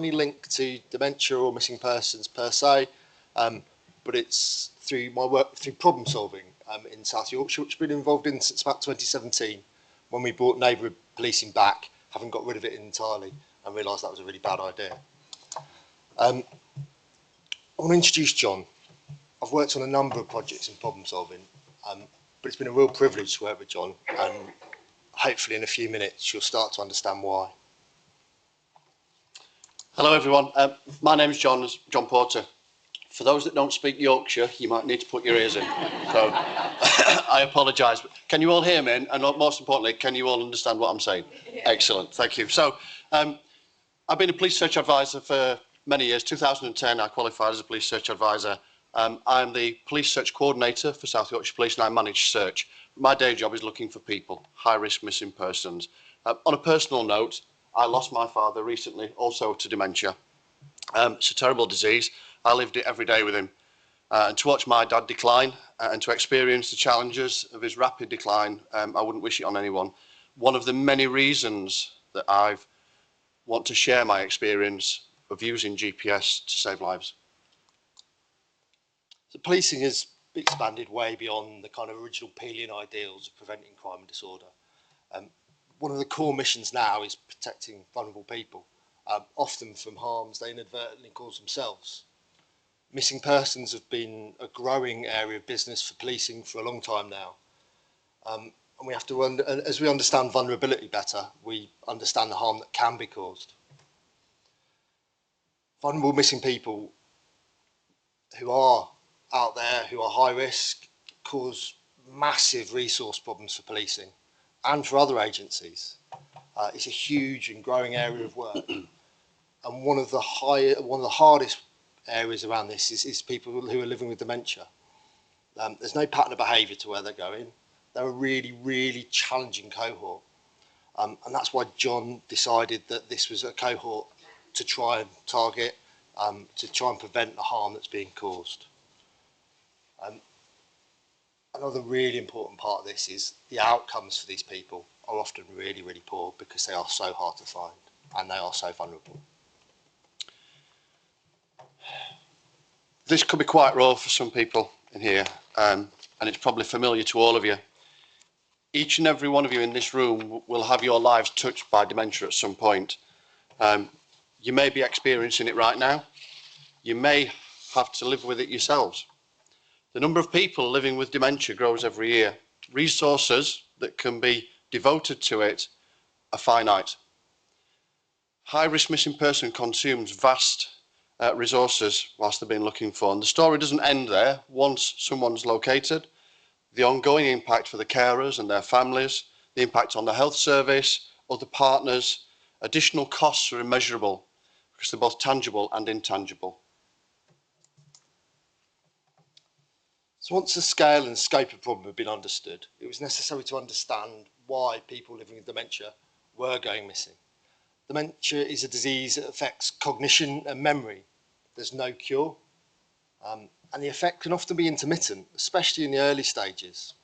any link to dementia or missing persons per se, but it's through my work through problem solving in South Yorkshire, which I've been involved in since about 2017, when we brought neighbourhood policing back, having got rid of it entirely, and realised that was a really bad idea. I want to introduce John. I've worked on a number of projects in problem solving, but it's been a real privilege to work with John, and hopefully in a few minutes you'll start to understand why. Hello everyone, my name is John Porter. For those that don't speak Yorkshire, you might need to put your ears in, so I apologise. Can you all hear me, and most importantly, can you all understand what I'm saying? Excellent, thank you. So, I've been a police search advisor for many years. 2010 I qualified as a police search advisor. I'm the police search coordinator for South Yorkshire Police, and I manage search. My day job is looking for people, high risk missing persons. On a personal note, I lost my father recently, also to dementia. It's a terrible disease. I lived it every day with him. And to watch my dad decline and to experience the challenges of his rapid decline, I wouldn't wish it on anyone. One of the many reasons that I want to share my experience of using GPS to save lives. So policing has expanded way beyond the kind of original Peelian ideals of preventing crime and disorder. One of the core missions now is protecting vulnerable people, often from harms they inadvertently cause themselves. Missing persons have been a growing area of business for policing for a long time now. And we have to, as we understand vulnerability better, we understand the harm that can be caused. Vulnerable missing people who are out there, who are high risk, cause massive resource problems for policing and for other agencies. It's a huge and growing area of work. And one of the hardest areas around this is people who are living with dementia. There's no pattern of behaviour to where they're going. They're a really, really challenging cohort. And that's why John decided that this was a cohort to try and target, to try and prevent the harm that's being caused. Another really important part of this is the outcomes for these people are often really, really poor because they are so hard to find and they are so vulnerable. This could be quite raw for some people in here, and it's probably familiar to all of you. Each and every one of you in this room will have your lives touched by dementia at some point. You may be experiencing it right now. You may have to live with it yourselves. The number of people living with dementia grows every year. Resources that can be devoted to it are finite. High-risk missing person consumes vast resources whilst they're being looking for. And the story doesn't end there. Once someone's located, the ongoing impact for the carers and their families, the impact on the health service, other partners, additional costs are immeasurable because they're both tangible and intangible. So once the scale and scope of the problem had been understood, it was necessary to understand why people living with dementia were going missing. Dementia is a disease that affects cognition and memory. There's no cure, and the effect can often be intermittent, especially in the early stages.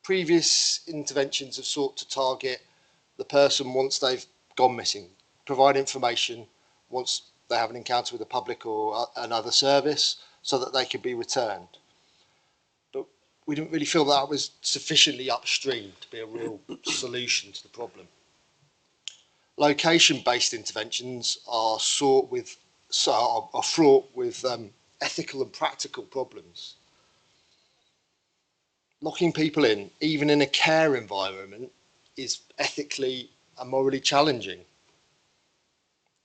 Previous interventions have sought to target the person once they've gone missing, provide information once they have an encounter with the public or another service so that they can be returned. But we didn't really feel that was sufficiently upstream to be a real solution to the problem. Location-based interventions are fraught with ethical and practical problems. Locking people in, even in a care environment, is ethically and morally challenging,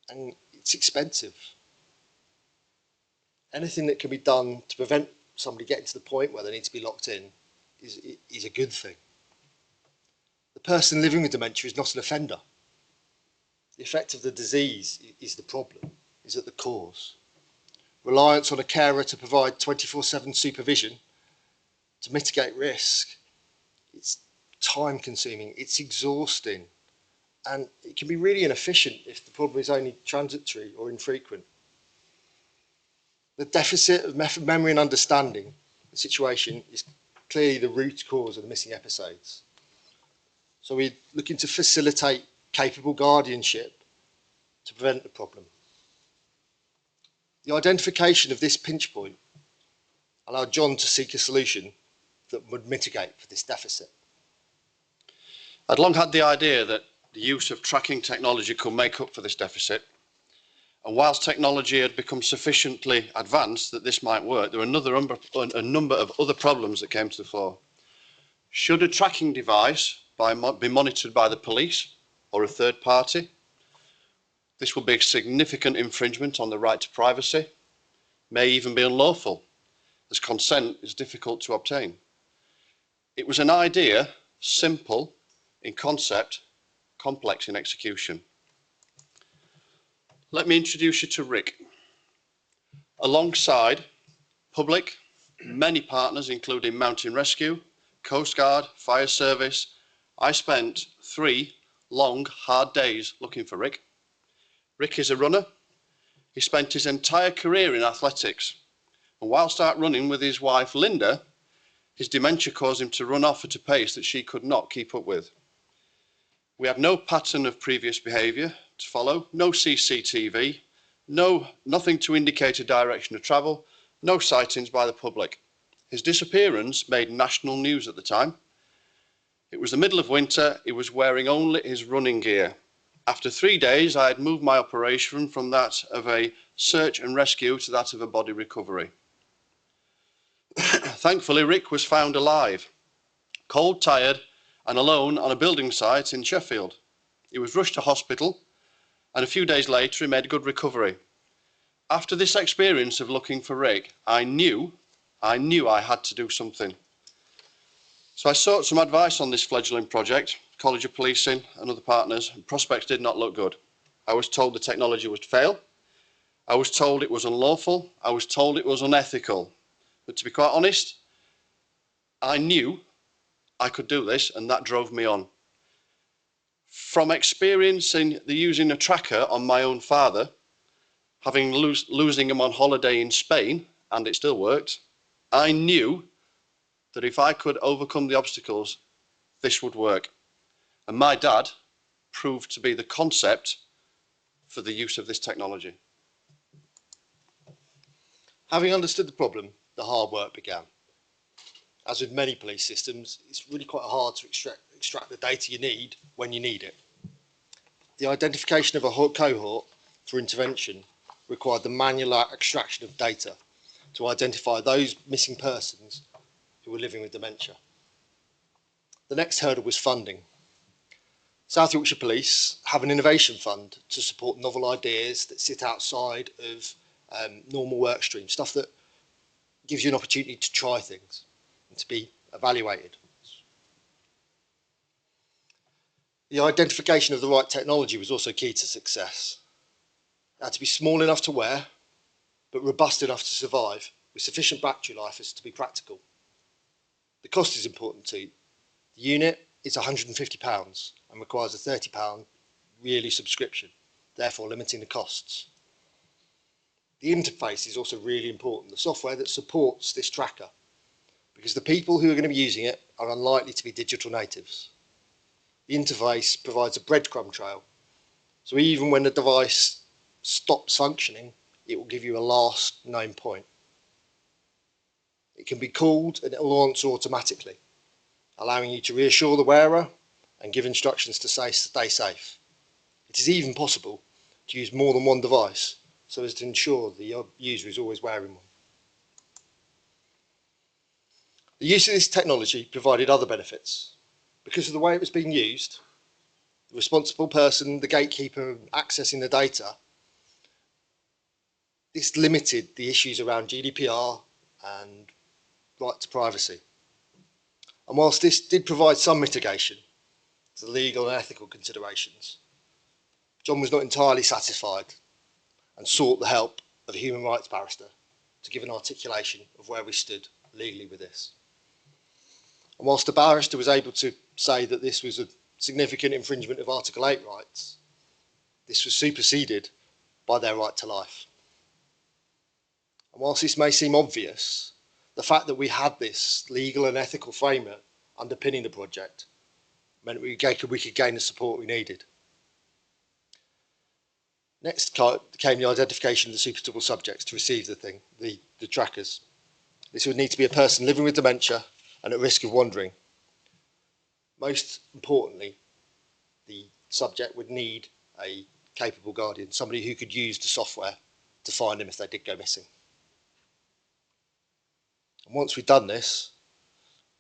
and it's expensive. Anything that can be done to prevent somebody getting to the point where they need to be locked in is a good thing. The person living with dementia is not an offender. The effect of the disease is the problem, is at the cause. Reliance on a carer to provide 24/7 supervision to mitigate risk, it's time consuming, it's exhausting, and it can be really inefficient if the problem is only transitory or infrequent. The deficit of memory and understanding of the situation is clearly the root cause of the missing episodes. So we're looking to facilitate capable guardianship to prevent the problem. The identification of this pinch point allowed John to seek a solution that would mitigate for this deficit. I'd long had the idea that the use of tracking technology could make up for this deficit. And whilst technology had become sufficiently advanced that this might work, there were a number of other problems that came to the fore. Should a tracking device be monitored by the police or a third party? This will be a significant infringement on the right to privacy, may even be unlawful, as consent is difficult to obtain. It was an idea, simple in concept, complex in execution. Let me introduce you to Rick. Alongside public, many partners, including Mountain Rescue, Coast Guard, Fire Service, I spent 3 long, hard days looking for Rick. Rick is a runner. He spent his entire career in athletics. And whilst out running with his wife, Linda, his dementia caused him to run off at a pace that she could not keep up with. We had no pattern of previous behaviour to follow, no CCTV, nothing to indicate a direction of travel, no sightings by the public. His disappearance made national news at the time. It was the middle of winter. He was wearing only his running gear. After 3 days, I had moved my operation from that of a search and rescue to that of a body recovery. Thankfully, Rick was found alive, cold, tired, and alone on a building site in Sheffield. He was rushed to hospital, and a few days later, he made good recovery. After this experience of looking for Rick, I knew I had to do something. So I sought some advice on this fledgling project, College of Policing and other partners, and prospects did not look good. I was told the technology would fail. I was told it was unlawful. I was told it was unethical. But to be quite honest, I knew I could do this, and that drove me on. From experiencing using a tracker on my own father, having losing him on holiday in Spain, and it still worked, I knew that if I could overcome the obstacles, this would work. And my dad proved to be the concept for the use of this technology. Having understood the problem, the hard work began. As with many police systems, it's really quite hard to extract the data you need when you need it. The identification of a cohort for intervention required the manual extraction of data to identify those missing persons who were living with dementia. The next hurdle was funding. South Yorkshire Police have an innovation fund to support novel ideas that sit outside of normal work streams, stuff that gives you an opportunity to try things and to be evaluated. The identification of the right technology was also key to success. It had to be small enough to wear, but robust enough to survive, with sufficient battery life as to be practical. The cost is important too. The unit is £150 and requires a £30 yearly subscription, therefore limiting the costs. The interface is also really important, the software that supports this tracker, because the people who are going to be using it are unlikely to be digital natives. The interface provides a breadcrumb trail, so even when the device stops functioning, it will give you a last known point. It can be called and it will answer automatically, allowing you to reassure the wearer and give instructions to stay safe. It is even possible to use more than one device so as to ensure the user is always wearing one. The use of this technology provided other benefits. Because of the way it was being used, the responsible person, the gatekeeper accessing the data, this limited the issues around GDPR and right to privacy. And whilst this did provide some mitigation to the legal and ethical considerations, John was not entirely satisfied and sought the help of a human rights barrister to give an articulation of where we stood legally with this. And whilst the barrister was able to say that this was a significant infringement of Article 8 rights, this was superseded by their right to life. And whilst this may seem obvious, the fact that we had this legal and ethical framework underpinning the project meant we could gain the support we needed. Next came the identification of the suitable subjects to receive the trackers. This would need to be a person living with dementia and at risk of wandering. Most importantly, the subject would need a capable guardian, somebody who could use the software to find them if they did go missing. And once we'd done this,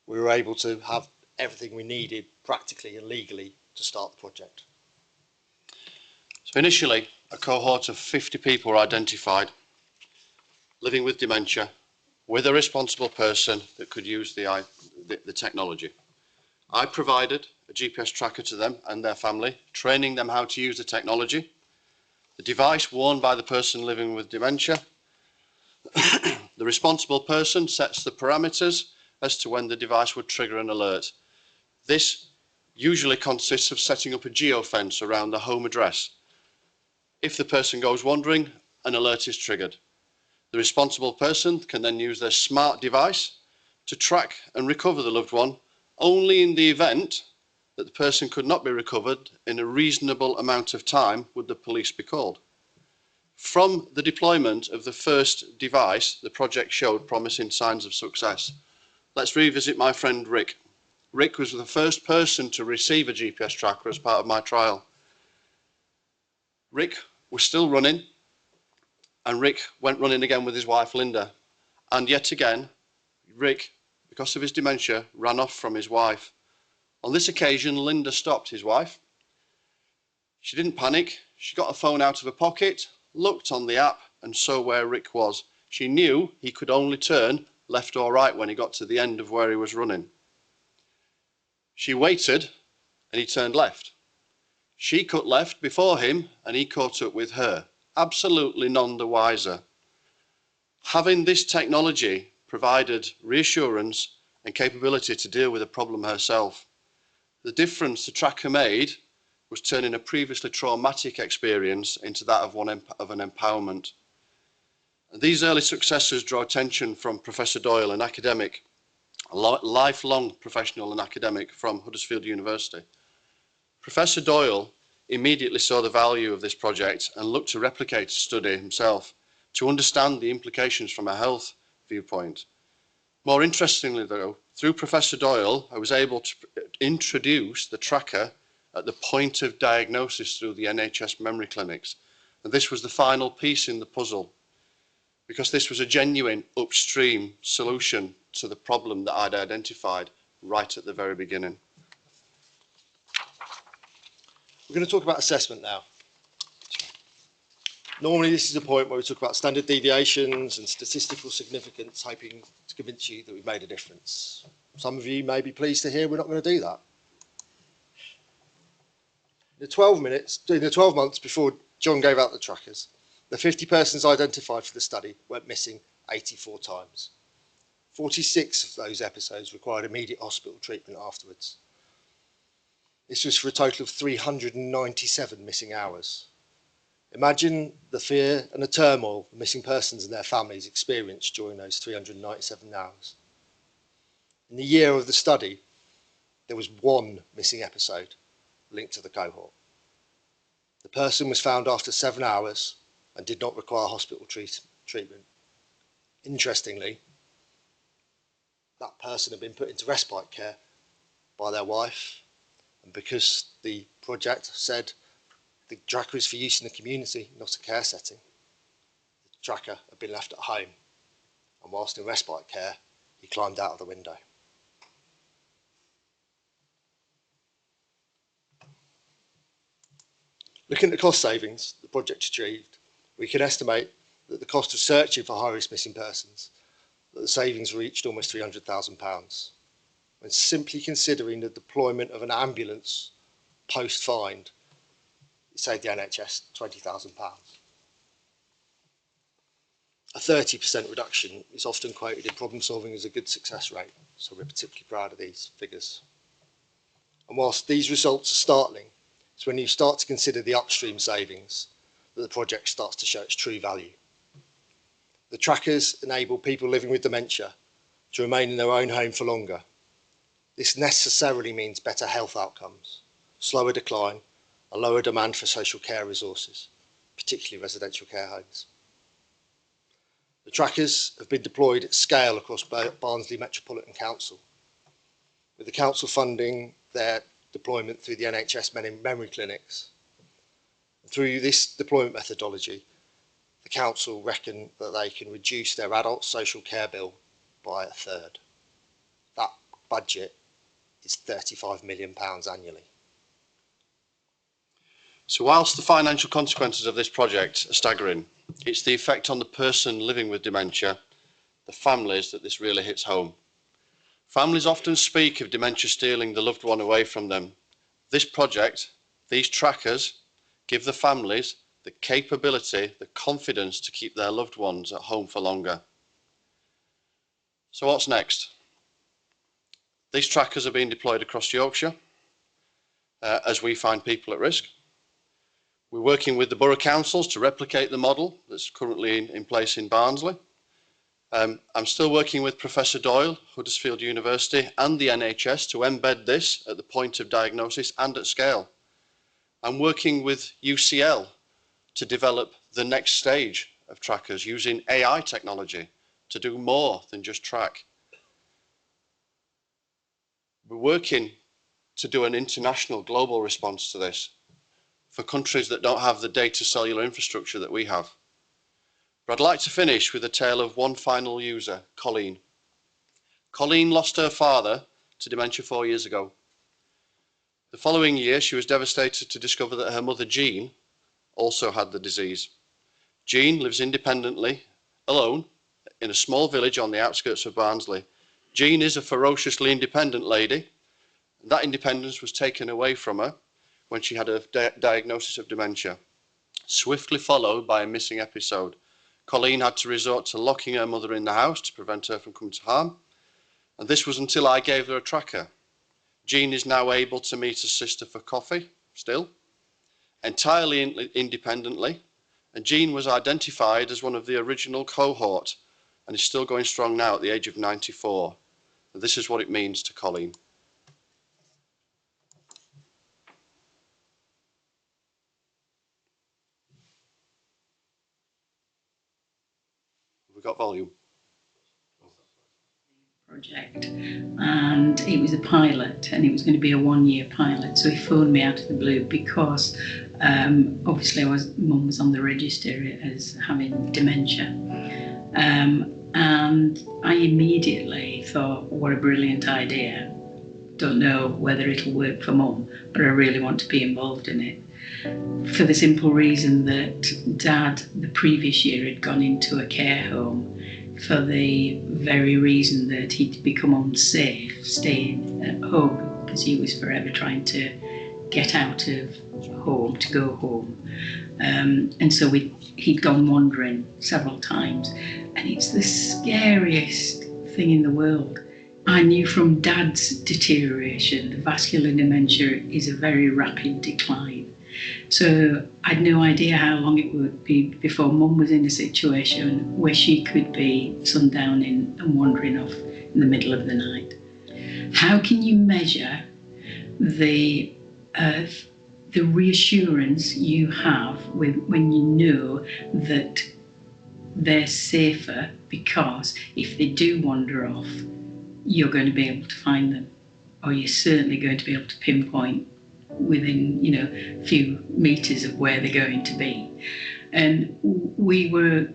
we were able to have everything we needed practically and legally to start the project. So initially, a cohort of 50 people were identified living with dementia with a responsible person that could use the technology. I provided a GPS tracker to them and their family, training them how to use the technology. The device worn by the person living with dementia. The responsible person sets the parameters as to when the device would trigger an alert. This usually consists of setting up a geofence around the home address. If the person goes wandering, an alert is triggered. The responsible person can then use their smart device to track and recover the loved one only in the event that the person could not be recovered in a reasonable amount of time would the police be called. From the deployment of the first device, the project showed promising signs of success. Let's revisit my friend Rick. Rick was the first person to receive a GPS tracker as part of my trial. Rick was still running, and Rick went running again with his wife Linda. And yet again, Rick, because of his dementia, ran off from his wife. On this occasion, Linda stopped his wife. She didn't panic. She got a phone out of her pocket, looked on the app, and saw where Rick was. She knew he could only turn left or right when he got to the end of where he was running. She waited, and he turned left. She cut left before him, and he caught up with her, absolutely none the wiser. Having this technology provided reassurance and capability to deal with the problem herself. The difference the tracker made was turning a previously traumatic experience into that of an empowerment. And these early successes draw attention from Professor Doyle, an academic, a lifelong professional and academic from Huddersfield University. Professor Doyle immediately saw the value of this project and looked to replicate the study himself to understand the implications from a health viewpoint. More interestingly though, through Professor Doyle, I was able to introduce the tracker at the point of diagnosis through the NHS memory clinics. And this was the final piece in the puzzle, because this was a genuine upstream solution to the problem that I'd identified right at the very beginning. We're going to talk about assessment now. Normally this is a point where we talk about standard deviations and statistical significance, hoping to convince you that we've made a difference. Some of you may be pleased to hear we're not going to do that. In the 12 months before John gave out the trackers, the 50 persons identified for the study went missing 84 times. 46 of those episodes required immediate hospital treatment afterwards. This was for a total of 397 missing hours. Imagine the fear and the turmoil the missing persons and their families experienced during those 397 hours. In the year of the study, there was one missing episode linked to the cohort. The person was found after 7 hours and did not require hospital treatment. Interestingly, that person had been put into respite care by their wife, and because the project said the tracker is for use in the community, not a care setting, the tracker had been left at home, and whilst in respite care, he climbed out of the window. Looking at the cost savings the project achieved, we can estimate that the cost of searching for high-risk missing persons, that the savings reached almost £300,000. When simply considering the deployment of an ambulance post-find, it saved the NHS £20,000. A 30% reduction is often quoted in problem solving as a good success rate, so we're particularly proud of these figures. And whilst these results are startling, it's when you start to consider the upstream savings that the project starts to show its true value. The trackers enable people living with dementia to remain in their own home for longer. This necessarily means better health outcomes, slower decline, a lower demand for social care resources, particularly residential care homes. The trackers have been deployed at scale across Barnsley Metropolitan Council, with the council funding their deployment through the NHS memory clinics. Through this deployment methodology, the council reckon that they can reduce their adult social care bill by a third. That budget is £35 million annually. So whilst the financial consequences of this project are staggering, it's the effect on the person living with dementia, the families, that this really hits home. Families often speak of dementia stealing the loved one away from them. This project, these trackers, give the families the capability, the confidence to keep their loved ones at home for longer. So what's next? These trackers are being deployed across Yorkshire as we find people at risk. We're working with the borough councils to replicate the model that's currently in place in Barnsley. I'm still working with Professor Doyle, Huddersfield University, and the NHS to embed this at the point of diagnosis and at scale. I'm working with UCL to develop the next stage of trackers using AI technology to do more than just track. We're working to do an international global response to this for countries that don't have the data cellular infrastructure that we have. But I'd like to finish with a tale of one final user, Colleen. Colleen lost her father to dementia 4 years ago. The following year, she was devastated to discover that her mother, Jean, also had the disease. Jean lives independently, alone, in a small village on the outskirts of Barnsley. Jean is a ferociously independent lady. That independence was taken away from her when she had a diagnosis of dementia, swiftly followed by a missing episode. Colleen had to resort to locking her mother in the house to prevent her from coming to harm. And this was until I gave her a tracker. Jean is now able to meet her sister for coffee, still, entirely independently. And Jean was identified as one of the original cohort and is still going strong now at the age of 94. And this is what it means to Colleen. We've got volume. Project, and it was a pilot, and it was going to be a 1-year pilot. So he phoned me out of the blue because obviously mum was on the register as having dementia, and I immediately thought, what a brilliant idea. Don't know whether it'll work for mum, but I really want to be involved in it, for the simple reason that Dad the previous year had gone into a care home for the very reason that he'd become unsafe staying at home, because he was forever trying to get out of home, to go home. And so he'd gone wandering several times, and it's the scariest thing in the world. I knew from Dad's deterioration, the vascular dementia is a very rapid decline. So I'd no idea how long it would be before Mum was in a situation where she could be sundowning and wandering off in the middle of the night. How can you measure the reassurance you have when you know that they're safer, because if they do wander off, you're going to be able to find them, or you're certainly going to be able to pinpoint within, a few meters of where they're going to be. And we were,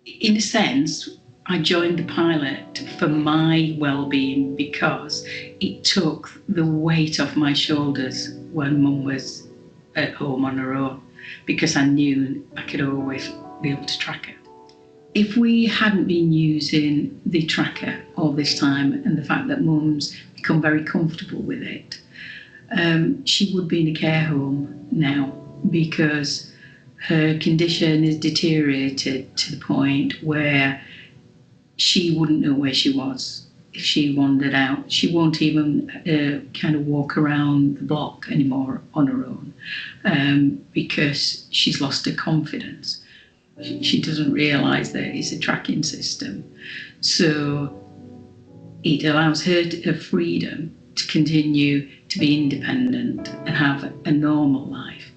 in a sense, I joined the pilot for my well-being, because it took the weight off my shoulders when Mum was at home on her own, because I knew I could always be able to track her. If we hadn't been using the tracker all this time, and the fact that Mum's become very comfortable with it, she would be in a care home now, because her condition is deteriorated to the point where she wouldn't know where she was if she wandered out. She won't even kind of walk around the block anymore on her own, because she's lost her confidence. She doesn't realise that it's a tracking system. So it allows her her freedom to continue to be independent and have a normal life.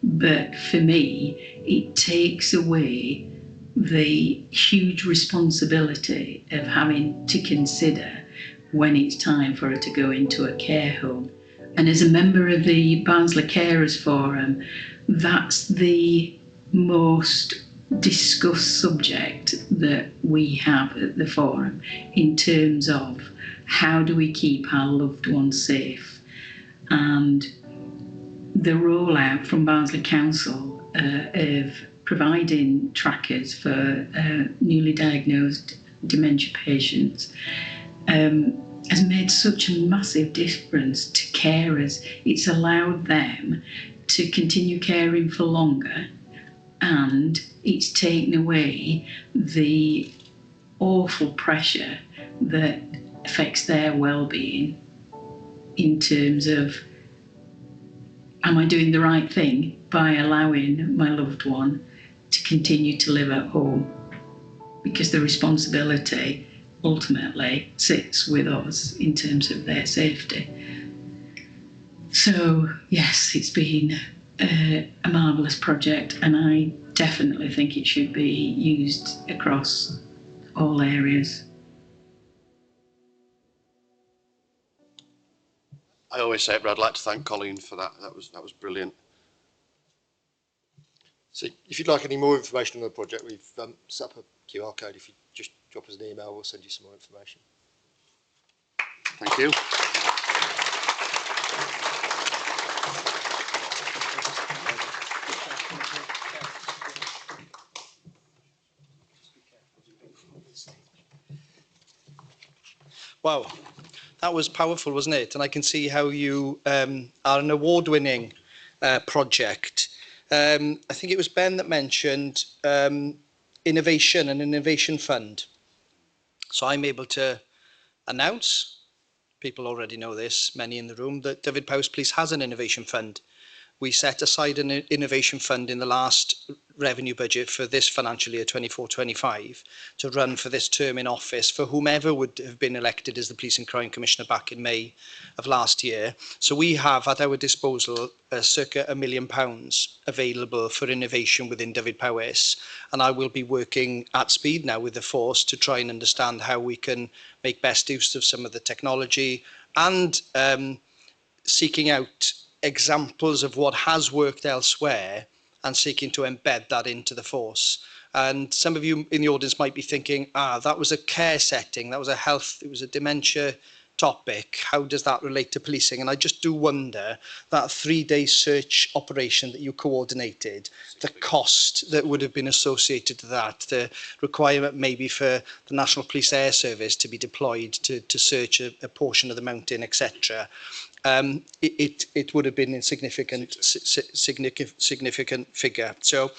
But for me, it takes away the huge responsibility of having to consider when it's time for her to go into a care home. And as a member of the Barnsley Carers Forum, that's the most discussed subject that we have at the forum, in terms of how do we keep our loved ones safe. And the rollout from Barnsley Council of providing trackers for newly diagnosed dementia patients has made such a massive difference to carers. It's allowed them to continue caring for longer, and it's taken away the awful pressure that affects their well-being in terms of, am I doing the right thing by allowing my loved one to continue to live at home? Because the responsibility ultimately sits with us in terms of their safety. So yes, it's been a marvellous project, and I definitely think it should be used across all areas. I always say it, but I'd like to thank Colleen for that. That was brilliant. So if you'd like any more information on the project, we've set up a QR code. If you just drop us an email, we'll send you some more information. Thank you. Wow, that was powerful, wasn't it? And I can see how you are an award-winning project. I think it was Ben that mentioned innovation and innovation fund. So I'm able to announce, people already know this, many in the room, that Dyfed-Powys Police has an innovation fund. We set aside an innovation fund in the last revenue budget for this financial year 24-25 to run for this term in office for whomever would have been elected as the Police and Crime Commissioner back in May of last year. So we have at our disposal circa £1 million available for innovation within Dyfed-Powys, and I will be working at speed now with the force to try and understand how we can make best use of some of the technology, and seeking out examples of what has worked elsewhere and seeking to embed that into the force. And some of you in the audience might be thinking, that was a care setting, that was a health, it was a dementia topic, how does that relate to policing? And I just do wonder that 3-day search operation that you coordinated, the cost that would have been associated to that, the requirement maybe for the National Police Air Service to be deployed to search a portion of the mountain, etc. It would have been a significant figure. So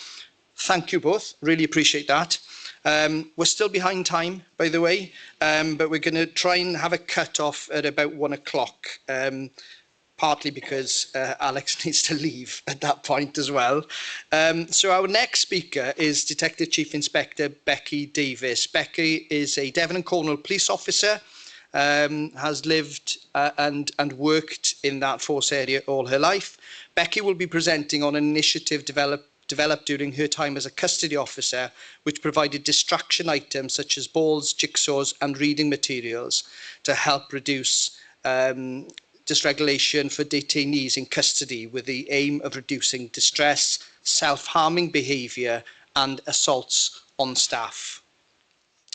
thank you both, really appreciate that. We're still behind time, by the way, but we're going to try and have a cut-off at about 1 o'clock, partly because Alex needs to leave at that point as well. So our next speaker is Detective Chief Inspector Becky Davies. Becky is a Devon and Cornwall police officer, has lived and worked in that force area all her life. Becky will be presenting on an initiative developed during her time as a custody officer, which provided distraction items such as balls, jigsaws and reading materials to help reduce dysregulation for detainees in custody, with the aim of reducing distress, self-harming behaviour and assaults on staff.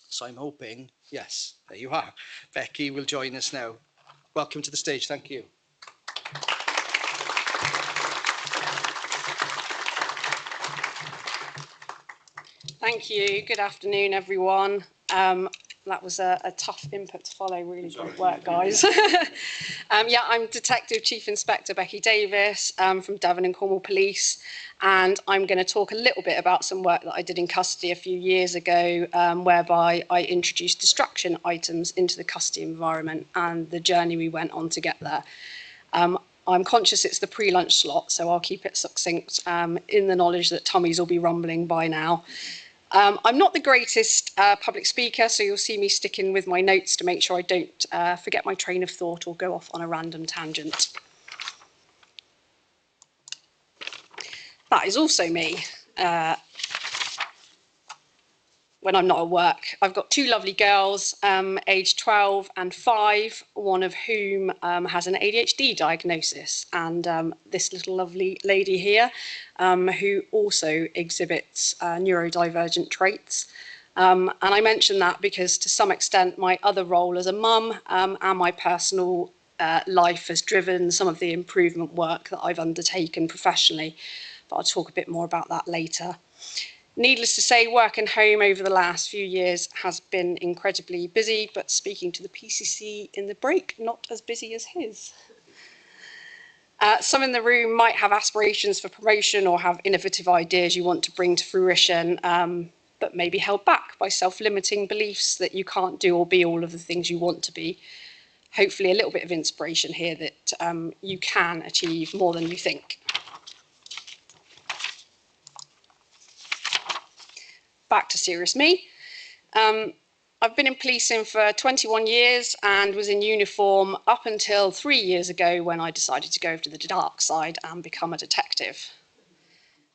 So I'm hoping, yes, there you are. Becky will join us now. Welcome to the stage. Thank you. Thank you. Good afternoon, everyone. That was a tough input to follow. Really good work, guys. Yeah, I'm Detective Chief Inspector Becky Davies from Devon and Cornwall Police, and I'm going to talk a little bit about some work that I did in custody a few years ago, whereby I introduced distraction items into the custody environment and the journey we went on to get there. I'm conscious it's the pre-lunch slot, so I'll keep it succinct in the knowledge that tummies will be rumbling by now. I'm not the greatest public speaker, so you'll see me sticking with my notes to make sure I don't forget my train of thought or go off on a random tangent. that is also me when I'm not at work. I've got two lovely girls, aged 12 and 5, one of whom has an ADHD diagnosis, and this little lovely lady here who also exhibits neurodivergent traits. And I mention that because to some extent my other role as a mum and my personal life has driven some of the improvement work that I've undertaken professionally, but I'll talk a bit more about that later. Needless to say, work and home over the last few years has been incredibly busy, but speaking to the PCC in the break, not as busy as his. Some in the room might have aspirations for promotion or have innovative ideas you want to bring to fruition, but may be held back by self-limiting beliefs that you can't do or be all of the things you want to be. Hopefully a little bit of inspiration here that you can achieve more than you think. Back to serious me. I've been in policing for 21 years and was in uniform up until 3 years ago when I decided to go over to the dark side and become a detective.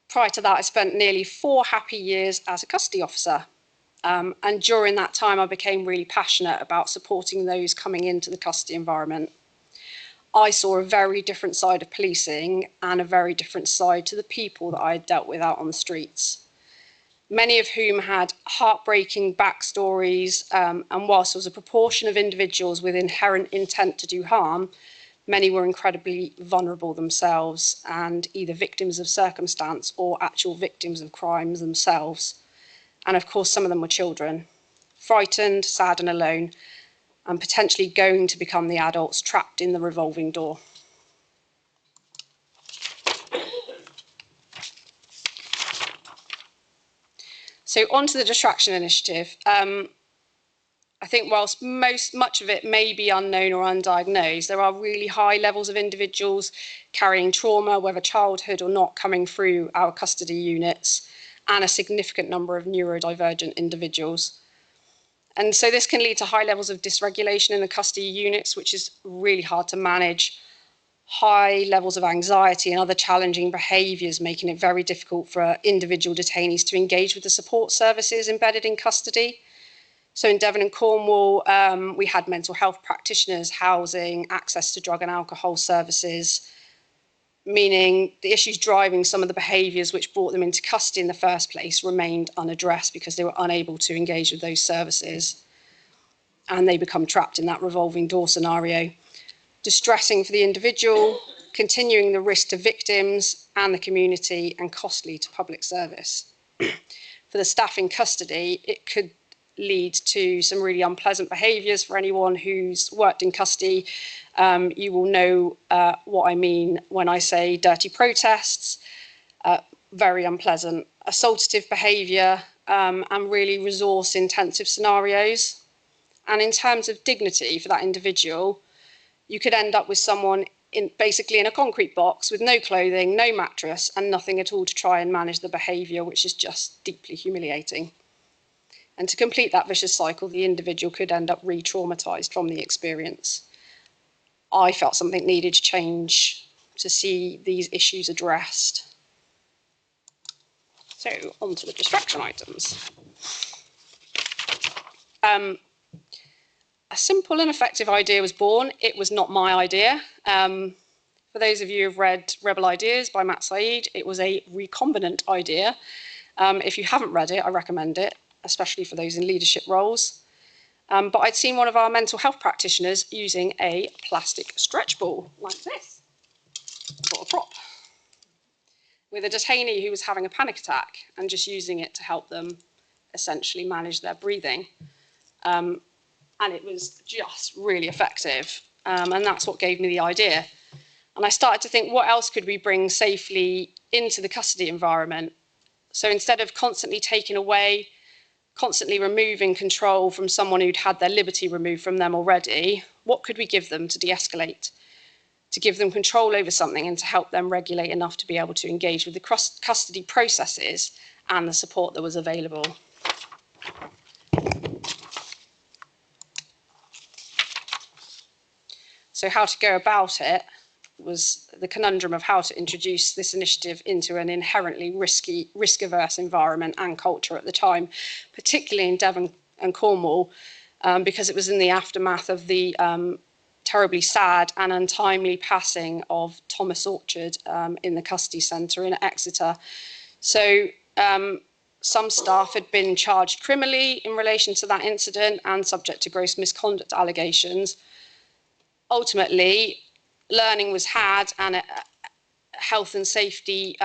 Prior to that, I spent nearly 4 happy years as a custody officer. And during that time, I became really passionate about supporting those coming into the custody environment. I saw a very different side of policing and a very different side to the people that I had dealt with out on the streets, many of whom had heartbreaking backstories, and whilst there was a proportion of individuals with inherent intent to do harm, many were incredibly vulnerable themselves and either victims of circumstance or actual victims of crimes themselves. And of course, some of them were children, frightened, sad and alone, and potentially going to become the adults trapped in the revolving door. So on to the distraction initiative. I think whilst much of it may be unknown or undiagnosed, there are really high levels of individuals carrying trauma, whether childhood or not, coming through our custody units, and a significant number of neurodivergent individuals. And so this can lead to high levels of dysregulation in the custody units, which is really hard to manage, high levels of anxiety and other challenging behaviours, making it very difficult for individual detainees to engage with the support services embedded in custody. So in Devon and Cornwall, we had mental health practitioners, housing, access to drug and alcohol services, meaning the issues driving some of the behaviours which brought them into custody in the first place remained unaddressed because they were unable to engage with those services, and they become trapped in that revolving door scenario. Distressing for the individual, continuing the risk to victims and the community, and costly to public service. For the staff in custody, it could lead to some really unpleasant behaviours. For anyone who's worked in custody, you will know what I mean when I say dirty protests, very unpleasant, assaultative behaviour, and really resource-intensive scenarios. And in terms of dignity for that individual, you could end up with someone basically in a concrete box with no clothing, no mattress, and nothing at all to try and manage the behaviour, which is just deeply humiliating. And to complete that vicious cycle, the individual could end up re-traumatised from the experience. I felt something needed to change to see these issues addressed. So, on to the distraction items. A simple and effective idea was born. It was not my idea. For those of you who've read Rebel Ideas by Matt Said, it was a recombinant idea. If you haven't read it, I recommend it, especially for those in leadership roles. But I'd seen one of our mental health practitioners using a plastic stretch ball like this, for a prop, with a detainee who was having a panic attack and just using it to help them essentially manage their breathing. And it was just really effective. And that's what gave me the idea. And I started to think, what else could we bring safely into the custody environment? So instead of constantly taking away, constantly removing control from someone who'd had their liberty removed from them already, what could we give them to de-escalate? To give them control over something and to help them regulate enough to be able to engage with the custody processes and the support that was available. So how to go about it? was the conundrum of how to introduce this initiative into an inherently risk-averse environment and culture at the time, particularly in Devon and Cornwall, because it was in the aftermath of the terribly sad and untimely passing of Thomas Orchard in the custody centre in Exeter. So some staff had been charged criminally in relation to that incident and subject to gross misconduct allegations. Ultimately, learning was had and a health and safety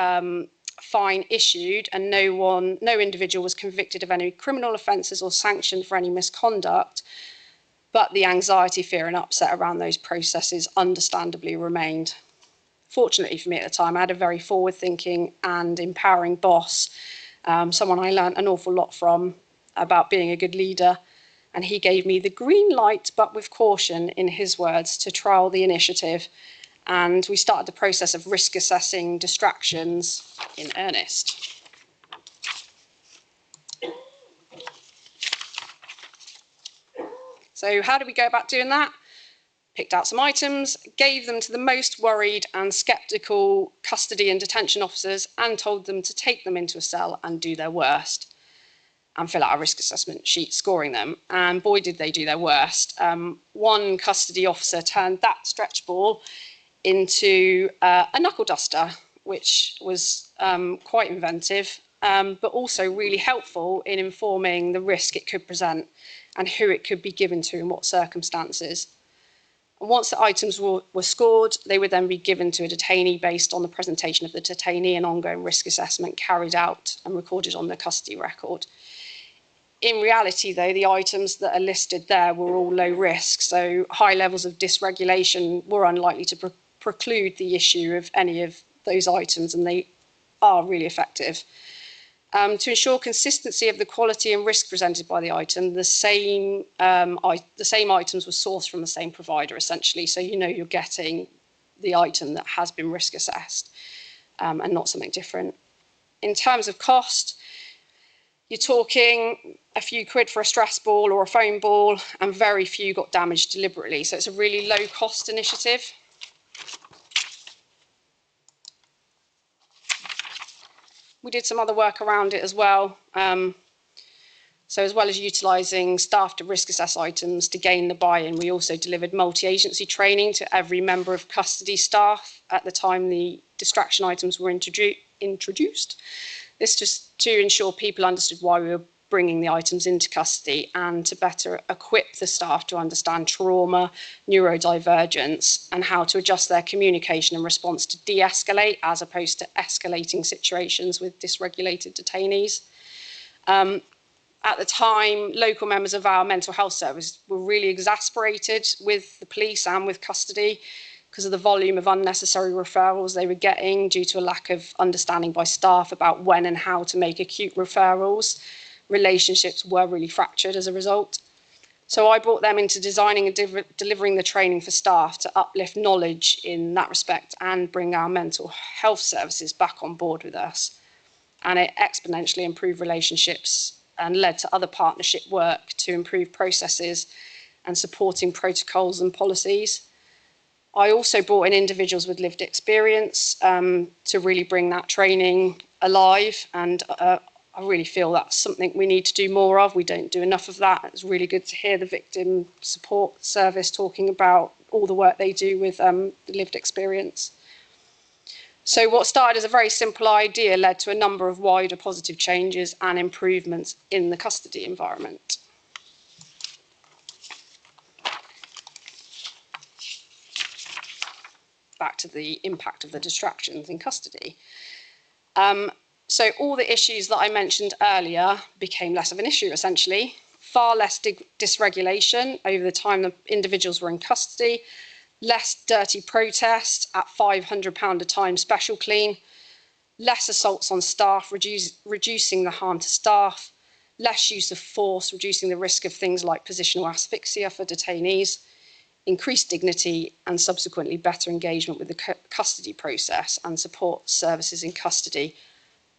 fine issued, and no individual was convicted of any criminal offences or sanctioned for any misconduct. But the anxiety, fear and upset around those processes understandably remained. Fortunately for me at the time, I had a very forward-thinking and empowering boss, someone I learned an awful lot from about being a good leader, and he gave me the green light, but with caution, in his words, to trial the initiative, and we started the process of risk assessing distractions in earnest. So how did we go about doing that? Picked out some items, gave them to the most worried and sceptical custody and detention officers, and told them to take them into a cell and do their worst and fill out a risk assessment sheet scoring them. And boy, did they do their worst. One custody officer turned that stretch ball into a knuckle duster, which was quite inventive, but also really helpful in informing the risk it could present and who it could be given to in what circumstances. And once the items were scored, they would then be given to a detainee based on the presentation of the detainee and ongoing risk assessment carried out and recorded on the custody record. In reality, though, the items that are listed there were all low risk, so high levels of dysregulation were unlikely to preclude the issue of any of those items, and they are really effective. To ensure consistency of the quality and risk presented by the item, the same items were sourced from the same provider, essentially, so you know you're getting the item that has been risk assessed and not something different. In terms of cost, you're talking a few quid for a stress ball or a foam ball, and very few got damaged deliberately, so it's a really low cost initiative. We did some other work around it as well. So as well as utilising staff to risk assess items to gain the buy-in, we also delivered multi-agency training to every member of custody staff at the time the distraction items were introduced. This just to ensure people understood why we were bringing the items into custody and to better equip the staff to understand trauma, neurodivergence, and how to adjust their communication and response to de-escalate as opposed to escalating situations with dysregulated detainees. At the time, local members of our mental health service were really exasperated with the police and with custody because of the volume of unnecessary referrals they were getting due to a lack of understanding by staff about when and how to make acute referrals. Relationships were really fractured as a result. So I brought them into designing and delivering the training for staff to uplift knowledge in that respect and bring our mental health services back on board with us. And it exponentially improved relationships and led to other partnership work to improve processes and supporting protocols and policies. I also brought in individuals with lived experience to really bring that training alive, and I really feel that's something we need to do more of. We don't do enough of that. It's really good to hear the victim support service talking about all the work they do with lived experience. So what started as a very simple idea led to a number of wider positive changes and improvements in the custody environment. Back to the impact of the distractions in custody. So all the issues that I mentioned earlier became less of an issue, essentially. Far less dysregulation over the time the individuals were in custody, less dirty protest at £500 a time special clean, less assaults on staff, reducing the harm to staff, less use of force, reducing the risk of things like positional asphyxia for detainees, increased dignity and subsequently better engagement with the custody process and support services in custody,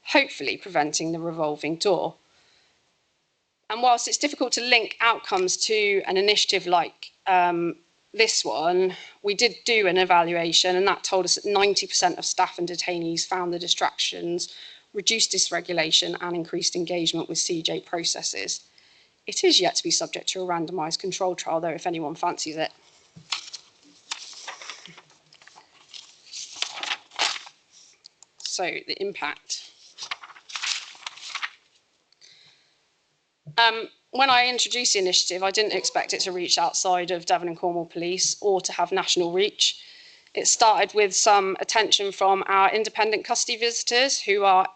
hopefully preventing the revolving door. And whilst it's difficult to link outcomes to an initiative like this one, we did do an evaluation, and that told us that 90% of staff and detainees found the distractions reduced dysregulation and increased engagement with CJ processes. It is yet to be subject to a randomised control trial, though, if anyone fancies it. So, the impact. When I introduced the initiative, I didn't expect it to reach outside of Devon and Cornwall Police or to have national reach. It started with some attention from our independent custody visitors, who are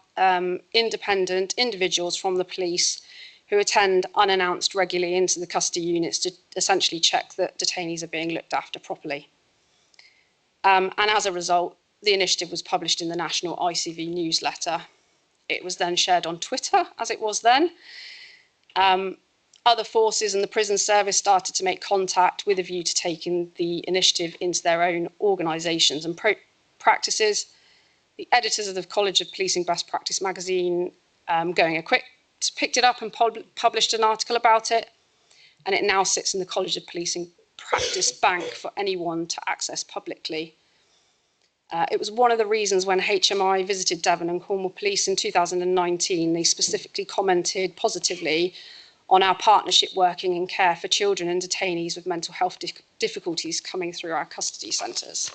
independent individuals from the police who attend unannounced regularly into the custody units to essentially check that detainees are being looked after properly. And as a result, the initiative was published in the national ICV newsletter. It was then shared on Twitter, as it was then. Other forces and the prison service started to make contact with a view to taking the initiative into their own organisations and practices. The editors of the College of Policing Best Practice magazine, Going Equipped, picked it up and published an article about it, and it now sits in the College of Policing Practice bank for anyone to access publicly. It was one of the reasons when HMI visited Devon and Cornwall Police in 2019, they specifically commented positively on our partnership working in care for children and detainees with mental health difficulties coming through our custody centres.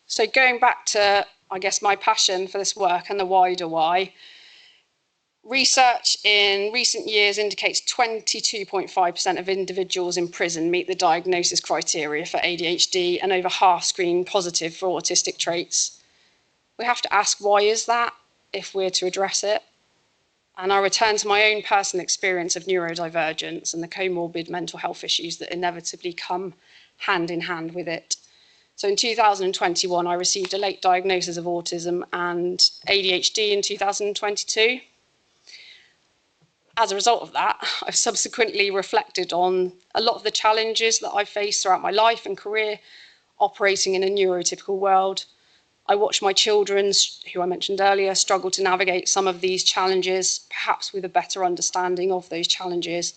So going back to, I guess, my passion for this work and the wider why, research in recent years indicates 22.5% of individuals in prison meet the diagnosis criteria for ADHD, and over half screen positive for autistic traits. We have to ask, why is that, if we're to address it? And I return to my own personal experience of neurodivergence and the comorbid mental health issues that inevitably come hand in hand with it. So in 2021, I received a late diagnosis of autism and ADHD in 2022. As a result of that, I've subsequently reflected on a lot of the challenges that I've faced throughout my life and career operating in a neurotypical world. I watch my children, who I mentioned earlier, struggle to navigate some of these challenges, perhaps with a better understanding of those challenges.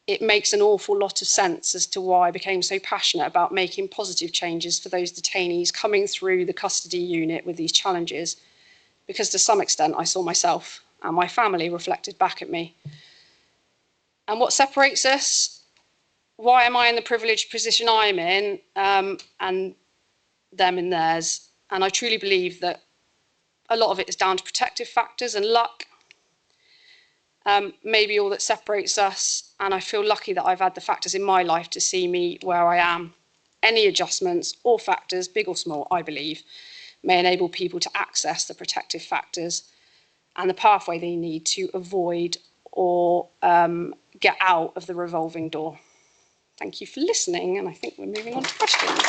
It makes an awful lot of sense as to why I became so passionate about making positive changes for those detainees coming through the custody unit with these challenges, because to some extent I saw myself and my family reflected back at me. And what separates us? Why am I in the privileged position I'm in, and them in theirs? And I truly believe that a lot of it is down to protective factors and luck. Maybe all that separates us, and I feel lucky that I've had the factors in my life to see me where I am. Any adjustments or factors, big or small, I believe, may enable people to access the protective factors and the pathway they need to avoid or get out of the revolving door. Thank you for listening, and I think we're moving on to questions.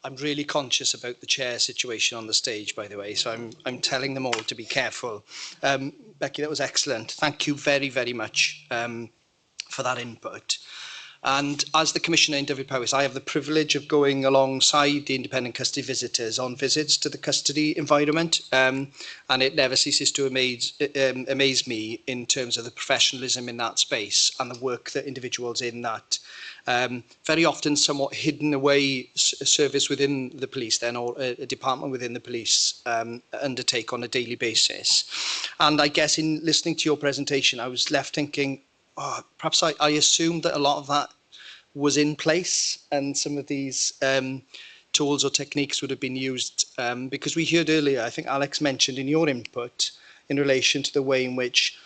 I'm really conscious about the chair situation on the stage, by the way, so I'm telling them all to be careful. Becky, that was excellent. Thank you very, very much for that input. And as the Commissioner in Dyfed-Powys, I have the privilege of going alongside the independent custody visitors on visits to the custody environment, and it never ceases to amaze me in terms of the professionalism in that space and the work that individuals in that very often somewhat hidden away service within the police then, or a department within the police undertake on a daily basis. And I guess in listening to your presentation, I was left thinking, perhaps I assumed that a lot of that was in place and some of these tools or techniques would have been used, because we heard earlier, I think Alex mentioned in your input in relation to the way in which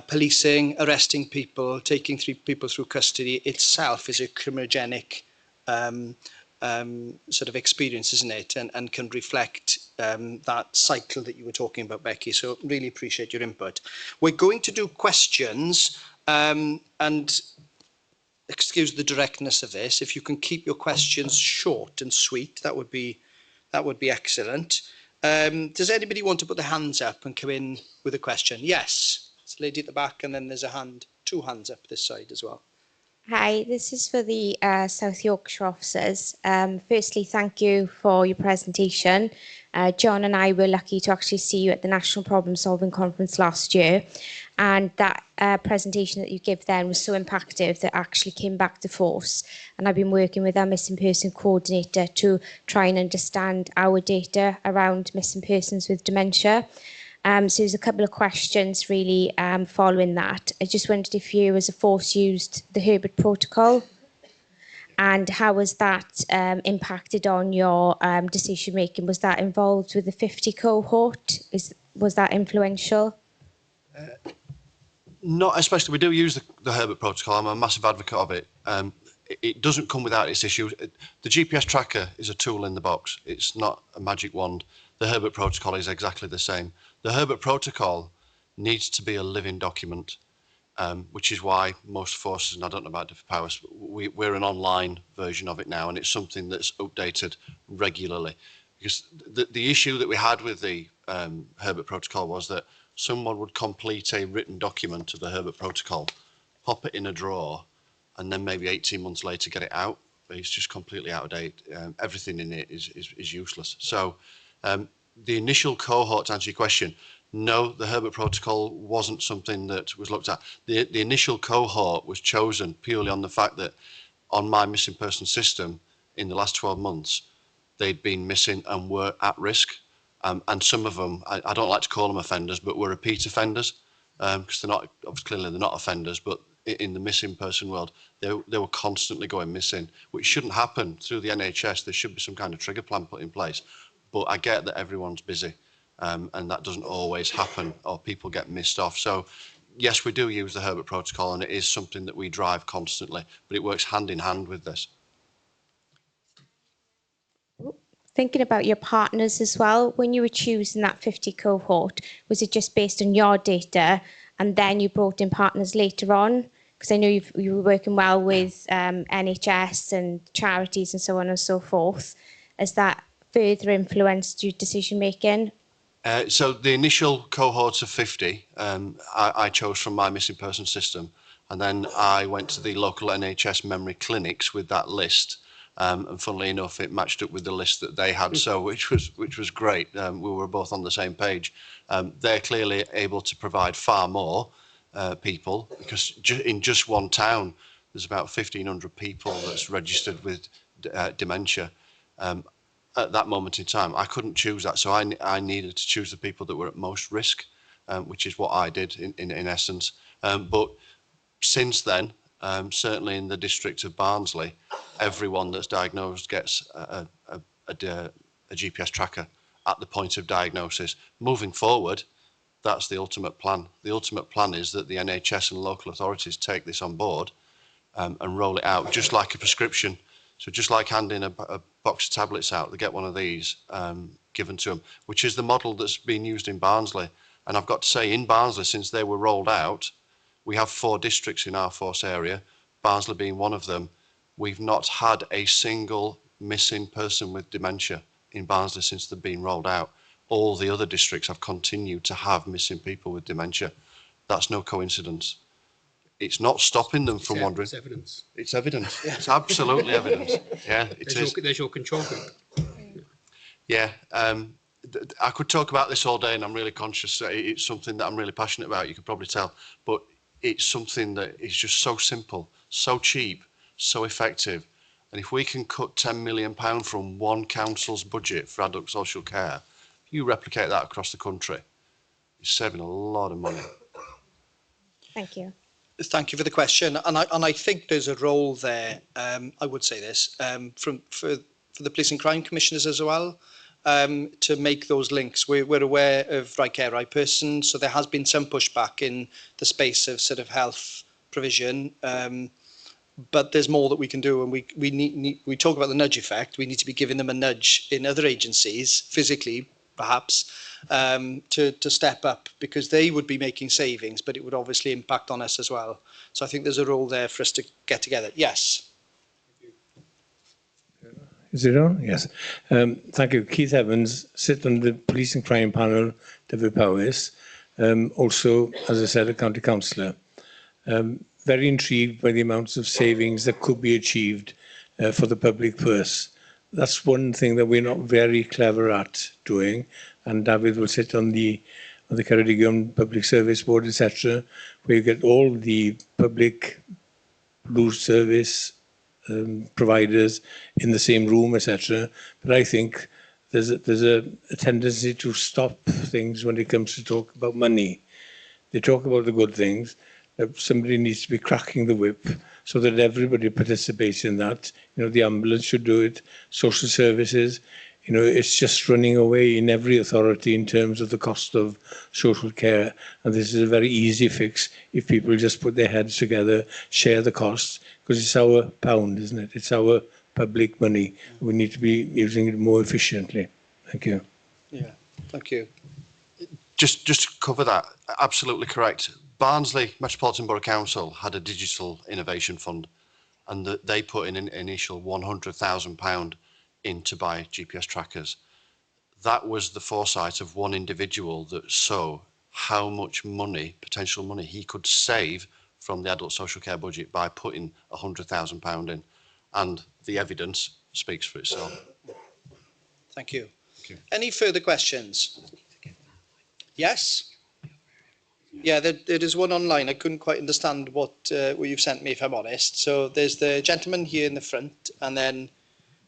policing, arresting people, taking people through custody itself is a criminogenic sort of experience, isn't it? And can reflect that cycle that you were talking about, Becky. So really appreciate your input. We're going to do questions, and excuse the directness of this. If you can keep your questions short and sweet, that would be excellent. Does anybody want to put their hands up and come in with a question? Yes. Yes, lady at the back, and then there's a hand, 2 hands up this side as well. Hi, this is for the South Yorkshire officers. Firstly, thank you for your presentation. John and I were lucky to actually see you at the National Problem Solving Conference last year, and that presentation that you gave then was so impactful that actually came back to force. And I've been working with our missing person coordinator to try and understand our data around missing persons with dementia. So there's a couple of questions really following that. I just wondered if you as a force used the Herbert protocol, and how was that impacted on your decision making? Was that involved with the 50 cohort? Was that influential? Not especially. We do use the Herbert protocol. I'm a massive advocate of it. It doesn't come without its issues. The GPS tracker is a tool in the box. It's not a magic wand. The Herbert protocol is exactly the same. The Herbert protocol needs to be a living document, which is why most forces, and I don't know about Dyfed-Powys, we're an online version of it now, and it's something that's updated regularly. Because the issue that we had with the Herbert protocol was that someone would complete a written document of the Herbert protocol, pop it in a drawer, and then maybe 18 months later get it out. It's just completely out of date. Everything in it is useless. So the initial cohort, to answer your question, no, the Herbert protocol wasn't something that was looked at. The initial cohort was chosen purely on the fact that on my missing person system in the last 12 months, they'd been missing and were at risk. And some of them, I don't like to call them offenders, but were repeat offenders, because they're not, obviously clearly they're not offenders, but in the missing person world, they were constantly going missing, which shouldn't happen through the NHS. There should be some kind of trigger plan put in place. But I get that everyone's busy, and that doesn't always happen, or people get missed off. So yes, we do use the Herbert protocol, and it is something that we drive constantly, but it works hand in hand with this. Thinking about your partners as well, when you were choosing that 50 cohort, was it just based on your data and then you brought in partners later on? Because I know you were working well with NHS and charities and so on and so forth. Has that further influenced your decision making? So the initial cohort of 50, I chose from my missing person system, and then I went to the local NHS memory clinics with that list. And funnily enough, it matched up with the list that they had, so which was great. We were both on the same page. They're clearly able to provide far more people, because in just one town, there's about 1,500 people that's registered with dementia. At that moment in time, I couldn't choose that, so I needed to choose the people that were at most risk, which is what I did in essence. But since then, certainly in the district of Barnsley, everyone that's diagnosed gets a GPS tracker at the point of diagnosis. Moving forward, that's the ultimate plan. The ultimate plan is that the NHS and local authorities take this on board and roll it out, just like a prescription. So just like handing a box of tablets out, they get one of these given to them, which is the model that's been used in Barnsley. And I've got to say, in Barnsley, since they were rolled out, we have 4 districts in our force area, Barnsley being one of them. We've not had a single missing person with dementia in Barnsley since they've been rolled out. All the other districts have continued to have missing people with dementia. That's no coincidence. It's not stopping them from wandering. It's evidence. It's evidence. It's absolutely evidence. Yeah, it is. There's your control group. Yeah, I could talk about this all day, and I'm really conscious that it's something that I'm really passionate about, you could probably tell, but it's something that is just so simple, so cheap, so effective. And if we can cut £10 million from one council's budget for adult social care, if you replicate that across the country, you're saving a lot of money. Thank you. Thank you for the question, and I think there's a role there. I would say this for the police and crime commissioners as well, to make those links. We're aware of right care, right person, so there has been some pushback in the space of sort of health provision, but there's more that we can do, and we talk about the nudge effect. We need to be giving them a nudge in other agencies, physically perhaps, to step up, because they would be making savings, but it would obviously impact on us as well. So I think there's a role there for us to get together. Yes. Is it on? Yes. Thank you. Keith Evans, sit on the Police and Crime panel, Dyfed-Powys. Also, as I said, a county councillor. Very intrigued by the amounts of savings that could be achieved for the public purse. That's one thing that we're not very clever at doing, and David will sit on the Ceredigion Public Service Board, etc., where you get all the public blue service providers in the same room, etc. But I think there's a tendency to stop things when it comes to talk about money. They talk about the good things. Somebody needs to be cracking the whip so that everybody participates in that. You know, the ambulance should do it, social services. You know, it's just running away in every authority in terms of the cost of social care. And this is a very easy fix if people just put their heads together, share the costs, because it's our pound, isn't it? It's our public money. We need to be using it more efficiently. Thank you. Yeah, thank you. Just to cover that, absolutely correct. Barnsley Metropolitan Borough Council had a digital innovation fund, and they put in an initial £100,000 in to buy GPS trackers. That was the foresight of one individual that saw how much money, potential money, he could save from the adult social care budget by putting £100,000 in. And the evidence speaks for itself. Thank you. Any further questions? Yes? Yeah, there is one online. I couldn't quite understand what you've sent me, if I'm honest. So there's the gentleman here in the front, and then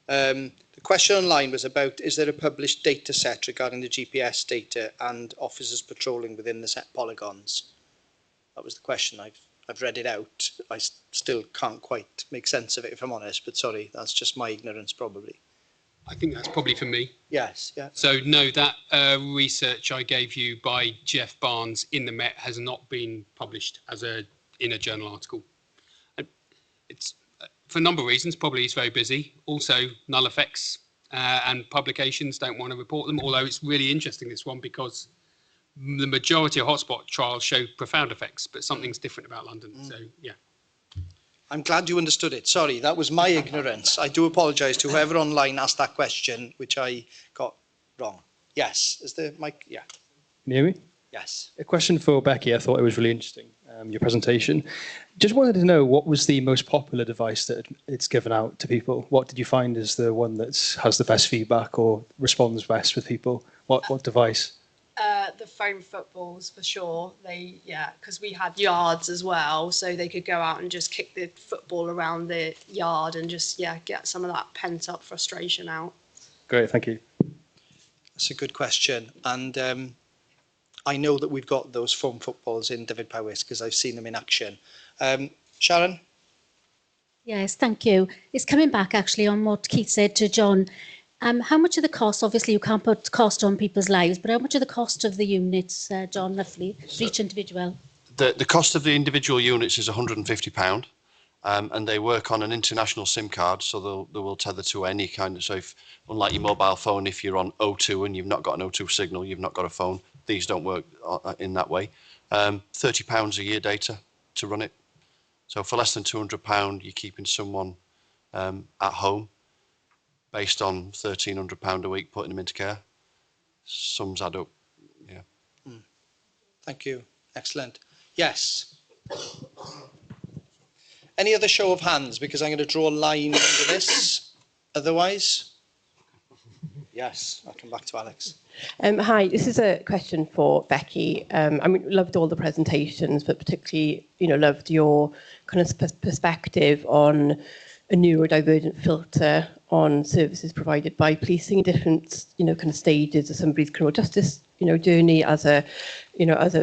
the question online was about, is there a published data set regarding the GPS data and officers patrolling within the set polygons? That was the question. I've read it out. I still can't quite make sense of it, if I'm honest, but sorry, that's just my ignorance probably. I think that's probably for me. Yes, yeah. So no, that research I gave you by Jeff Barnes in the Met has not been published as in a journal article. It's for a number of reasons. Probably it's very busy. Also, null effects and publications don't want to report them. Although it's really interesting, this one, because the majority of hotspot trials show profound effects, but something's different about London. So yeah. I'm glad you understood it. Sorry, that was my ignorance. I do apologise to whoever online asked that question, which I got wrong. Yes, is the mic? Yeah. Can you hear me? Yes. A question for Becky. I thought it was really interesting, your presentation. Just wanted to know, what was the most popular device that it's given out to people? What did you find is the one that has the best feedback or responds best with people? What device? The foam footballs for sure. Because we had yards as well, so they could go out and just kick the football around the yard and just get some of that pent up frustration out. Great, thank you. That's a good question, and I know that we've got those foam footballs in Dyfed-Powys because I've seen them in action. Sharon? Yes, thank you. It's coming back actually on what Keith said to John. How much of the cost, obviously you can't put cost on people's lives, but how much of the cost of the units, John, roughly, for each individual? The cost of the individual units is £150, and they work on an international SIM card, so they will tether to any kind of, so if, unlike your mobile phone, if you're on O2 and you've not got an O2 signal, you've not got a phone, these don't work in that way. £30 a year data to run it. So for less than £200, you're keeping someone at home, based on £1,300 a week, putting them into care. Sums add up, yeah. Thank you. Excellent. Yes. Any other show of hands? Because I'm going to draw a line under this. Otherwise? Yes. I'll come back to Alex. Hi, this is a question for Becky. I mean, loved all the presentations, but particularly, loved your kind of perspective on a neurodivergent filter on services provided by policing, different, kind of stages of somebody's criminal justice, journey as a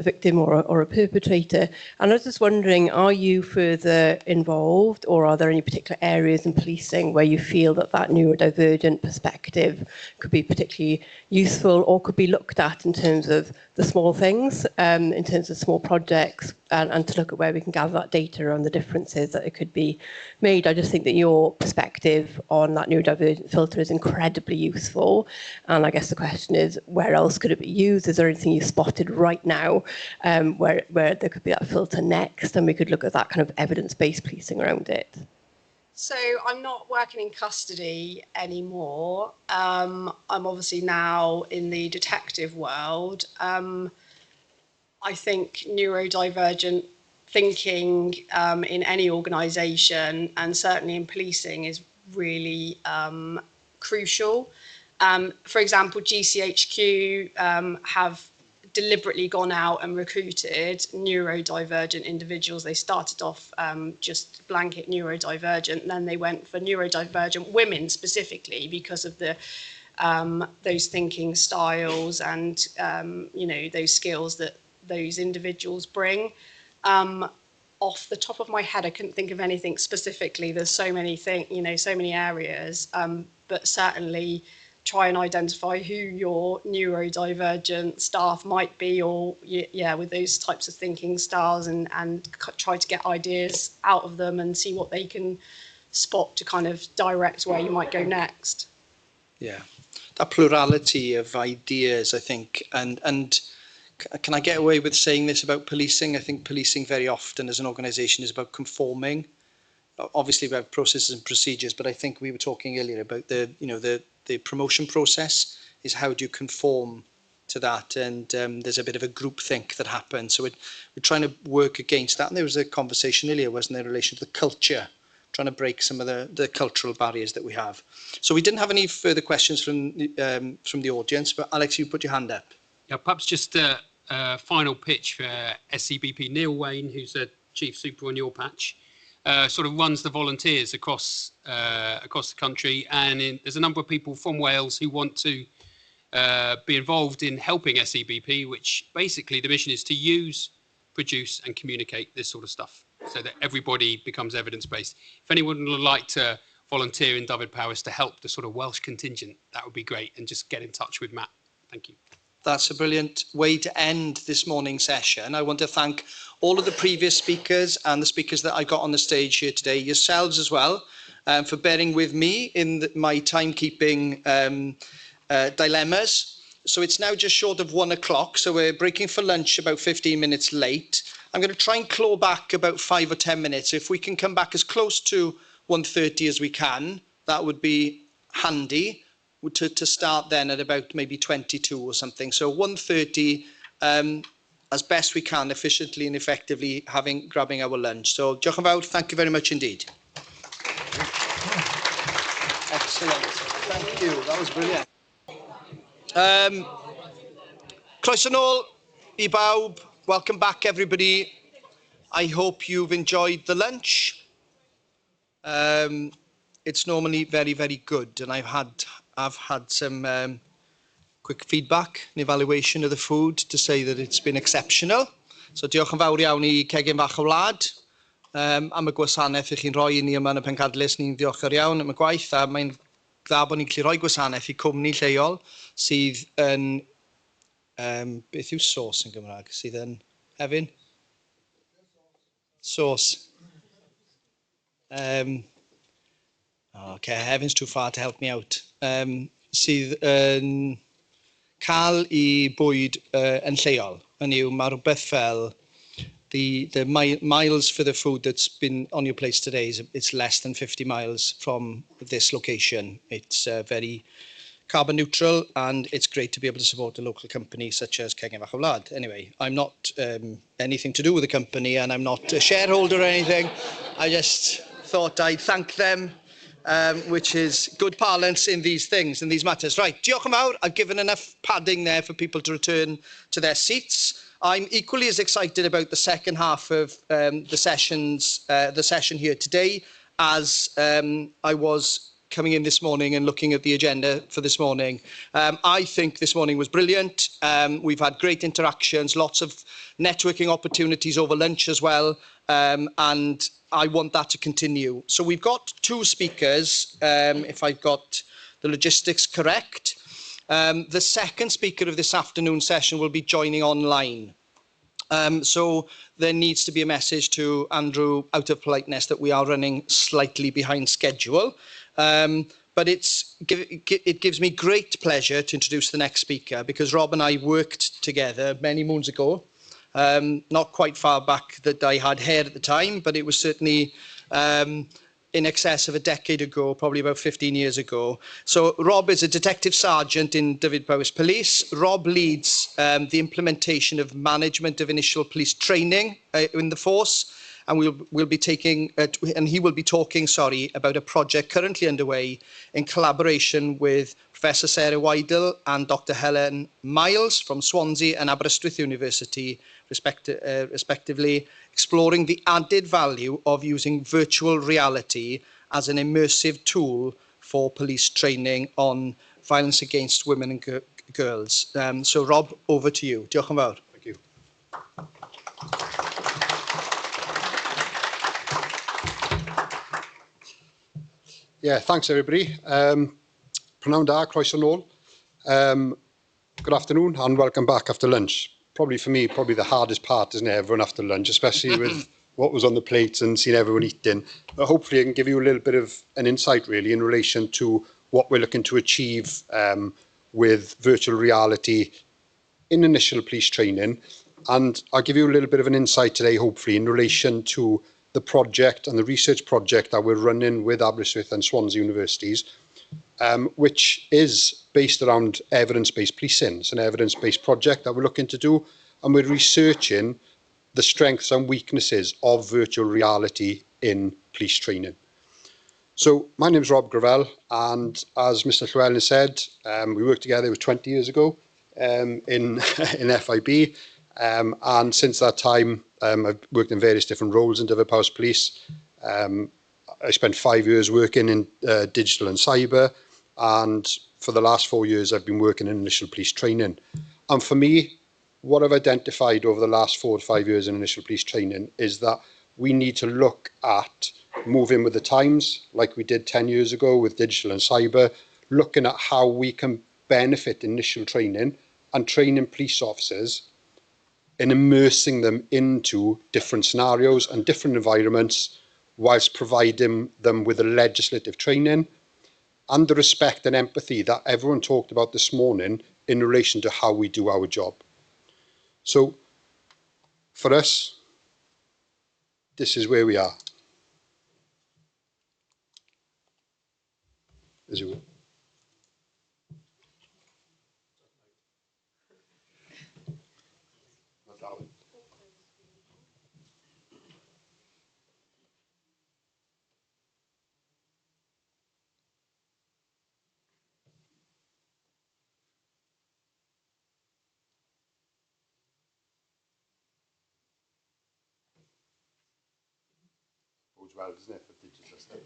victim or a perpetrator. And I was just wondering, are you further involved, or are there any particular areas in policing where you feel that neurodivergent perspective could be particularly useful, or could be looked at in terms of the small things, in terms of small projects, and to look at where we can gather that data on the differences that it could be made? I just think that your perspective on that neurodivergent filter is incredibly useful. And I guess the question is, where else could it be used? Is there anything you spotted right now where there could be that filter next, and we could look at that kind of evidence-based policing around it? So I'm not working in custody anymore. I'm obviously now in the detective world. I think neurodivergent thinking in any organisation, and certainly in policing, is really crucial. For example, GCHQ have deliberately gone out and recruited neurodivergent individuals. They started off just blanket neurodivergent, and then they went for neurodivergent women specifically because of the those thinking styles and you know, those skills that those individuals bring. Off the top of my head, I couldn't think of anything specifically. There's so many things, you know, so many areas, but certainly try and identify who your neurodivergent staff might be, or yeah, with those types of thinking styles, and try to get ideas out of them and see what they can spot to kind of direct where you might go next. Yeah, that plurality of ideas, I think, and can I get away with saying this about policing? I think policing very often as an organisation is about conforming. Obviously we have processes and procedures, but I think we were talking earlier about the, you know, the promotion process is how do you conform to that, and there's a bit of a groupthink that happens. So we're trying to work against that. And there was a conversation earlier, wasn't there, in relation to the culture, trying to break some of the cultural barriers that we have. So we didn't have any further questions from the audience, but Alex, you put your hand up. Yeah, perhaps just a final pitch for SCBP. Neil Wayne, who's the Chief Super on your patch, sort of runs the volunteers across the country, and there's a number of people from Wales who want to be involved in helping SCBP, which basically the mission is to use, produce and communicate this sort of stuff so that everybody becomes evidence-based. If anyone would like to volunteer in Dyfed-Powys to help the sort of Welsh contingent, that would be great, and just get in touch with Matt. Thank you. That's a brilliant way to end this morning's session. I want to thank all of the previous speakers and the speakers that I got on the stage here today, yourselves as well, for bearing with me in my timekeeping dilemmas. So it's now just short of 1 o'clock, so we're breaking for lunch about 15 minutes late. I'm going to try and claw back about 5 or 10 minutes. If we can come back as close to 1:30 as we can, that would be handy. To start then at about maybe 22 or something. So 1:30, as best we can, efficiently and effectively grabbing our lunch. So diolch yn fawr, thank you very much indeed. Excellent, thank you, that was brilliant. Croeso nôl I bawb, welcome back everybody. I hope you've enjoyed the lunch. It's normally very, very good, and I've had some quick feedback and evaluation of the food to say that it's been exceptional. So diolch yn fawr iawn I Cegin Fach y Wlad am y gwasanaeth I chi'n rhoi I ni yma yn y Pencadlys. Ni'n ddiolchgar iawn am y gwaith, a mae'n dda bod ni'n gallu rhoi gwasanaeth I cwmni lleol sydd yn beth yw sos yn Gymraeg? Sydd yn Efin? Sos. Okay, Heaven's too far to help me out. Sydd yn cael I bwyd yn lleol. Hynny yw, mae rhywbeth fel the miles for the food that's been on your place today it's less than 50 miles from this location. It's very carbon neutral, and it's great to be able to support a local company such as Cegin Fach y Wlad. Anyway, I'm not anything to do with the company, and I'm not a shareholder or anything. I just thought I'd thank them, which is good parlance in these things, in these matters. Right, diolch yn fawr. I've given enough padding there for people to return to their seats. I'm equally as excited about the second half of the session here today as I was coming in this morning and looking at the agenda for this morning. I think this morning was brilliant. We've had great interactions, lots of networking opportunities over lunch as well, and I want that to continue. So we've got 2 speakers, if I've got the logistics correct. The second speaker of this afternoon session will be joining online. So there needs to be a message to Andrew, out of politeness, that we are running slightly behind schedule. But it gives me great pleasure to introduce the next speaker, because Rob and I worked together many moons ago. Not quite far back that I had hair at the time, but it was certainly in excess of a decade ago, probably about 15 years ago. So Rob is a detective sergeant in Dyfed-Powys Police. Rob leads the implementation of management of initial police training in the force, and we'll be taking and he will be talking, sorry, about a project currently underway in collaboration with Professor Sarah Weidel and Dr. Helen Miles from Swansea and Aberystwyth University, respectively, exploring the added value of using virtual reality as an immersive tool for police training on violence against women and girls. So Rob, over to you. Diolch yn fawr. Thank you. Yeah, thanks everybody. Prynawn da, croeso nôl. Good afternoon and welcome back after lunch. Probably for me, probably the hardest part, isn't it, everyone after lunch, especially with what was on the plates and seeing everyone eating. But hopefully I can give you a little bit of an insight really in relation to what we're looking to achieve with virtual reality in initial police training. And I'll give you a little bit of an insight today, hopefully, in relation to the project and the research project that we're running with Aberystwyth and Swansea universities, which is based around evidence-based policing. It's an evidence-based project that we're looking to do, and we're researching the strengths and weaknesses of virtual reality in police training. So my name is Rob Gravel, and as Mr Llewellyn said, we worked together 20 years ago in FIB, and since that time I've worked in various different roles in Dyfed-Powys Police. I spent 5 years working in digital and cyber, and for the last 4 years I've been working in initial police training. And for me, what I've identified over the last 4 to 5 years in initial police training is that we need to look at moving with the times, like we did 10 years ago with digital and cyber, looking at how we can benefit initial training and training police officers and immersing them into different scenarios and different environments, whilst providing them with the legislative training and the respect and empathy that everyone talked about this morning in relation to how we do our job. So for us, this is where we are. As you will. Well, doesn't it, for digital stuff?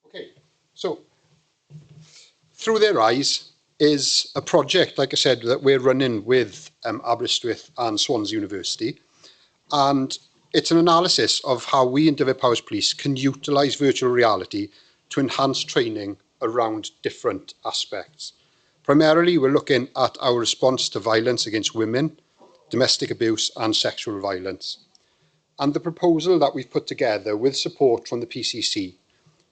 Okay, so Through Their Eyes is a project, like I said, that we're running with Aberystwyth and Swansea University, and it's an analysis of how we in Dyfed-Powys Police can utilise virtual reality to enhance training around different aspects. Primarily, we're looking at our response to violence against women, domestic abuse and sexual violence. And the proposal that we've put together with support from the PCC,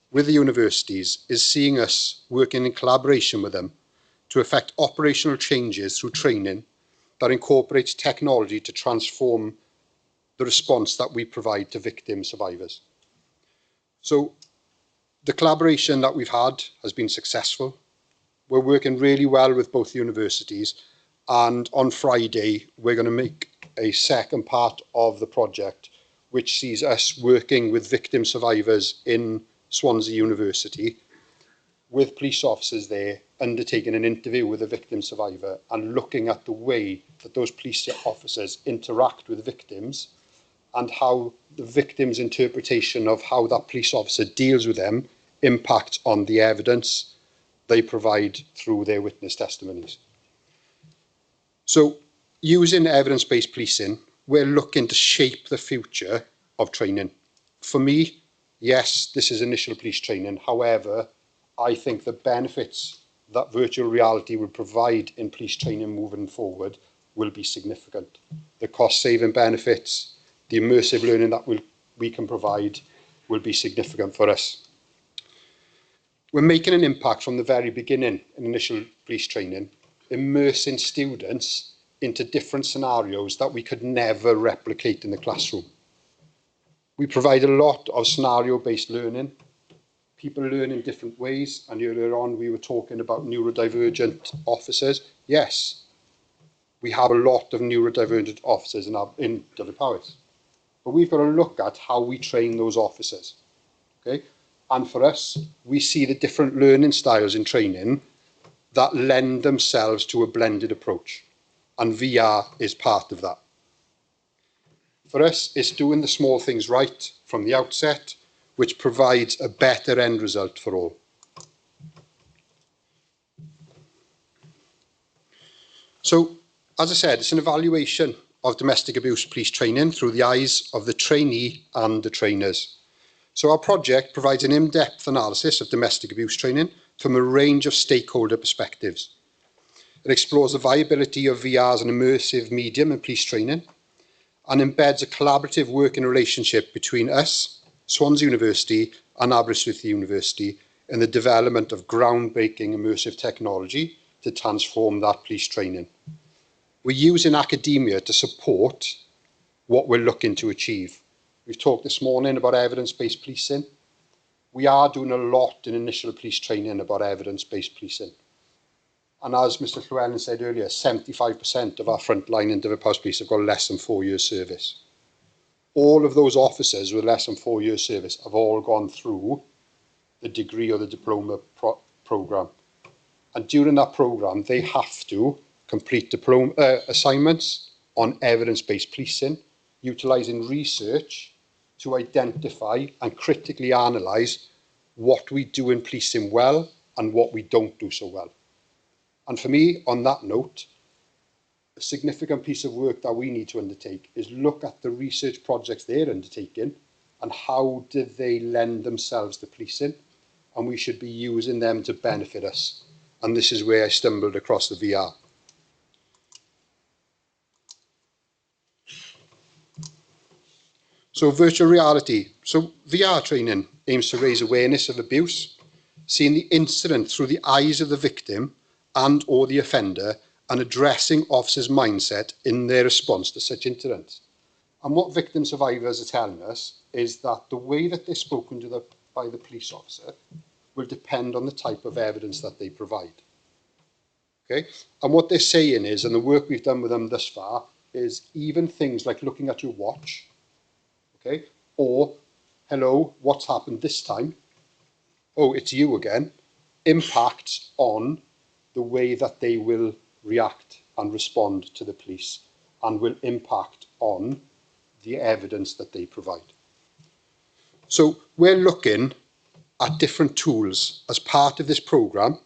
with the universities, is seeing us working in collaboration with them to effect operational changes through training that incorporates technology to transform the response that we provide to victim survivors. So the collaboration that we've had has been successful. We're working really well with both universities, and on Friday we're going to make a second part of the project which sees us working with victim survivors in Swansea University, with police officers there undertaking an interview with a victim survivor and looking at the way that those police officers interact with victims and how the victim's interpretation of how that police officer deals with them impacts on the evidence they provide through their witness testimonies. So, using evidence-based policing, we're looking to shape the future of training. For me, yes, this is initial police training. However, I think the benefits that virtual reality will provide in police training moving forward will be significant. The cost-saving benefits, the immersive learning that will we can provide will be significant for us. We're making an impact from the very beginning in initial police training, immersing students into different scenarios that we could never replicate in the classroom. We provide a lot of scenario-based learning. People learn in different ways, and earlier on we were talking about neurodivergent officers. Yes, we have a lot of neurodivergent officers in Dyfed-Powys, but we've got to look at how we train those officers. Okay? And for us, we see the different learning styles in training that lend themselves to a blended approach, and VR is part of that. For us, it's doing the small things right from the outset, which provides a better end result for all. So, as I said, it's an evaluation of domestic abuse police training through the eyes of the trainee and the trainers. So our project provides an in-depth analysis of domestic abuse training from a range of stakeholder perspectives. It explores the viability of VR as an immersive medium in police training and embeds a collaborative working relationship between us, Swansea University and Aberystwyth University in the development of groundbreaking immersive technology to transform that police training. We're using academia to support what we're looking to achieve. We've talked this morning about evidence-based policing. We are doing a lot in initial police training about evidence-based policing. And as Mr Llewellyn said earlier, 75% of our frontline in Dyfed-Powys Police have got less than 4 years service. All of those officers with less than 4 years service have all gone through the degree or the diploma programme. And during that programme, they have to complete diploma assignments on evidence-based policing, utilising research to identify and critically analyse what we do in policing well and what we don't do so well. And for me, on that note, a significant piece of work that we need to undertake is look at the research projects they're undertaking and how do they lend themselves to policing, and we should be using them to benefit us. And this is where I stumbled across the VR. So virtual reality. So VR training aims to raise awareness of abuse, seeing the incident through the eyes of the victim and or the offender, and addressing officers' mindset in their response to such incidents. And what victim survivors are telling us is that the way that they're spoken to by the police officer will depend on the type of evidence that they provide. Okay? And what they're saying is, and the work we've done with them thus far, is even things like looking at your watch, okay, or, hello, what's happened this time? Oh, it's you again, impacts on the way that they will react and respond to the police, and will impact on the evidence that they provide. So we're looking at different tools as part of this programme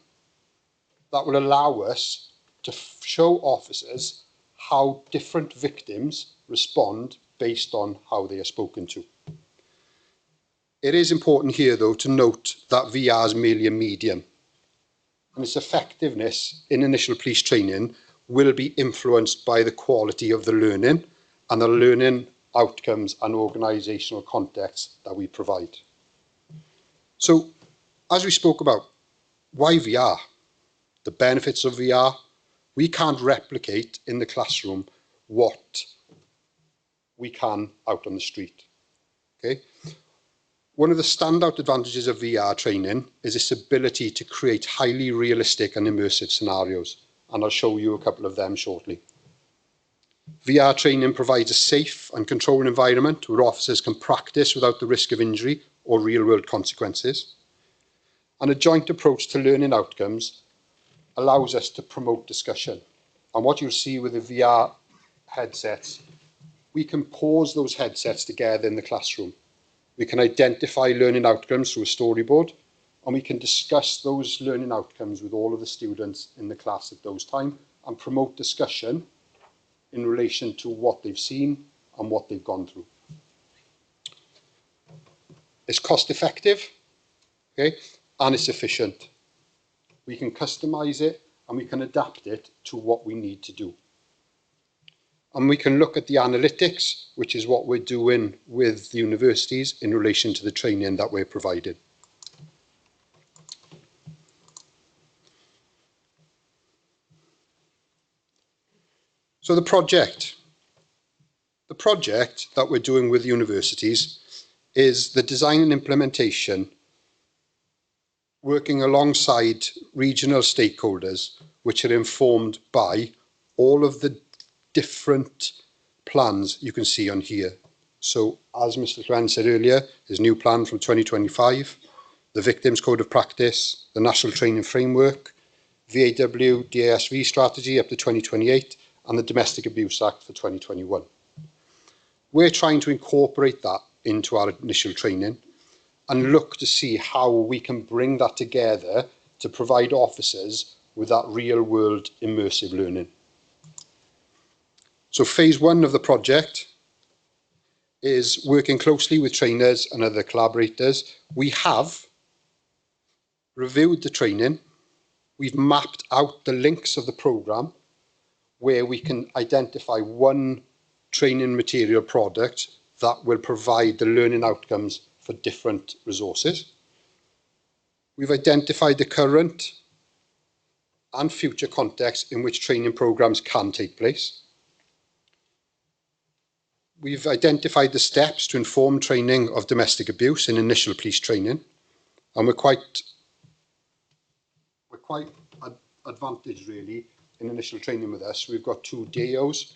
that will allow us to show officers how different victims respond based on how they are spoken to. It is important here, though, to note that VR is merely a medium, and its effectiveness in initial police training will be influenced by the quality of the learning and the learning outcomes and organisational context that we provide. So, as we spoke about, why VR? The benefits of VR. We can't replicate in the classroom what we can out on the street. Okay? One of the standout advantages of VR training is its ability to create highly realistic and immersive scenarios, and I'll show you a couple of them shortly. VR training provides a safe and controlled environment where officers can practice without the risk of injury or real-world consequences. And a joint approach to learning outcomes allows us to promote discussion. And what you'll see with the VR headsets, we can pause those headsets together in the classroom. We can identify learning outcomes through a storyboard, and we can discuss those learning outcomes with all of the students in the class at those times and promote discussion in relation to what they've seen and what they've gone through. It's cost effective, okay, and it's efficient. We can customise it and we can adapt it to what we need to do. And we can look at the analytics, which is what we're doing with the universities in relation to the training that we're providing. So the project that we're doing with universities is the design and implementation, working alongside regional stakeholders, which are informed by all of the different plans you can see on here. So as Mr. Clan said earlier, his new plan from 2025, the Victims Code of Practice, the National Training Framework, VAW DASV strategy up to 2028, and the Domestic Abuse Act for 2021. We're trying to incorporate that into our initial training and look to see how we can bring that together to provide officers with that real world immersive learning. So phase 1 of the project is working closely with trainers and other collaborators. We have reviewed the training. We've mapped out the links of the programme where we can identify one training material product that will provide the learning outcomes for different resources. We've identified the current and future context in which training programmes can take place. We've identified the steps to inform training of domestic abuse in initial police training, and we're quite advantaged really in initial training with us. We've got 2 DAOs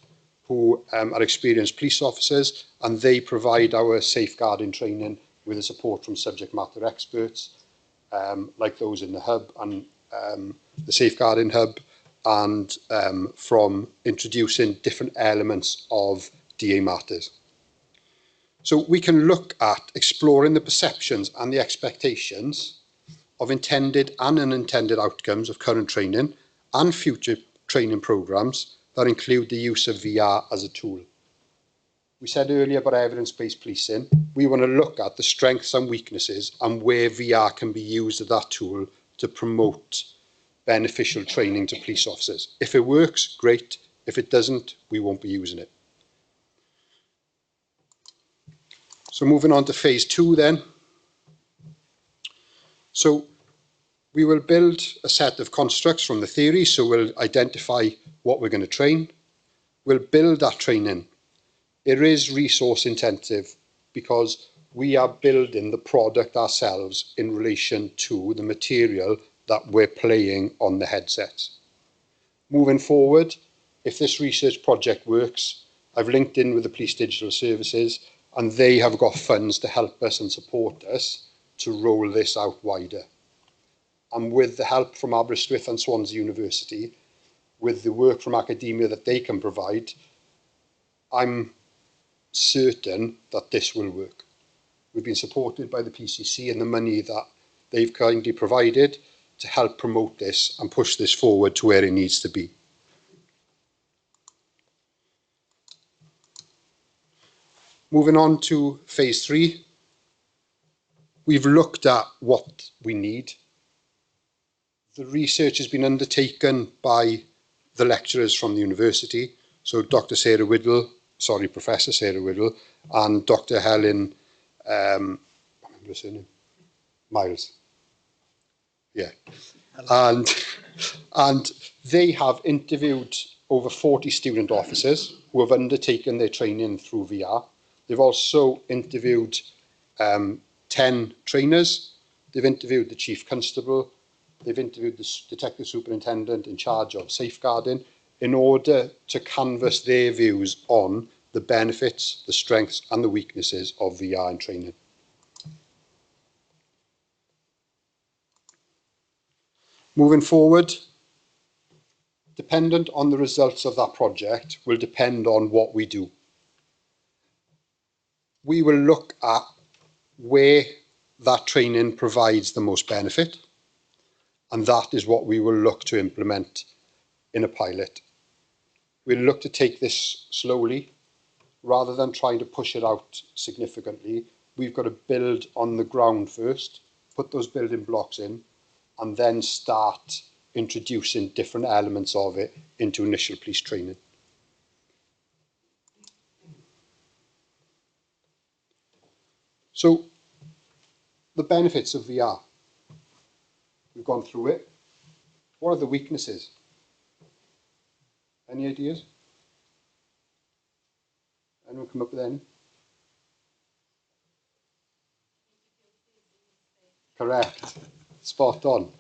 who are experienced police officers, and they provide our safeguarding training with the support from subject matter experts, like those in the hub and the safeguarding hub, and from introducing different elements of DA matters. So we can look at exploring the perceptions and the expectations of intended and unintended outcomes of current training and future training programmes that include the use of VR as a tool. We said earlier about evidence-based policing. We want to look at the strengths and weaknesses and where VR can be used as that tool to promote beneficial training to police officers. If it works, great. If it doesn't, we won't be using it. So moving on to phase 2 then. So we will build a set of constructs from the theory. So we'll identify what we're going to train. We'll build that training. It is resource intensive because we are building the product ourselves in relation to the material that we're playing on the headsets. Moving forward, if this research project works, I've linked in with the Police Digital Services, and they have got funds to help us and support us to roll this out wider. And with the help from Aberystwyth and Swansea University, with the work from academia that they can provide, I'm certain that this will work. We've been supported by the PCC and the money that they've kindly provided to help promote this and push this forward to where it needs to be. Moving on to phase 3, we've looked at what we need. The research has been undertaken by the lecturers from the university, so Professor Sarah Whittle and Dr. Helen Miles. Yeah. And they have interviewed over 40 student officers who have undertaken their training through VR. They've also interviewed 10 trainers. They've interviewed the chief constable. They've interviewed the detective superintendent in charge of safeguarding in order to canvass their views on the benefits, the strengths and the weaknesses of VR in training. Moving forward, dependent on the results of that project will depend on what we do. We will look at where that training provides the most benefit, and that is what we will look to implement in a pilot. We'll look to take this slowly rather than trying to push it out significantly. We've got to build on the ground first, put those building blocks in, and then start introducing different elements of it into initial police training. So, the benefits of VR. We've gone through it. What are the weaknesses? Any ideas? Anyone come up with any? Correct. Spot on.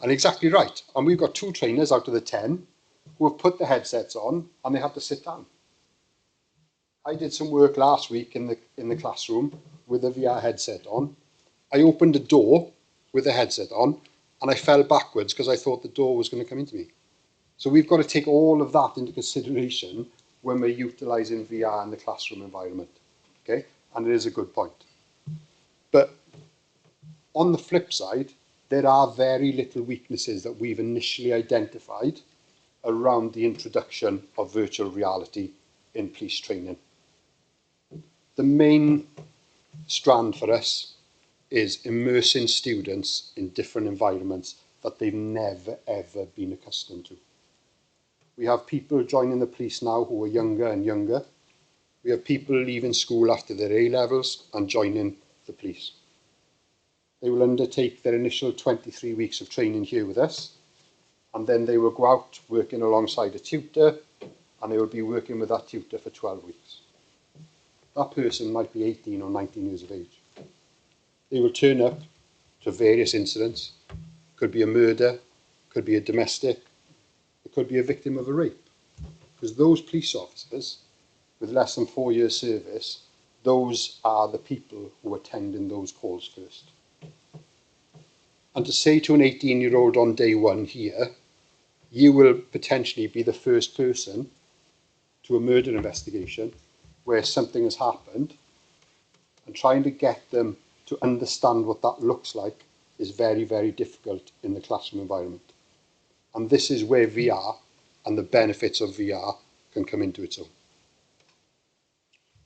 And exactly right. And we've got 2 trainers out of the 10 who have put the headsets on and they have to sit down. I did some work last week in the classroom with a VR headset on. I opened a door with the headset on and I fell backwards because I thought the door was going to come into me. So we've got to take all of that into consideration when we're utilising VR in the classroom environment. Okay? And it is a good point. But on the flip side, there are very little weaknesses that we've initially identified around the introduction of virtual reality in police training. The main strand for us is immersing students in different environments that they've never ever been accustomed to. We have people joining the police now who are younger and younger. We have people leaving school after their A-levels and joining the police. They will undertake their initial 23 weeks of training here with us, and then they will go out working alongside a tutor, and they will be working with that tutor for 12 weeks. That person might be 18 or 19 years of age. They will turn up to various incidents. Could be a murder, could be a domestic, it could be a victim of a rape. Because those police officers with less than 4 years service, those are the people who are attending those calls first. And to say to an 18-year-old on day one here, you will potentially be the first person to a murder investigation where something has happened, and trying to get them to understand what that looks like is very, very difficult in the classroom environment. And this is where VR and the benefits of VR can come into its own.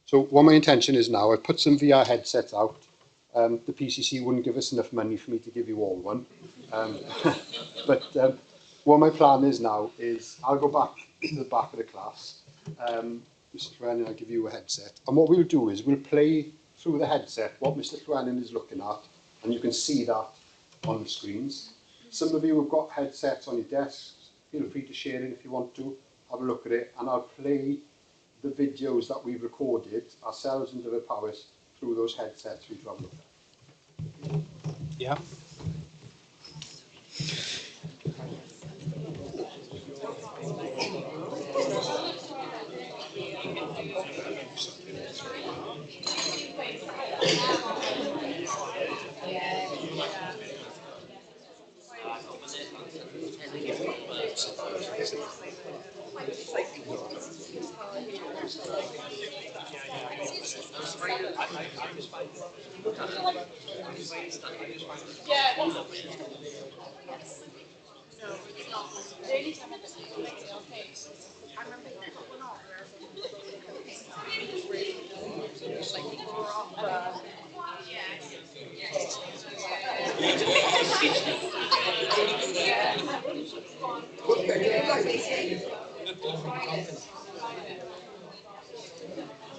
So what my intention is now, I've put some VR headsets out. The PCC wouldn't give us enough money for me to give you all one. But what my plan is now is I'll go back to the back of the class. Mr. Llewellyn, I'll give you a headset. And what we'll do is we'll play through the headset what Mr. Llewellyn is looking at, and you can see that on the screens. Some of you have got headsets on your desks. Feel free to share it if you want to. Have a look at it, and I'll play the videos that we've recorded ourselves in Dyfed-Powys through those headsets for you to have a look at. Yeah.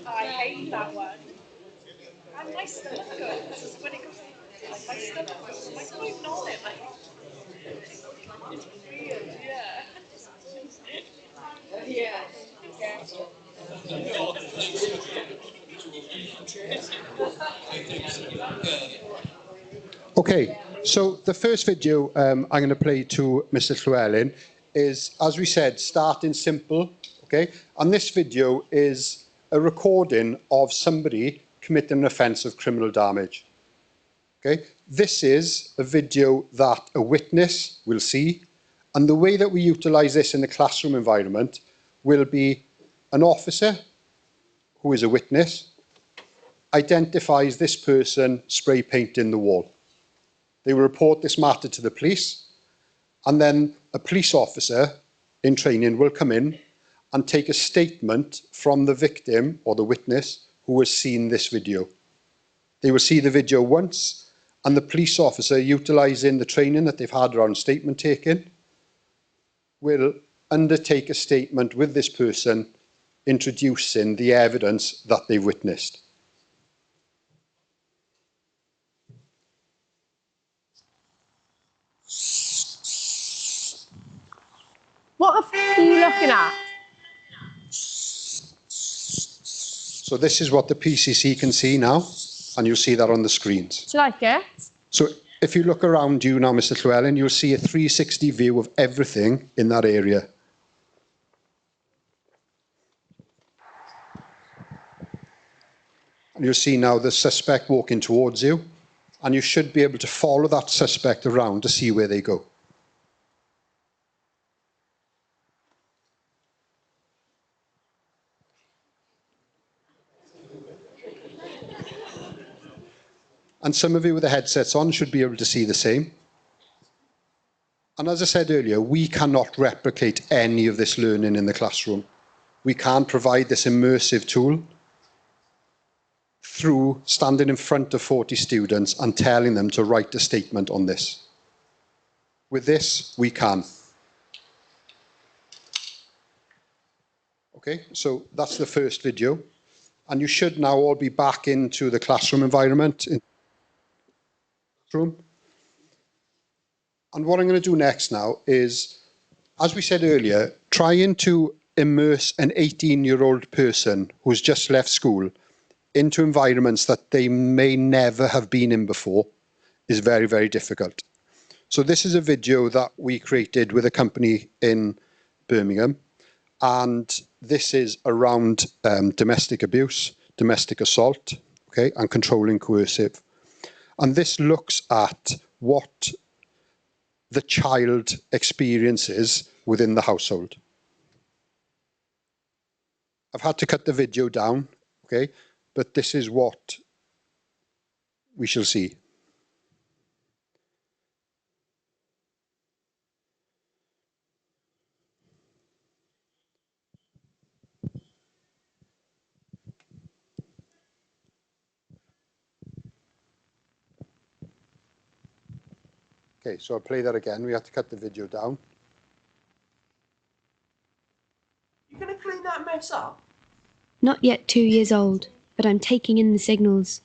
I hate that one. And my stomach goes when it goes. My stomach goes. Like, I'm not even on it. Like, it's weird. Yeah. Yeah. Okay, so the first video I'm going to play to Mr. Llewellyn is, as we said, starting simple, okay? And this video is a recording of somebody committing an offence of criminal damage, okay? This is a video that a witness will see, and the way that we utilise this in the classroom environment will be an officer who is a witness identifies this person spray painting the wall. They will report this matter to the police, and then a police officer in training will come in and take a statement from the victim or the witness who has seen this video. They will see the video once, and the police officer, utilising the training that they've had around statement taking, will undertake a statement with this person introducing the evidence that they've witnessed. What are you looking at? So this is what the PCC can see now, and you'll see that on the screens. Do you like it? So if you look around you now, Mr. Llewellyn, you'll see a 360 view of everything in that area. And you'll see now the suspect walking towards you, and you should be able to follow that suspect around to see where they go. And some of you with the headsets on should be able to see the same. And as I said earlier, we cannot replicate any of this learning in the classroom. We can't provide this immersive tool through standing in front of 40 students and telling them to write a statement on this. With this, we can. Okay, so that's the first video. And you should now all be back into the classroom environment. And what I'm going to do next now is, as we said earlier, trying to immerse an 18-year-old person who's just left school into environments that they may never have been in before is very, very difficult. So this is a video that we created with a company in Birmingham, and this is around domestic abuse, domestic assault, okay, and controlling coercive. And this looks at what the child experiences within the household. I've had to cut the video down, okay, but this is what we shall see. Okay, so I'll play that again. We have to cut the video down. You gonna clean that mess up? Not yet 2 years old, but I'm taking in the signals.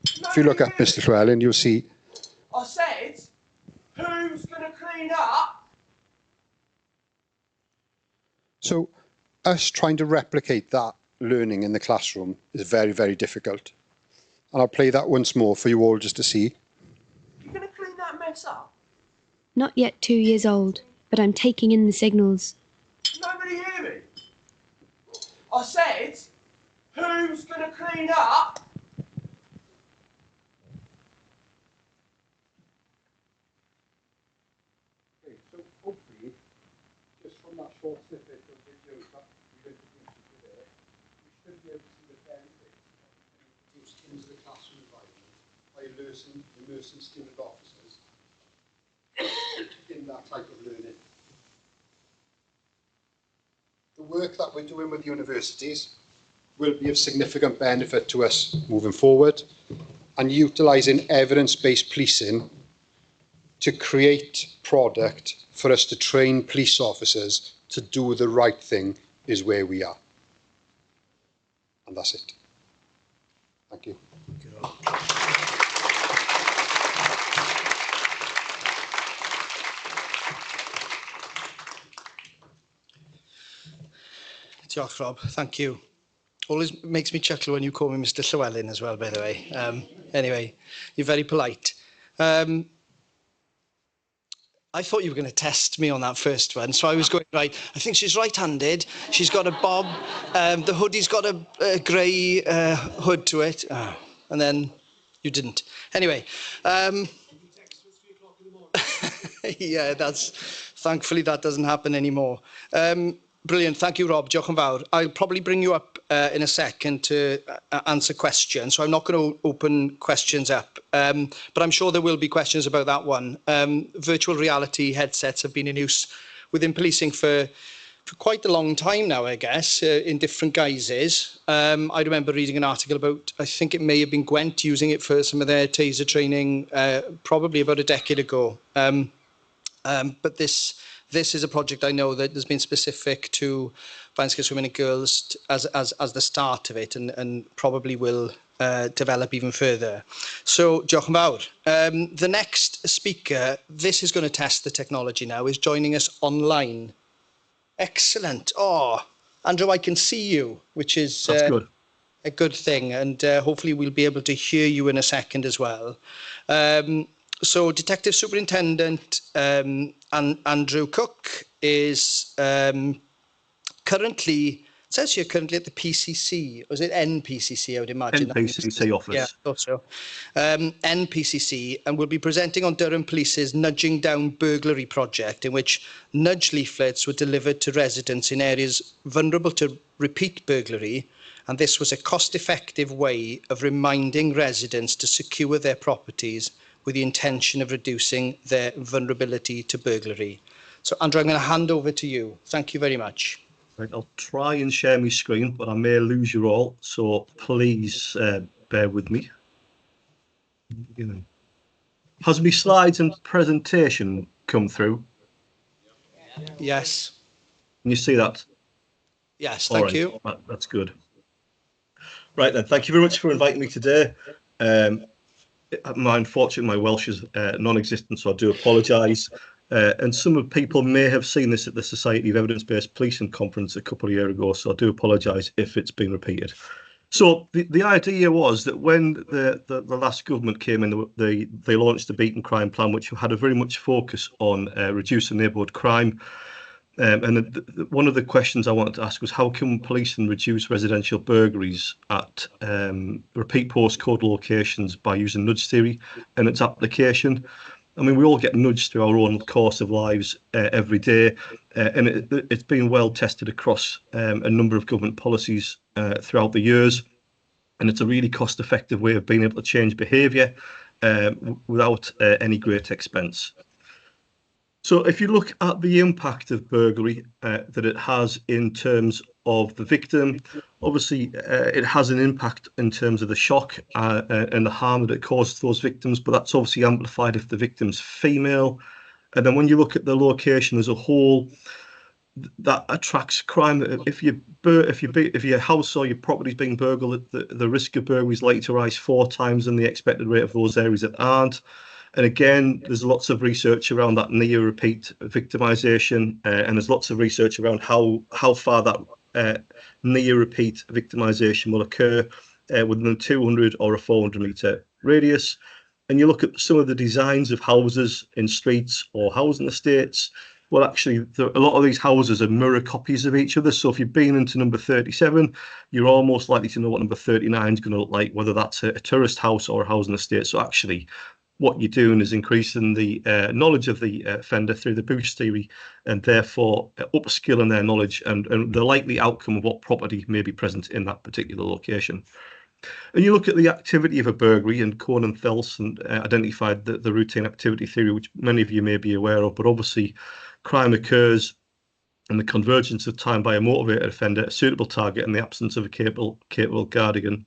If you look at Mr. Llewellyn, you'll see. I said, who's gonna clean up? So us trying to replicate that learning in the classroom is very, very difficult. And I'll play that once more for you all just to see. You gonna clean that mess up? Not yet 2 years old, but I'm taking in the signals. Nobody hear me? I said, who's gonna clean up? Okay, so hopefully, just from that short snippet of video that we've introduced you today, you should be able to see the benefits introduced into the classroom environment by immersing student officers in that type of learning. The work that we're doing with universities will be of significant benefit to us moving forward, and utilising evidence-based policing to create product for us to train police officers to do the right thing is where we are. And that's it. Thank you. Diolch, Rob. Thank you. Always makes me chuckle when you call me Mr. Llewellyn as well, by the way. Anyway, you're very polite. I thought you were going to test me on that first one, so I was going, right, I think she's right-handed, she's got a bob, the hoodie's got a grey hood to it, and then you didn't. Anyway, yeah, thankfully that doesn't happen anymore. Brilliant, thank you, Rob. Diolch yn fawr. I'll probably bring you up in a second to answer questions, so I'm not going to open questions up, but I'm sure there will be questions about that one. Virtual reality headsets have been in use within policing for quite a long time now, I guess, in different guises. I remember reading an article about, I think it may have been Gwent using it for some of their taser training, probably about a decade ago. But this is a project I know that has been specific to violence against women and girls as the start of it, and probably will develop even further. So, diolch yn fawr. The next speaker, this is going to test the technology now, is joining us online. Excellent. Oh, Andrew, I can see you, which is That's good. a good thing, and hopefully we'll be able to hear you in a second as well. So Detective Superintendent Andrew Cook is currently, it says here currently at the PCC, or is it NPCC, I would imagine? NPCC office. Yeah, I thought so. NPCC, and will be presenting on Durham Police's Nudging Down Burglary project, in which nudge leaflets were delivered to residents in areas vulnerable to repeat burglary, and this was a cost-effective way of reminding residents to secure their properties with the intention of reducing their vulnerability to burglary. So, Andrew, I'm going to hand over to you. Thank you very much. Right, I'll try and share my screen, but I may lose you all, so please bear with me. Has my slides and presentation come through? Yes. Can you see that? Yes, All thank right, you. that's good. Right then, thank you very much for inviting me today. Unfortunately, my Welsh is non-existent, so I do apologise. And some of people may have seen this at the Society of Evidence-Based Policing conference a couple of years ago, so I do apologise if it's been repeated. So the idea was that when the last government came in, they launched the Beaten Crime Plan, which had a very much focus on reducing neighbourhood crime. And one of the questions I wanted to ask was, how can policing reduce residential burglaries at repeat postcode locations by using nudge theory and its application? I mean, we all get nudged through our own course of lives every day, and it's been well tested across a number of government policies throughout the years, and it's a really cost-effective way of being able to change behaviour without any great expense. So if you look at the impact of burglary that it has in terms of the victim, obviously it has an impact in terms of the shock and the harm that it causes those victims, but that's obviously amplified if the victim's female. And then when you look at the location as a whole, that attracts crime. If your house or your property is being burgled, the risk of burglary is likely to rise 4 times than the expected rate of those areas that aren't. And again, there's lots of research around that near repeat victimisation, and there's lots of research around how far that near repeat victimisation will occur within a 200 or a 400 metre radius. And you look at some of the designs of houses in streets or housing estates. Well, actually, a lot of these houses are mirror copies of each other. So if you've been into number 37, you're almost likely to know what number 39 is going to look like, whether that's a tourist house or a housing estate. So actually, what you're doing is increasing the knowledge of the offender through the boost theory, and therefore upskilling their knowledge and the likely outcome of what property may be present in that particular location. And you look at the activity of a burglary, and Conan Thelson identified the routine activity theory, which many of you may be aware of, but obviously crime occurs in the convergence of time by a motivated offender, a suitable target, and the absence of a capable guardian.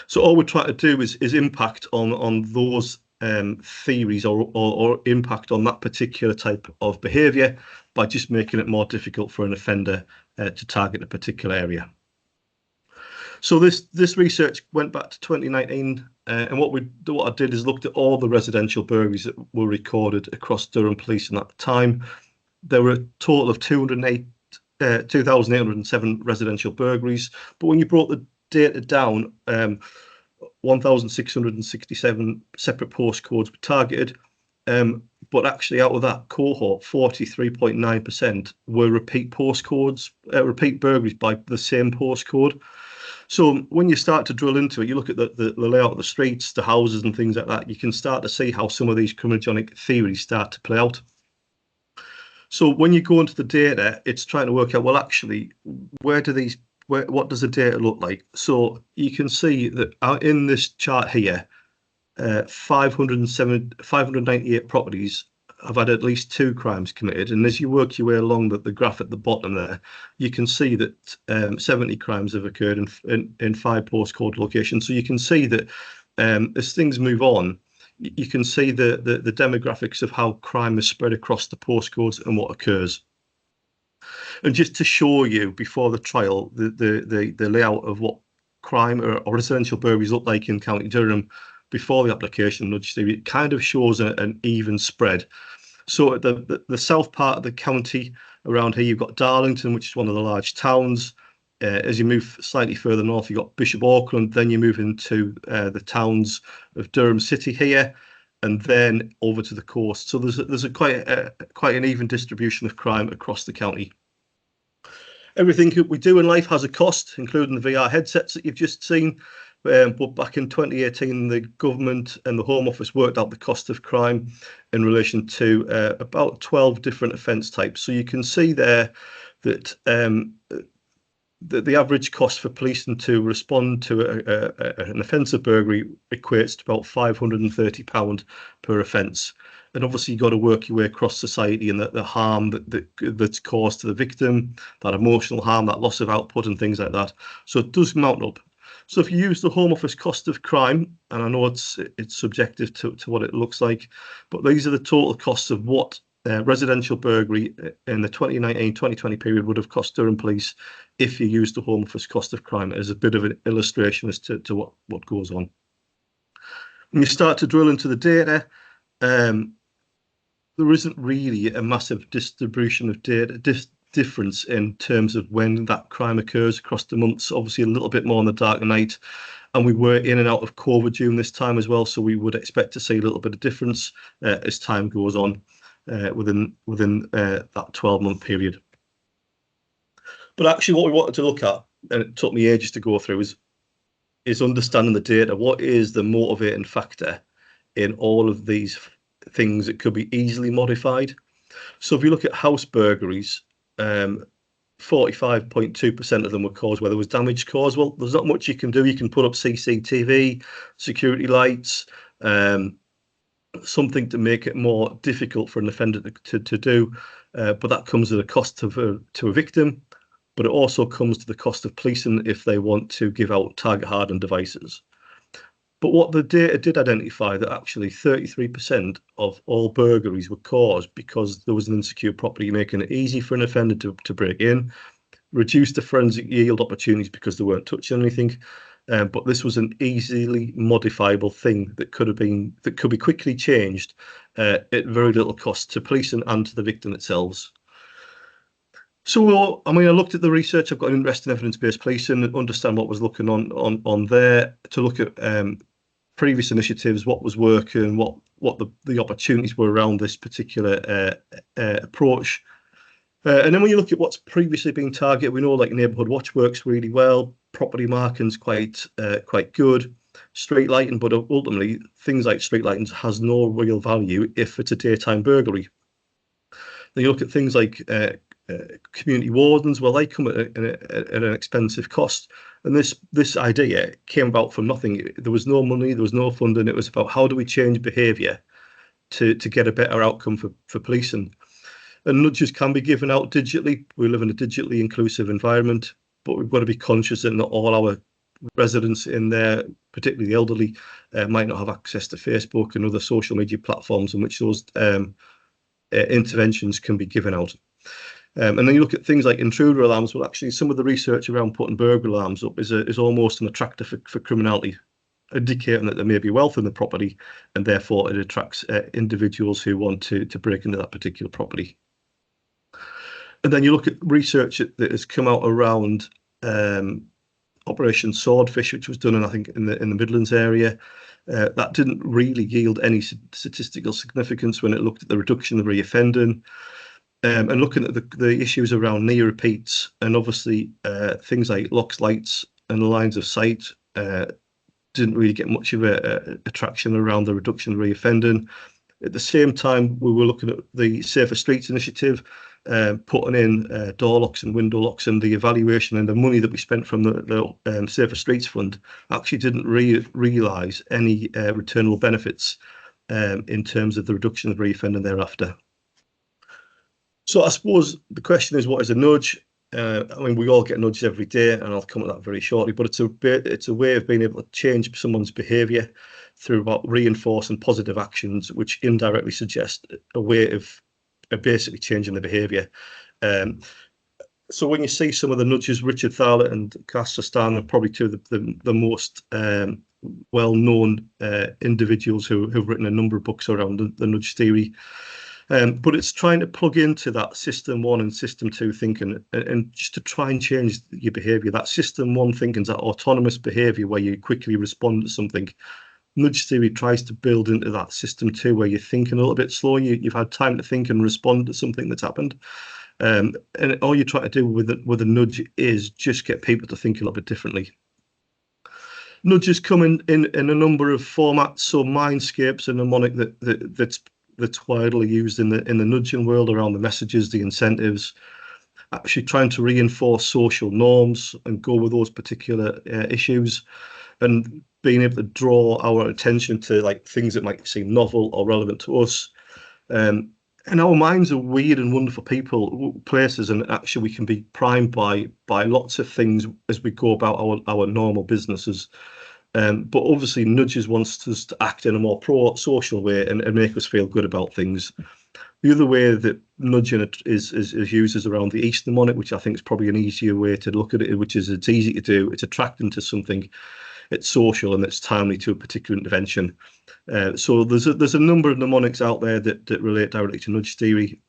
So all we're trying to do is impact on those theories or impact on that particular type of behaviour by just making it more difficult for an offender to target a particular area. So this research went back to 2019, and what I did is looked at all the residential burglaries that were recorded across Durham Police in that time. There were a total of 2,807 residential burglaries, but when you brought the data down, 1,667 separate postcodes were targeted, but actually out of that cohort, 43.9% were repeat postcodes, repeat burglaries by the same postcode. So when you start to drill into it, you look at the layout of the streets, the houses and things like that, you can start to see how some of these criminogenic theories start to play out. So when you go into the data, it's trying to work out, well, actually, what does the data look like? So you can see that in this chart here, 598 properties have had at least 2 crimes committed. And as you work your way along the graph at the bottom there, you can see that 70 crimes have occurred in 5 postcode locations. So you can see that as things move on, you can see the demographics of how crime is spread across the postcodes and what occurs. And just to show you before the trial, the layout of what crime or residential burglaries look like in County Durham before the application of nudge theory, it kind of shows an even spread. So the south part of the county around here, you've got Darlington, which is one of the large towns. As you move slightly further north, you've got Bishop Auckland, then you move into the towns of Durham City here, and then over to the coast. So there's quite an even distribution of crime across the county. Everything we do in life has a cost, including the VR headsets that you've just seen. But back in 2018, the government and the Home Office worked out the cost of crime in relation to about 12 different offence types. So you can see there that the average cost for policing to respond to an offence of burglary equates to about £530 per offence. And obviously you've got to work your way across society, and the harm that's caused to the victim, that emotional harm, that loss of output and things like that. So it does mount up. So if you use the Home Office cost of crime, and I know it's subjective to what it looks like, but these are the total costs of what residential burglary in the 2019-2020 period would have cost Durham Police if you use the Home Office cost of crime as a bit of an illustration as to what goes on. When you start to drill into the data, there isn't really a massive distribution of data difference in terms of when that crime occurs across the months. Obviously a little bit more on the darker night, and we were in and out of COVID during this time as well, so we would expect to see a little bit of difference as time goes on within that 12-month period. But actually what we wanted to look at, and it took me ages to go through, is understanding the data. What is the motivating factor in all of these things that could be easily modified? So if you look at house burglaries, 45.2% of them were caused where there was damage caused. Well, there's not much you can do. You can put up CCTV, security lights, something to make it more difficult for an offender to do, but that comes at a cost to a victim, but it also comes to the cost of policing if they want to give out target hardened devices. But what the data did identify, that actually 33% of all burglaries were caused because there was an insecure property, making it easy for an offender to break in, reduced the forensic yield opportunities because they weren't touching anything. But this was an easily modifiable thing that could be quickly changed at very little cost to policing and to the victim themselves. So, I mean, I looked at the research. I've got an interest in evidence-based policing and understand what was looking on there, to look at previous initiatives, what was working, what the opportunities were around this particular approach. And then when you look at what's previously been targeted, we know like neighbourhood watch works really well, property marking's quite good, street lighting, but ultimately things like street lighting has no real value if it's a daytime burglary. Then you look at things like community wardens, well, they come at an expensive cost. And this idea came about from nothing. There was no money, there was no funding. It was about how do we change behaviour to get a better outcome for policing. And nudges can be given out digitally. We live in a digitally inclusive environment, but we've got to be conscious that not all our residents in there, particularly the elderly, might not have access to Facebook and other social media platforms in which those interventions can be given out. And then you look at things like intruder alarms. Well, actually, some of the research around putting burglar alarms up is almost an attractor for criminality, indicating that there may be wealth in the property, and therefore it attracts individuals who want to break into that particular property. And then you look at research that has come out around Operation Swordfish, which was done, I think, in the Midlands area. That didn't really yield any statistical significance when it looked at the reduction of reoffending. And looking at the issues around near repeats, and obviously things like locks, lights, and lines of sight didn't really get much of a traction around the reduction of reoffending. At the same time, we were looking at the Safer Streets initiative, putting in door locks and window locks, and the evaluation and the money that we spent from the Safer Streets Fund actually didn't realise any returnable benefits in terms of the reduction of reoffending thereafter. So I suppose the question is, what is a nudge? I mean, we all get nudged every day, and I'll come at that very shortly, but it's a way of being able to change someone's behaviour through about reinforcing positive actions, which indirectly suggest a way of basically changing the behaviour. So when you see some of the nudges, Richard Thaler and Cass Stan are probably two of the most well-known individuals who have written a number of books around the nudge theory. But it's trying to plug into that system 1 and system 2 thinking, and just to try and change your behaviour. That system 1 thinking is that autonomous behaviour where you quickly respond to something. Nudge theory tries to build into that system 2 where you're thinking a little bit slower. You've had time to think and respond to something that's happened. And all you try to do with a nudge is just get people to think a little bit differently. Nudges come in a number of formats. So mindscapes, a mnemonic that's widely used in the nudging world around the messages, the incentives, actually trying to reinforce social norms and go with those particular issues, and being able to draw our attention to like things that might seem novel or relevant to us. And our minds are weird and wonderful places, and actually we can be primed by lots of things as we go about our normal businesses. But obviously nudges wants us to act in a more pro-social way and make us feel good about things. The other way that nudging is used is around the East mnemonic, which I think is probably an easier way to look at it, which is it's easy to do, it's attracting to something, it's social, and it's timely to a particular intervention. So there's a number of mnemonics out there that relate directly to nudge theory.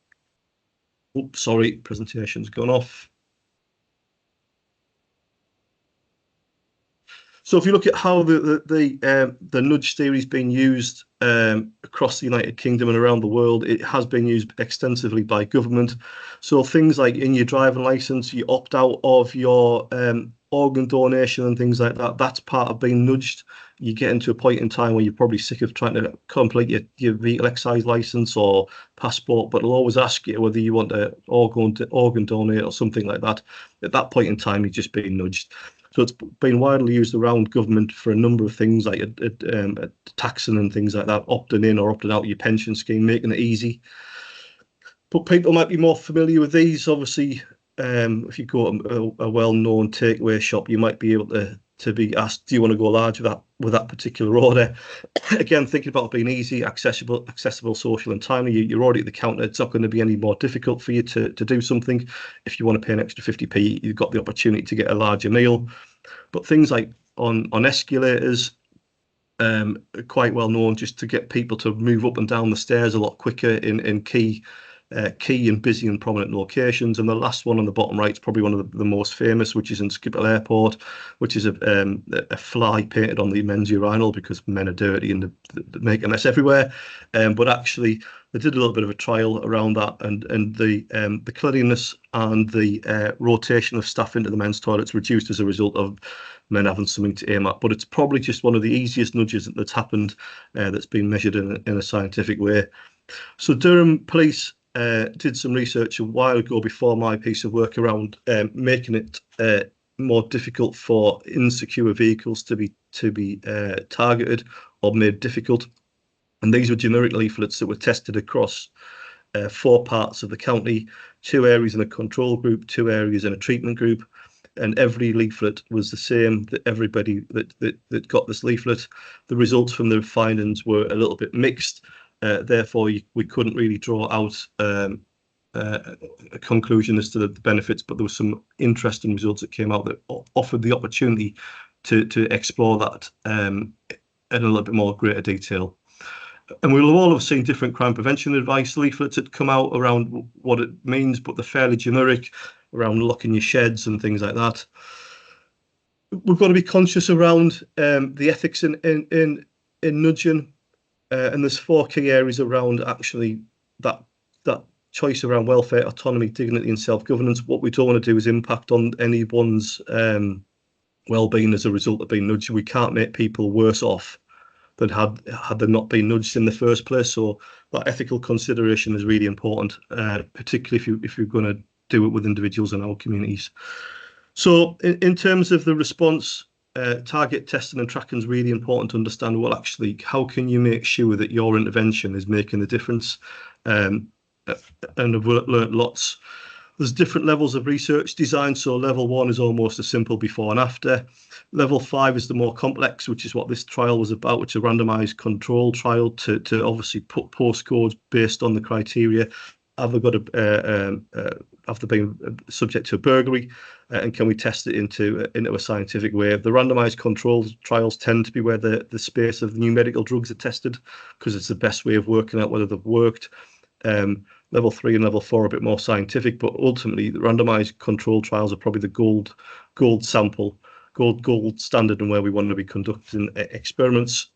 Oops, sorry, presentation's gone off. So if you look at how the nudge theory is being used across the United Kingdom and around the world, it has been used extensively by government. So things like in your driving licence, you opt out of your organ donation and things like that. That's part of being nudged. You get into a point in time where you're probably sick of trying to complete your vehicle excise licence or passport, but it'll always ask you whether you want to organ donate or something like that. At that point in time, you're just being nudged. So it's been widely used around government for a number of things like taxing and things like that, opting in or opting out of your pension scheme, making it easy. But people might be more familiar with these. Obviously, if you go to a well-known takeaway shop, you might be able to be asked, do you want to go large with that particular order? Again, thinking about being easy, accessible, social and timely. You're already at the counter. It's not going to be any more difficult for you to do something. If you want to pay an extra 50p, you've got the opportunity to get a larger meal. But things like on escalators, are quite well known, just to get people to move up and down the stairs a lot quicker in key and busy and prominent locations. And the last one on the bottom right is probably one of the most famous, which is in Schiphol Airport, which is a fly painted on the men's urinal because men are dirty and they make a mess everywhere. But actually, they did a little bit of a trial around that, and the cleanliness and the rotation of staff into the men's toilets reduced as a result of men having something to aim at. But it's probably just one of the easiest nudges that's happened that's been measured in a scientific way. So Durham Police did some research a while ago before my piece of work around making it more difficult for insecure vehicles to be targeted or made difficult. And these were generic leaflets that were tested across 4 parts of the county, 2 areas in a control group, 2 areas in a treatment group. And every leaflet was the same, that everybody that got this leaflet. The results from the findings were a little bit mixed. Therefore, we couldn't really draw out a conclusion as to the benefits, but there were some interesting results that came out that offered the opportunity to explore that in a little bit more greater detail. And we'll all have seen different crime prevention advice leaflets that come out around what it means, but they're fairly generic, around locking your sheds and things like that. We've got to be conscious around the ethics in nudging. And there's 4 key areas around actually that choice around welfare, autonomy, dignity and self-governance. What we don't want to do is impact on anyone's well-being as a result of being nudged. We can't make people worse off than had they not been nudged in the first place. So that ethical consideration is really important, particularly if you're going to do it with individuals in our communities. So in terms of the response, target testing and tracking is really important to understand. Well, actually, how can you make sure that your intervention is making the difference? And I've learned lots. There's different levels of research design. So level 1 is almost a simple before and after. Level 5 is the more complex, which is what this trial was about, which is a randomized control trial to obviously put postcodes based on the criteria. Have they been subject to a burglary, and can we test it into a scientific way? The randomized control trials tend to be where the space of the new medical drugs are tested, because it's the best way of working out whether they've worked. Level 3 and level 4 are a bit more scientific, but ultimately the randomized control trials are probably the gold standard and where we want to be conducting experiments.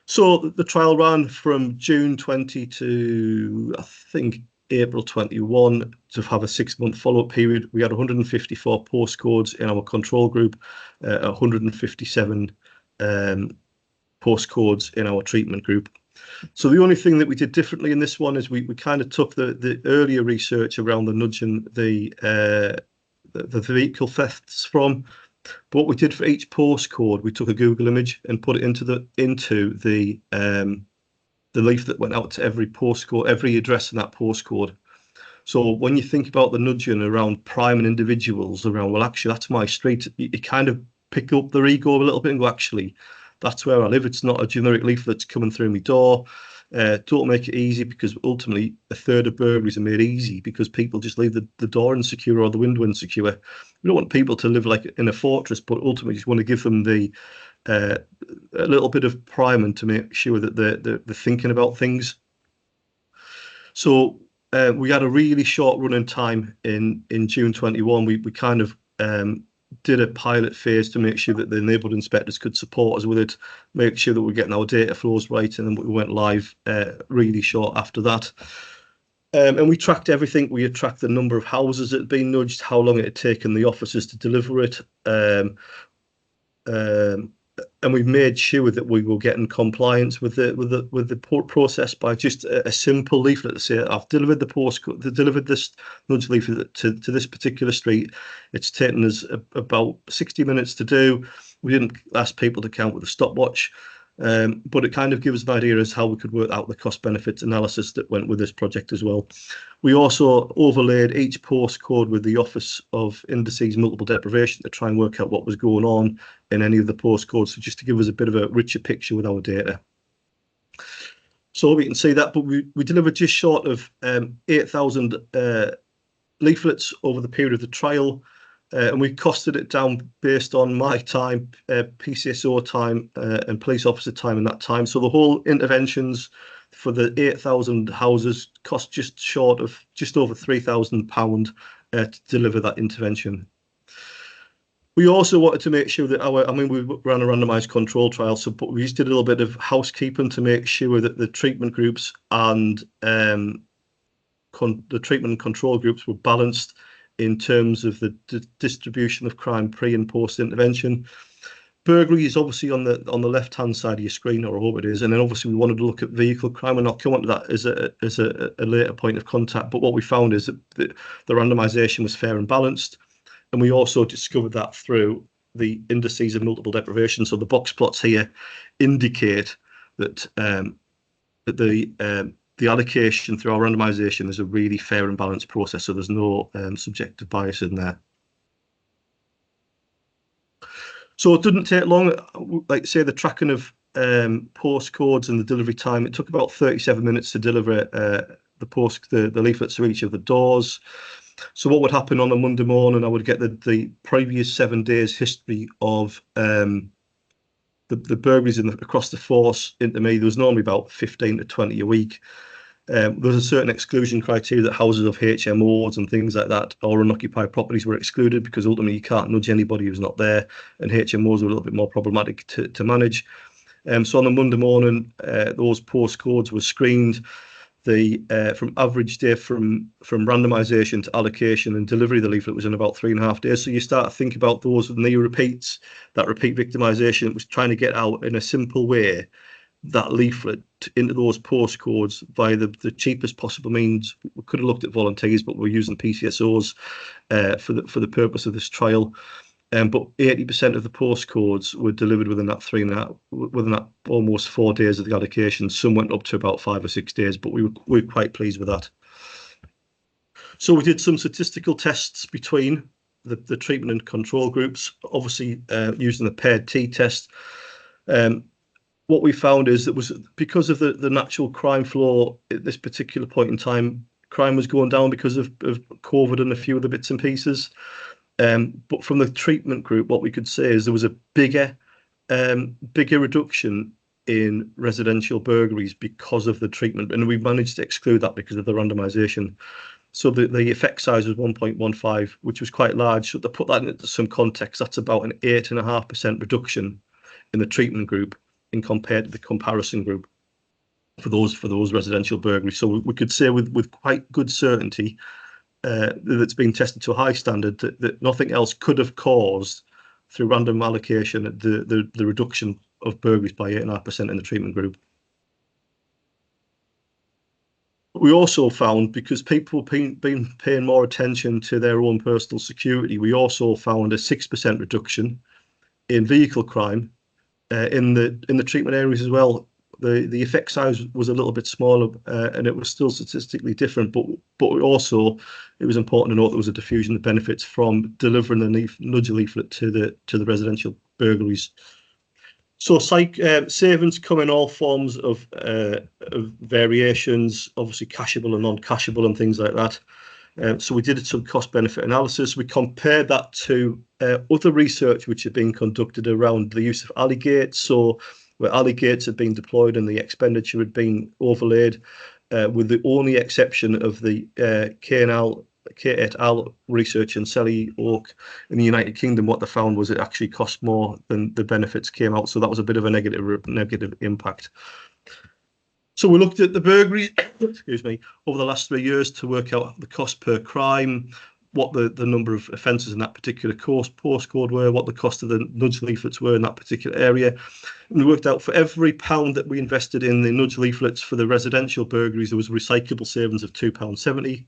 So the trial ran from June 20 to, I think, April 21 to have a 6-month follow-up period. We had 154 postcodes in our control group, 157 postcodes in our treatment group. So the only thing that we did differently in this one is we kind of took the earlier research around the nudging the vehicle thefts from. But what we did for each postcode, we took a Google image and put it into the leaf that went out to every postcode, every address in that postcode. So when you think about the nudging around priming individuals around, well, actually, that's my street, you kind of pick up their ego a little bit and go, actually, that's where I live. It's not a generic leaflet that's coming through my door. Don't make it easy, because ultimately a third of burglaries are made easy because people just leave the door insecure or the window insecure. We don't want people to live like in a fortress, but ultimately just want to give them a little bit of priming to make sure that they're thinking about things. So we had a really short running time in June 21. We kind of did a pilot phase to make sure that the neighbourhood inspectors could support us with it, make sure that we're getting our data flows right, and then we went live really short after that. And we tracked everything. We had tracked the number of houses that had been nudged, how long it had taken the officers to deliver it, and we've made sure that we were getting compliance with the process by just a simple leaflet to say, I've delivered delivered this nudge leaflet to this particular street. It's taken us about 60 minutes to do. We didn't ask people to count with a stopwatch, but it kind of gives us an idea as how we could work out the cost benefit analysis that went with this project as well. We also overlaid each postcode with the Office of Indices Multiple Deprivation to try and work out what was going on in any of the postcodes, so just to give us a bit of a richer picture with our data. So we can see that, but we delivered just short of 8,000 leaflets over the period of the trial, and we costed it down based on my time, PCSO time, and police officer time in that time. So the whole interventions for the 8,000 houses cost just over £3,000 to deliver that intervention. We also wanted to make sure that we ran a randomised control trial, but we just did a little bit of housekeeping to make sure that the treatment groups and the treatment and control groups were balanced in terms of the distribution of crime pre and post intervention. Burglary is obviously on the left-hand side of your screen, or I hope it is, and then obviously we wanted to look at vehicle crime, and I'll come on to that as a later point of contact. But what we found is that the randomisation was fair and balanced, and we also discovered that through the indices of multiple deprivation. So the box plots here indicate that the allocation through our randomisation is a really fair and balanced process, so there's no subjective bias in there. So it didn't take long, like say the tracking of postcodes and the delivery time. It took about 37 minutes to deliver the leaflets to each of the doors. So what would happen on a Monday morning, I would get the previous 7 days history of the burglaries across the force into me. There was normally about 15 to 20 a week. There's a certain exclusion criteria that houses of HMOs and things like that or unoccupied properties were excluded, because ultimately you can't nudge anybody who's not there, and HMOs were a little bit more problematic to manage. So on the Monday morning, those postcodes were screened. From average day from randomisation to allocation and delivery of the leaflet was in about 3.5 days. So you start to think about those near repeats, that repeat victimisation. It was trying to get out in a simple way that leaflet into those postcodes via the cheapest possible means. We could have looked at volunteers, but we're using PCSOs for the purpose of this trial. But 80% of the postcodes were delivered within that almost 4 days of the allocation. Some went up to about 5 or 6 days, but we were quite pleased with that. So we did some statistical tests between the treatment and control groups, obviously using the paired t-test. What we found is that was because of the natural crime flow at this particular point in time, crime was going down because of COVID and a few other bits and pieces. But from the treatment group, what we could say is there was a bigger reduction in residential burglaries because of the treatment, and we managed to exclude that because of the randomisation. So the effect size was 1.15, which was quite large. So to put that into some context, that's about an 8.5% reduction in the treatment group in compared to the comparison group for those residential burglaries. So we could say with quite good certainty that's been tested to a high standard that nothing else could have caused through random allocation the reduction of burglaries by 8.5% in the treatment group. We also found, because people been paying more attention to their own personal security, we also found a 6% reduction in vehicle crime in the treatment areas as well. The effect size was a little bit smaller, and it was still statistically different, but also it was important to note there was a diffusion of benefits from delivering the nudge leaflet to the residential burglaries. So savings come in all forms of variations, obviously cashable and non-cashable and things like that. So we did some cost benefit analysis. We compared that to other research which had been conducted around the use of alley gates. So where alley gates had been deployed and the expenditure had been overlaid, with the only exception of the K et al. Research in Selly Oak in the United Kingdom. What they found was it actually cost more than the benefits came out. So that was a bit of a negative impact. So we looked at the burglaries, excuse me, over the last 3 years to work out the cost per crime, what the number of offences in that particular postcode were, what the cost of the nudge leaflets were in that particular area. And we worked out for every pound that we invested in the nudge leaflets for the residential burglaries, there was recyclable savings of £2.70.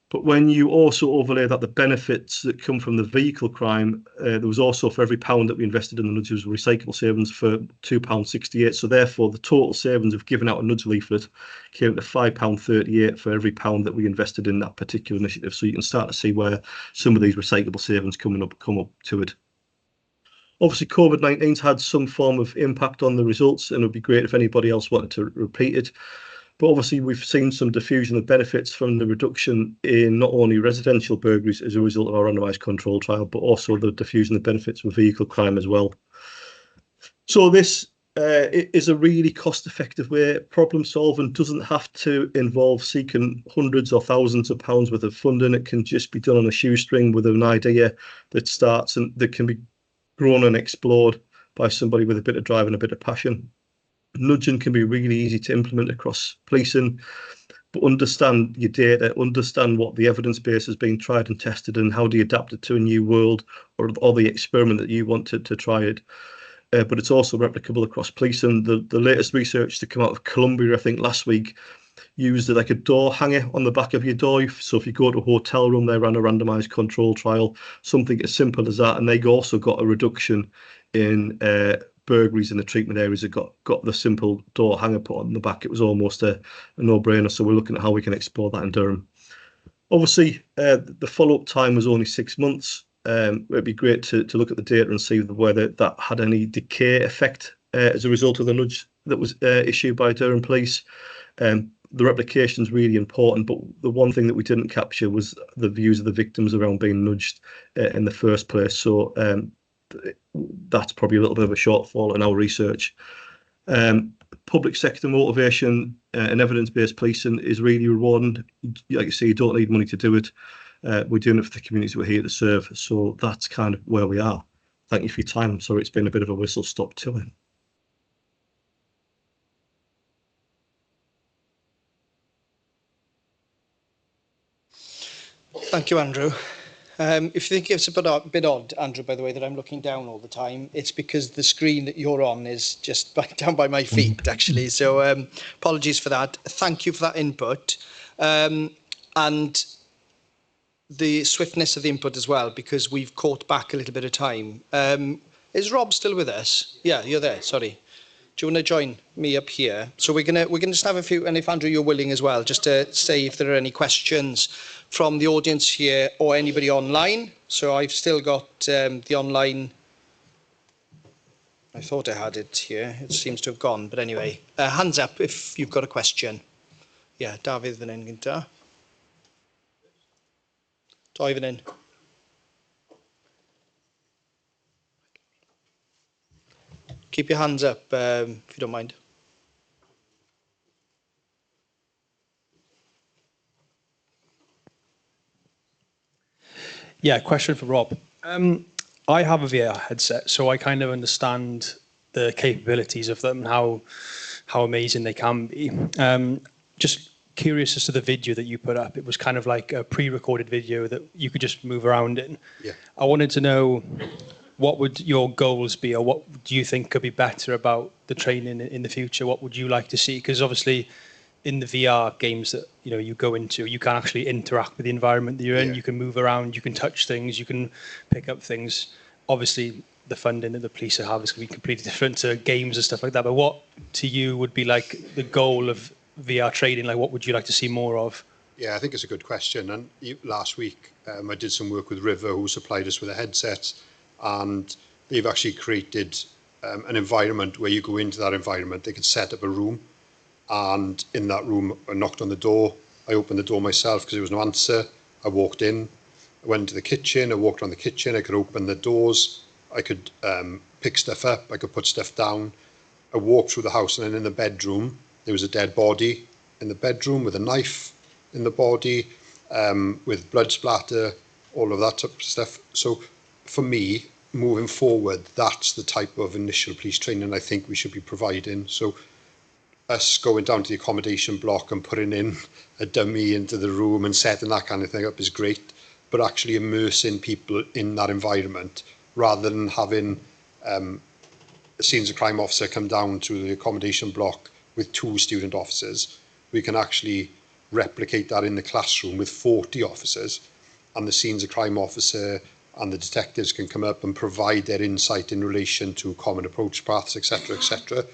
But when you also overlay that the benefits that come from the vehicle crime, there was also, for every pound that we invested in the nudges, recyclable savings for £2.68. So therefore, the total savings of giving out a nudge leaflet came to £5.38 for every pound that we invested in that particular initiative. So you can start to see where some of these recyclable savings come up to it. Obviously, COVID-19's had some form of impact on the results, and it would be great if anybody else wanted to repeat it. But obviously, we've seen some diffusion of benefits from the reduction in not only residential burglaries as a result of our randomised control trial, but also the diffusion of benefits with vehicle crime as well. So this is a really cost-effective way. Problem solving doesn't have to involve seeking hundreds or thousands of pounds worth of funding. It can just be done on a shoestring with an idea that starts and that can be grown and explored by somebody with a bit of drive and a bit of passion. Nudging can be really easy to implement across policing, but understand your data, understand what the evidence base has been tried and tested, and how do you adapt it to a new world or the experiment that you want to try it. But it's also replicable across policing. The latest research to come out of Colombia, I think last week, used like a door hanger on the back of your door. So if you go to a hotel room, they ran a randomised control trial, something as simple as that, and they also got a reduction in burglaries in the treatment areas that got the simple door hanger put on the back. It was almost a no-brainer. So we're looking at how we can explore that in Durham. Obviously, the follow-up time was only 6 months. It'd be great to look at the data and see whether that had any decay effect as a result of the nudge that was issued by Durham Police. The replication is really important, but the one thing that we didn't capture was the views of the victims around being nudged in the first place. So that's probably a little bit of a shortfall in our research. Public sector motivation and evidence-based policing is really rewarding. Like you say, you don't need money to do it. We're doing it for the communities we're here to serve. So that's kind of where we are. Thank you for your time. I'm sorry it's been a bit of a whistle-stop tour. Thank you, Andrew. If you think it's a bit odd, Andrew, by the way, that I'm looking down all the time, it's because the screen that you're on is just down by my feet, actually. So apologies for that. Thank you for that input. And the swiftness of the input as well, because we've caught back a little bit of time. Is Rob still with us? Yeah, you're there, sorry. Do you want to join me up here? So we're gonna just have a few, and if Andrew you're willing as well, just to say if there are any questions from the audience here or anybody online. So I've still got the online. I thought I had it here. It seems to have gone, but anyway, hands up if you've got a question. Yeah, Dafydd fan hyn gynta. Doi fan hyn. keep your hands up if you don't mind. Yeah, question for Rob. I have a VR headset, so I kind of understand the capabilities of them and how amazing they can be. Just curious as to the video that you put up. It was kind of like a pre-recorded video that you could just move around in. Yeah. I wanted to know, what would your goals be, or what do you think could be better about the training in the future? What would you like to see? Because obviously, in the VR games that you go into, you can actually interact with the environment that you're in. Yeah. You can move around, you can touch things, you can pick up things. Obviously, the funding that the police have is going to be completely different to games and stuff like that. But what to you would be like the goal of VR training? Like, what would you like to see more of? Yeah, I think it's a good question. And last week, I did some work with River, who supplied us with a headset, and they've actually created an environment where you go into that environment. They could set up a room, and in that room, I knocked on the door. I opened the door myself because there was no answer. I walked in, I went to the kitchen, I walked around the kitchen, I could open the doors, I could pick stuff up, I could put stuff down. I walked through the house, and then in the bedroom, there was a dead body in the bedroom with a knife in the body, with blood splatter, all of that type of stuff. So for me, moving forward, that's the type of initial police training I think we should be providing. So us going down to the accommodation block and putting in a dummy into the room and setting that kind of thing up is great, but actually immersing people in that environment rather than having a scenes of crime officer come down to the accommodation block with 2 student officers. We can actually replicate that in the classroom with 40 officers, and the scenes of crime officer and the detectives can come up and provide their insight in relation to common approach paths, etc.,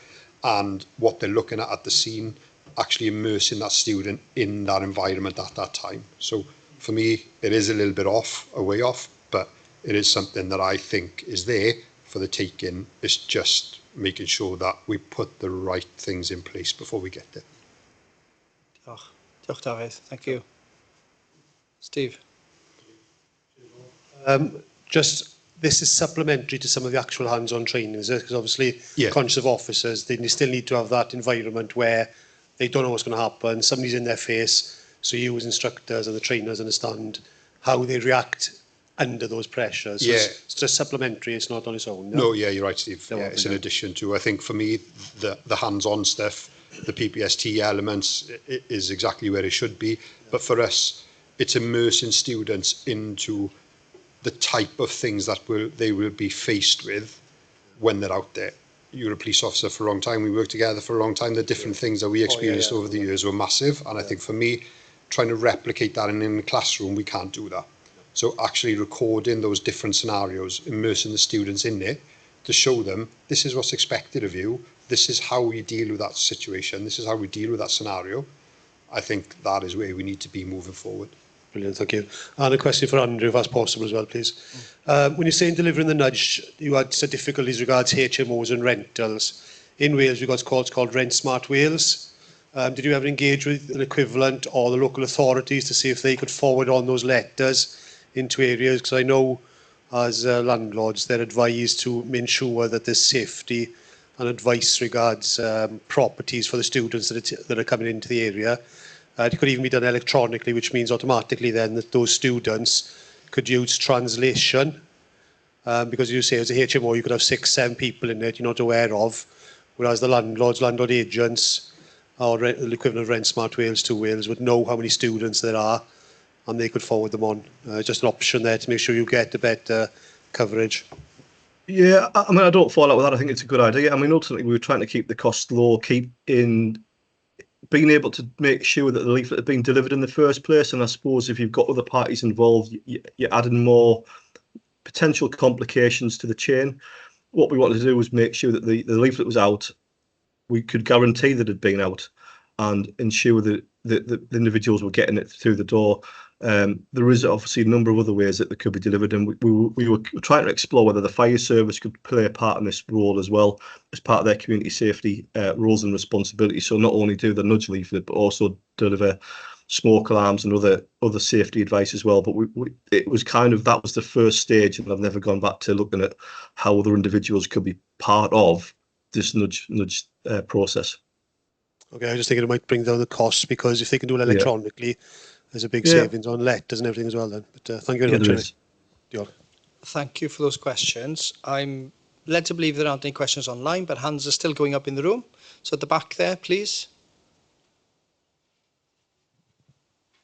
and what they're looking at the scene, actually immersing that student in that environment at that time. So for me, it is a little bit off, a way off, but it is something that I think is there for the taking. It's just making sure that we put the right things in place before we get there. Diolch, Dafydd. Thank you. Steve. Just this is supplementary to some of the actual hands-on training, is it? Because obviously, conscious of officers, they still need to have that environment where they don't know what's going to happen. Somebody's in their face, so you as instructors and the trainers understand how they react under those pressures. So it's just supplementary. It's not on its own. No, yeah, you're right, Steve. Yeah, it's in addition to. I think for me, the hands-on stuff, the PPST elements is exactly where it should be. But for us, it's immersing students into the type of things that they will be faced with when they're out there. You're a police officer for a long time. We worked together for a long time. The different things that we experienced over the years were massive. And I think for me, trying to replicate that in the classroom, we can't do that. So actually recording those different scenarios, immersing the students in it to show them this is what's expected of you. This is how we deal with that situation. This is how we deal with that scenario. I think that is where we need to be moving forward. Brilliant, thank you. And a question for Andrew, if that's possible as well, please. When you're saying delivering the nudge, you had some difficulties regards HMOs and rentals. In Wales, we've got what's called Rent Smart Wales. Did you ever engage with an equivalent or the local authorities to see if they could forward on those letters into areas? Because I know as landlords, they're advised to ensure that there's safety and advice regards properties for the students that are coming into the area. It could even be done electronically, which means automatically then that those students could use translation. Because you say as a HMO, you could have 6, 7 people in it you're not aware of, whereas the landlord agents, or the equivalent of Rent Smart Wales to Wales, would know how many students there are, and they could forward them on. Just an option there to make sure you get a better coverage. Yeah, I mean, I don't fall out with that. I think it's a good idea. I mean, ultimately, we were trying to keep the cost low, being able to make sure that the leaflet had been delivered in the first place. And I suppose if you've got other parties involved, you're adding more potential complications to the chain. What we wanted to do was make sure that the leaflet was out. We could guarantee that it had been out and ensure that the individuals were getting it through the door. There is obviously a number of other ways that they could be delivered, and we were trying to explore whether the fire service could play a part in this role as well, as part of their community safety roles and responsibilities. So not only do the nudge leaflet, but also deliver smoke alarms and other safety advice as well. But it was kind of, that was the first stage, and I've never gone back to looking at how other individuals could be part of this nudge process. Okay, I was just thinking it might bring down the costs, because if they can do it electronically, there's a big savings on letters and everything as well then. But thank you very much. Anyway. Thank you for those questions. I'm led to believe there aren't any questions online, but hands are still going up in the room. So at the back there, please.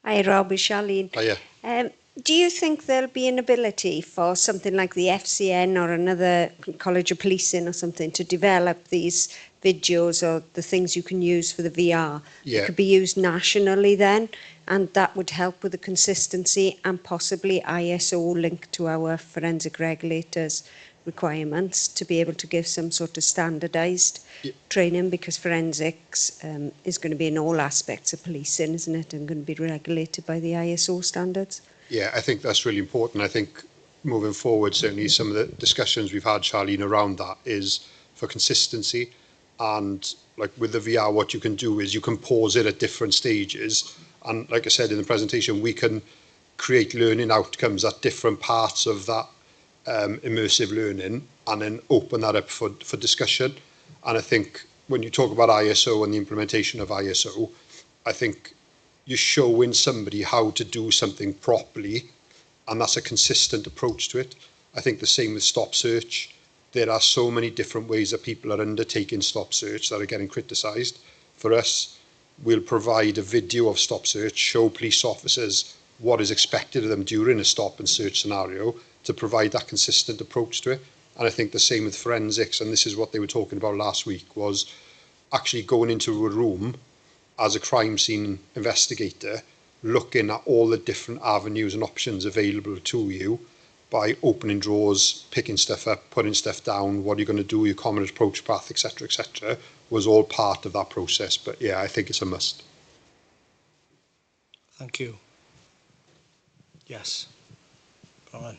Hi, Rob, it's Charlene. Hiya. Do you think there'll be an ability for something like the FCN or another College of Policing or something to develop these videos or the things you can use for the VR? Yeah. It could be used nationally then, and that would help with the consistency and possibly ISO linked to our forensic regulators' requirements to be able to give some sort of standardised training, because forensics is going to be in all aspects of policing, isn't it, and going to be regulated by the ISO standards. Yeah, I think that's really important. I think moving forward, certainly some of the discussions we've had, Charlene, around that is for consistency. And like with the VR, what you can do is you can pause it at different stages. And like I said in the presentation, we can create learning outcomes at different parts of that immersive learning, and then open that up for discussion. And I think when you talk about ISO and the implementation of ISO, I think you're showing somebody how to do something properly, and that's a consistent approach to it. I think the same with stop search. There are so many different ways that people are undertaking stop search that are getting criticised. For us, we'll provide a video of stop search, show police officers what is expected of them during a stop and search scenario, to provide that consistent approach to it. And I think the same with forensics, and this is what they were talking about last week, was actually going into a room as a crime scene investigator, looking at all the different avenues and options available to you by opening drawers, picking stuff up, putting stuff down, what are you going to do, your common approach path, etc., was all part of that process. But yeah, I think it's a must. Thank you. Yes. Brian.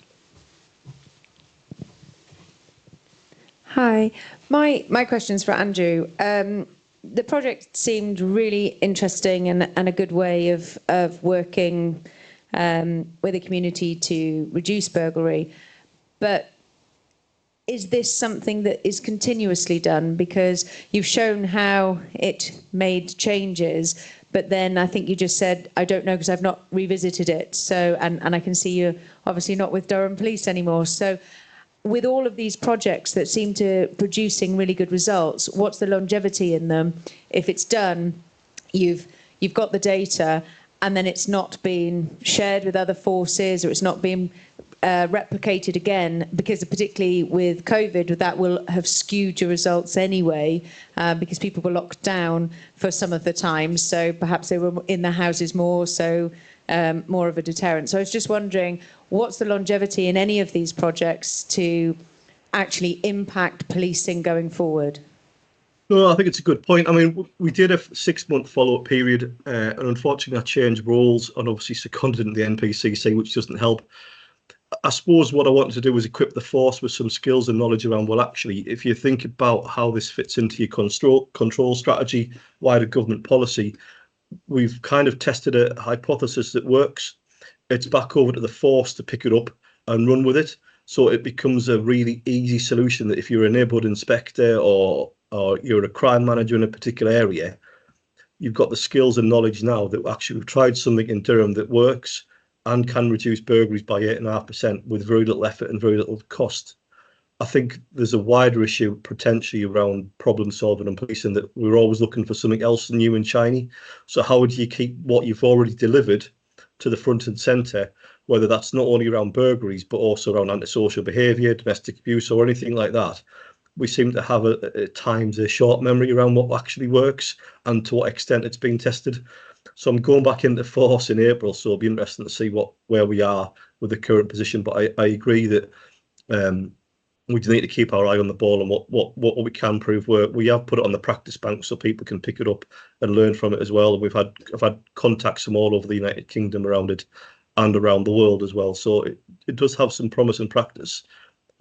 Hi, my question's for Andrew. The project seemed really interesting and a good way of working with the community to reduce burglary. But is this something that is continuously done? Because you've shown how it made changes, but then I think you just said, I don't know because I've not revisited it. So, and I can see you're obviously not with Durham Police anymore. So with all of these projects that seem to producing really good results, what's the longevity in them? If it's done, you've got the data, and then it's not being shared with other forces, or it's not being replicated again, because particularly with COVID, that will have skewed your results anyway, because people were locked down for some of the time, so perhaps they were in their houses more, so more of a deterrent. So I was just wondering, what's the longevity in any of these projects to actually impact policing going forward? No, I think it's a good point. I mean, we did a 6-month follow-up period, and unfortunately I changed roles and obviously seconded in the NPCC, which doesn't help. I suppose what I wanted to do was equip the force with some skills and knowledge around, well, actually, if you think about how this fits into your control strategy, wider government policy, we've kind of tested a hypothesis that works. It's back over to the force to pick it up and run with it. So it becomes a really easy solution that if you're a neighbourhood inspector or you're a crime manager in a particular area, you've got the skills and knowledge now that actually we've tried something in Durham that works and can reduce burglaries by 8.5% with very little effort and very little cost. I think there's a wider issue potentially around problem solving and policing, that we're always looking for something else new and shiny. So how would you keep what you've already delivered to the front and centre, whether that's not only around burglaries, but also around antisocial behaviour, domestic abuse or anything like that? We seem to have at times a short memory around what actually works and to what extent it's been tested. So I'm going back into force in April, so it'll be interesting to see where we are with the current position. But I agree that we need to keep our eye on the ball and what we can prove work. We have put it on the practice bank so people can pick it up and learn from it as well. I've had contacts from all over the United Kingdom around it and around the world as well. So it does have some promise in practice.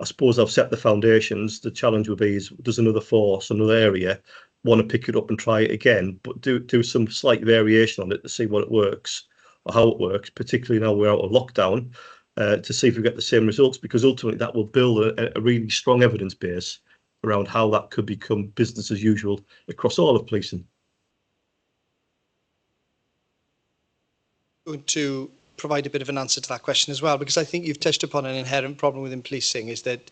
I suppose I've set the foundations. The challenge would be, is does another force, another area, want to pick it up and try it again, but do some slight variation on it to see what it works or how it works, particularly now we're out of lockdown, to see if we get the same results, because ultimately that will build a really strong evidence base around how that could become business as usual across all of policing. Going to provide a bit of an answer to that question as well, because I think you've touched upon an inherent problem within policing, is that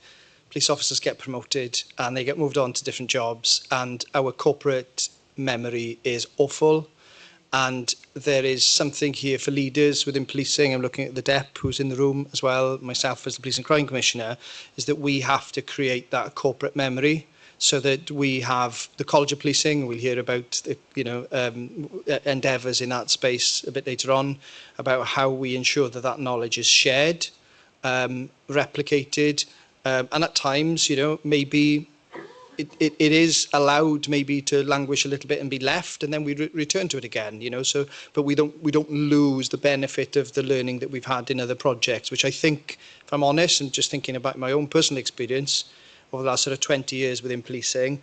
police officers get promoted and they get moved on to different jobs, and our corporate memory is awful. And there is something here for leaders within policing. I'm looking at the DEP who's in the room as well, myself as the Police and Crime Commissioner, is that we have to create that corporate memory so that we have the College of Policing. We'll hear about the, endeavours in that space a bit later on, about how we ensure that that knowledge is shared, replicated, and at times, maybe it is allowed maybe to languish a little bit and be left, and then we return to it again, so but we don't lose the benefit of the learning that we've had in other projects, which I think, if I'm honest, and just thinking about my own personal experience over the last sort of 20 years within policing,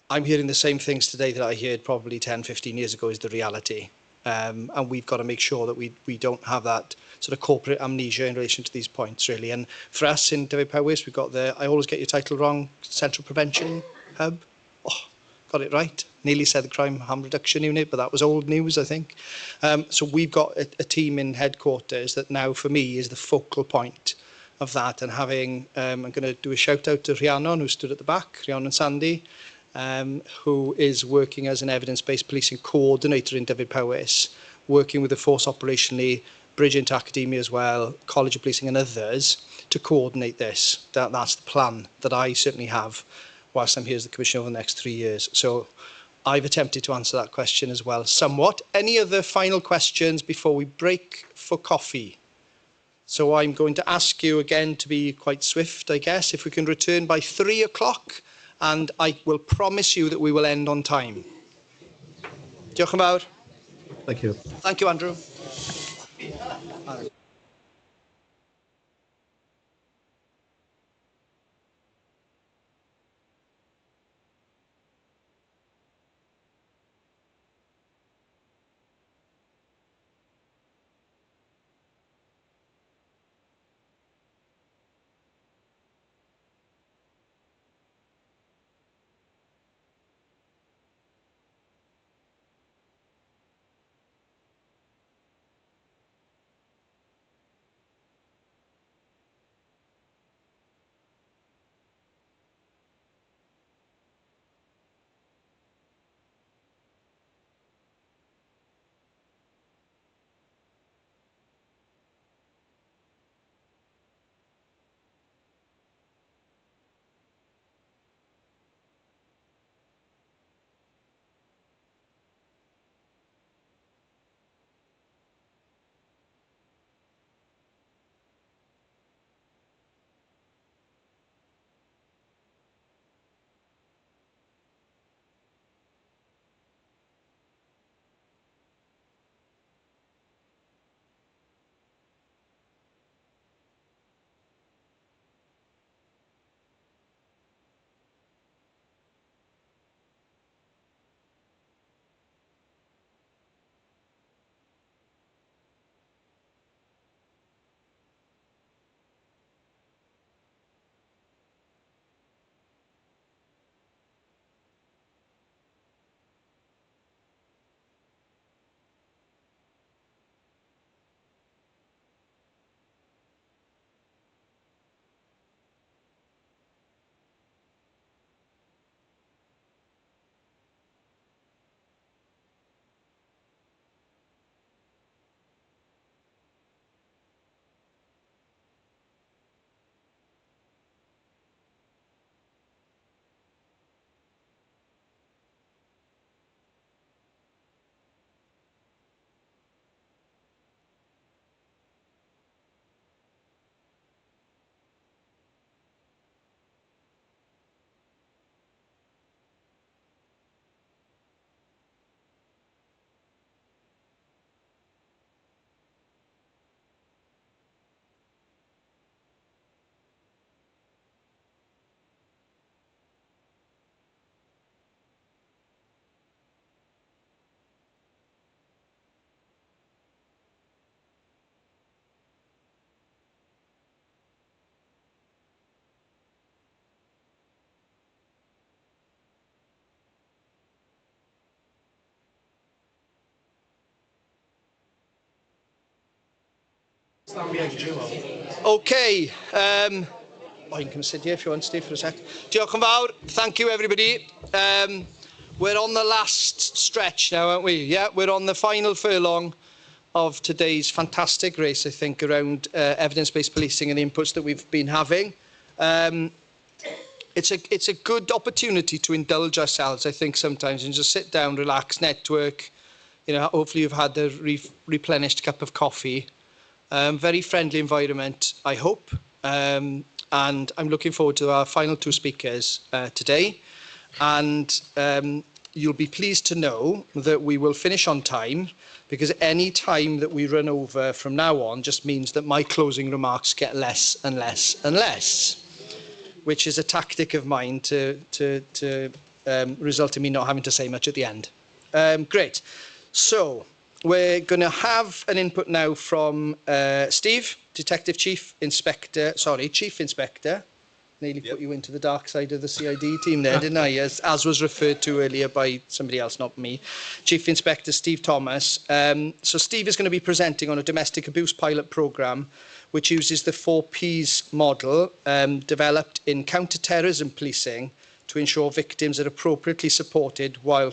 I'm hearing the same things today that I heard probably 10, 15 years ago is the reality. And we've got to make sure that we don't have that sort of corporate amnesia in relation to these points, really. And for us in Dyfed-Powys, we've got I always get your title wrong, Central Prevention Hub. Oh, got it right. Nearly said the Crime Harm Reduction Unit, but that was old news, I think. So we've got a team in headquarters that now, for me, is the focal point of that. And having, I'm going to do a shout out to Rhiannon, who stood at the back, Rhiannon Sandy, who is working as an evidence-based policing coordinator in Dyfed-Powys, working with the force operationally, bridge into academia as well, College of Policing and others, to coordinate this. That's the plan that I certainly have whilst I'm here as the Commissioner over the next 3 years. So I've attempted to answer that question as well, somewhat. Any other final questions before we break for coffee? So I'm going to ask you again to be quite swift, I guess, if we can return by 3 o'clock, and I will promise you that we will end on time. Diolch yn fawr. Thank you. Thank you, Andrew. Okay. You can sit here if you want, Steve, for a sec. Diolch yn fawr. Thank you, everybody. We're on the last stretch now, aren't we? Yeah, we're on the final furlong of today's fantastic race, I think, around evidence-based policing and the inputs that we've been having. It's a good opportunity to indulge ourselves, I think, sometimes, and just sit down, relax, network. You know, hopefully you've had the replenished cup of coffee. Very friendly environment, I hope. And I'm looking forward to our final two speakers today. And you'll be pleased to know that we will finish on time, because any time that we run over from now on just means that my closing remarks get less and less and less, which is a tactic of mine to result in me not having to say much at the end. Great. So we're going to have an input now from Steve, Chief Inspector. Nearly put you into the dark side of the CID team there, didn't I? As was referred to earlier by somebody else, not me. Chief Inspector Steve Thomas. So Steve is going to be presenting on a domestic abuse pilot programme which uses the 4Ps model developed in counter-terrorism policing to ensure victims are appropriately supported while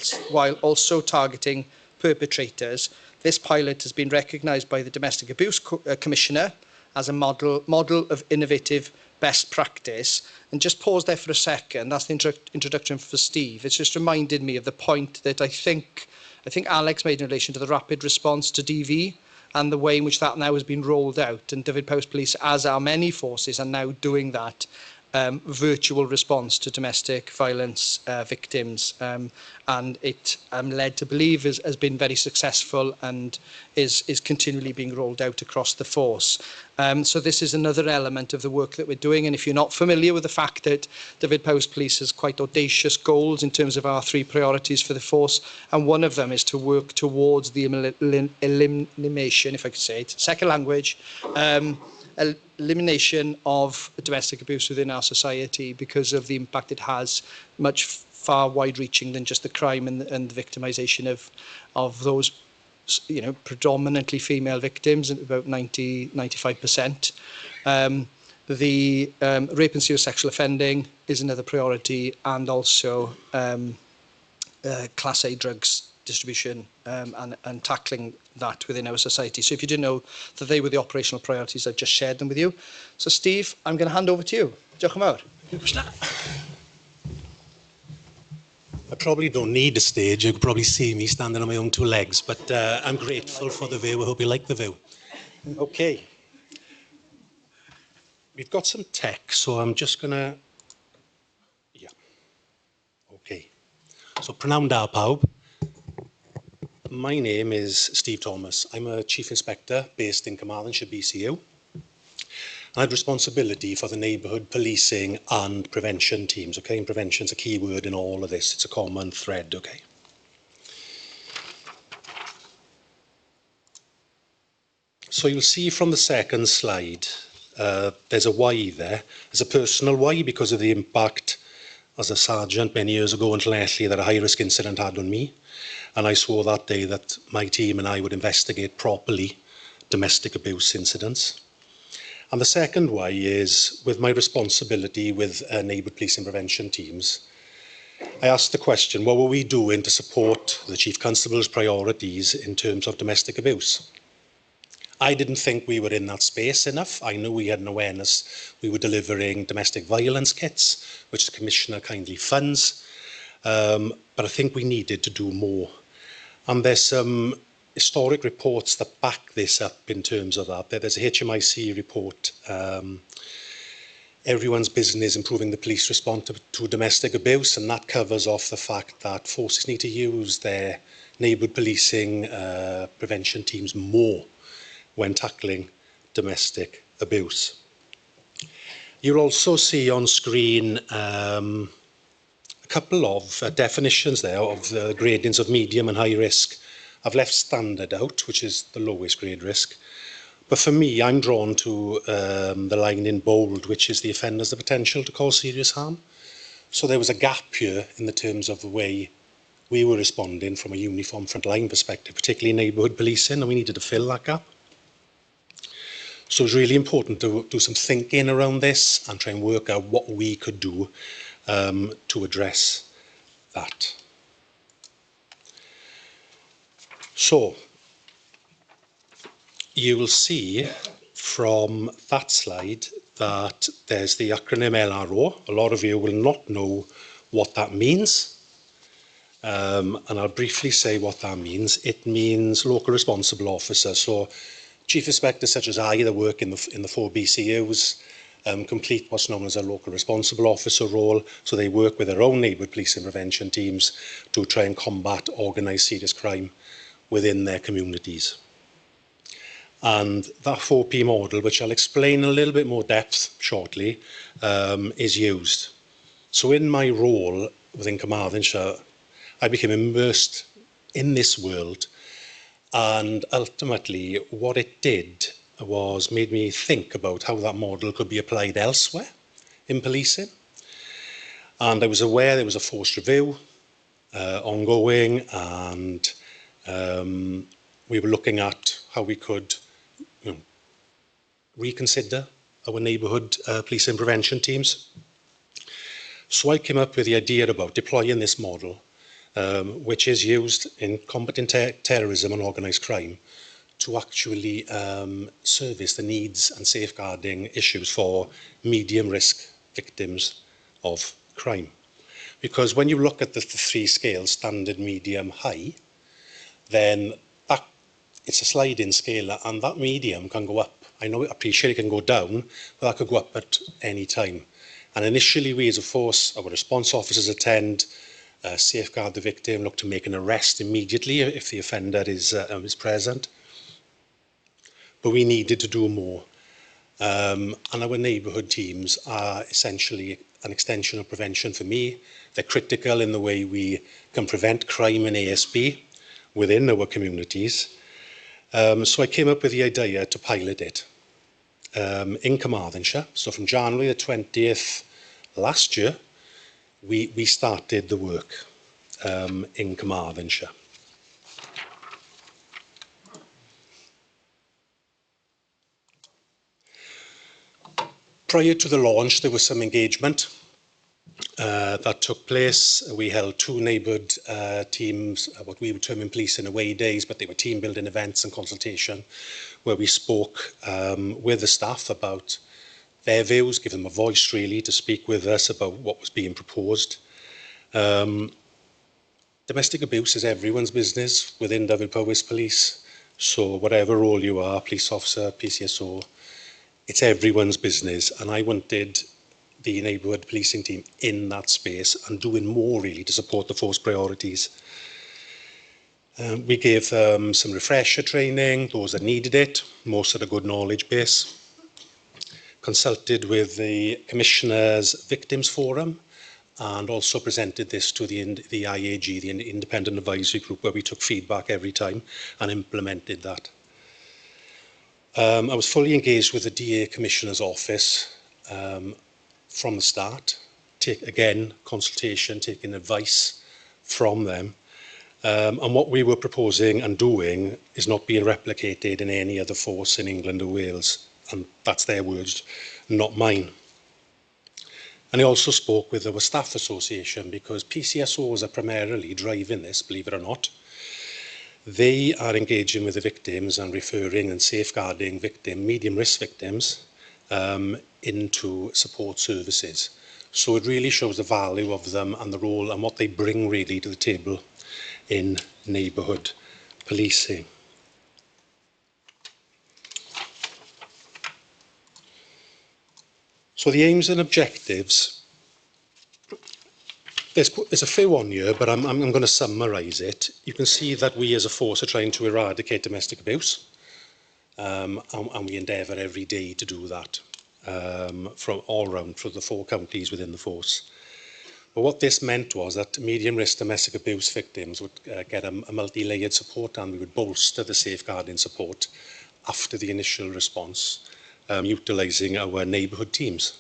also targeting perpetrators. This pilot has been recognised by the Domestic Abuse Commissioner as a model of innovative best practice. And just pause there for a second. That's the introduction for Steve. It's just reminded me of the point that I think Alex made in relation to the rapid response to DV and the way in which that now has been rolled out. And Dyfed-Powys Police, as are many forces, are now doing that virtual response to domestic violence victims. And it, I'm led to believe, has been very successful and is continually being rolled out across the force. So this is another element of the work that we're doing. And if you're not familiar with the fact that Dyfed-Powys Police has quite audacious goals in terms of our 3 priorities for the force, and one of them is to work towards the elimination, if I could say it, second language, elimination of domestic abuse within our society because of the impact it has, much far wide-reaching than just the crime and the victimisation of those, you know, predominantly female victims, about 95%. The rape and serious sexual offending is another priority, and also Class A drugs distribution and tackling that within our society. So if you didn't know that they were the operational priorities, I've just shared them with you. So Steve, I'm going to hand over to you. Diolch yn fawr. I probably don't need a stage. You could probably see me standing on my own 2 legs, but I'm grateful for the view. I hope you like the view. Okay. We've got some text, so I'm just going to... Yeah. Okay. So, prynawn da pawb. My name is Steve Thomas. I'm a Chief Inspector based in Carmarthenshire, BCU. I have responsibility for the neighbourhood policing and prevention teams, okay? And prevention's a key word in all of this. It's a common thread, okay? So you'll see from the second slide, there's a Y there. There's a personal Y because of the impact as a sergeant many years ago in Llanelli that a high-risk incident had on me. And I swore that day that my team and I would investigate properly domestic abuse incidents. And the second Y is, with my responsibility with neighbourhood police and prevention teams, I asked the question, what were we doing to support the Chief Constable's priorities in terms of domestic abuse? I didn't think we were in that space enough. I knew we had an awareness. We were delivering domestic violence kits, which the Commissioner kindly funds. But I think we needed to do more. And there's some historic reports that back this up in terms of that. There's a HMIC report, Everyone's Business, Improving the Police Response to Domestic Abuse, and that covers off the fact that forces need to use their neighbourhood policing prevention teams more when tackling domestic abuse. You'll also see on screen a couple of definitions there of the gradings of medium and high risk. I've left standard out, which is the lowest grade risk. But for me, I'm drawn to the line in bold, which is the offender has the potential to cause serious harm. So there was a gap here in the terms of the way we were responding from a uniform frontline perspective, particularly neighbourhood policing, and we needed to fill that gap. So it's really important to do some thinking around this and try and work out what we could do to address that. So you will see from that slide that there's the acronym LRO. A lot of you will not know what that means. And I'll briefly say what that means. It means local responsible officer. So chief inspectors such as I that work in the 4 BCUs complete what's known as a local responsible officer role. So they work with their own neighbourhood police and prevention teams to try and combat organised serious crime within their communities. And that 4P model, which I'll explain in a little bit more depth shortly, is used. So in my role within Carmarthenshire, I became immersed in this world, and ultimately what it did was made me think about how that model could be applied elsewhere in policing. And I was aware there was a forced review ongoing, and we were looking at how we could reconsider our neighbourhood police and prevention teams. So I came up with the idea about deploying this model, which is used in combating terrorism and organised crime, to actually service the needs and safeguarding issues for medium risk victims of crime. Because when you look at the 3 scales, standard, medium, high, then it's a sliding scale, and that medium can go up. I appreciate it can go down, but that could go up at any time. And initially, we as a force, our response officers attend, safeguard the victim, look to make an arrest immediately if the offender is present. But we needed to do more. And our neighbourhood teams are essentially an extension of prevention for me. They're critical in the way we can prevent crime and ASB within our communities. So I came up with the idea to pilot it in Carmarthenshire. So from January the 20th last year, we started the work in Carmarthenshire. Prior to the launch, there was some engagement that took place. We held 2 neighbourhood teams, what we would term in policing away days, but they were team building events and consultation, where we spoke with the staff about their views, give them a voice really to speak with us about what was being proposed. Domestic abuse is everyone's business within Dyfed-Powys Police. So whatever role you are, police officer, PCSO, it's everyone's business. And I wanted the neighbourhood policing team in that space and doing more really to support the force priorities. We gave some refresher training, those that needed it, most had a good knowledge base. Consulted with the Commissioner's Victims Forum, and also presented this to the IAG, the Independent Advisory Group, where we took feedback every time and implemented that. I was fully engaged with the DA Commissioner's Office from the start. Again, consultation, taking advice from them. And what we were proposing and doing is not being replicated in any other force in England or Wales. And that's their words, not mine. And I also spoke with our staff association, because PCSOs are primarily driving this, believe it or not. They are engaging with the victims and referring and safeguarding medium risk victims into support services. So it really shows the value of them and the role and what they bring really to the table in neighbourhood policing. So the aims and objectives, there's a few on here, but I'm going to summarise it. You can see that we as a force are trying to eradicate domestic abuse, and we endeavour every day to do that from all round through the 4 counties within the force. But what this meant was that medium risk domestic abuse victims would get a multi-layered support, and we would bolster the safeguarding support after the initial response, utilising our neighbourhood teams.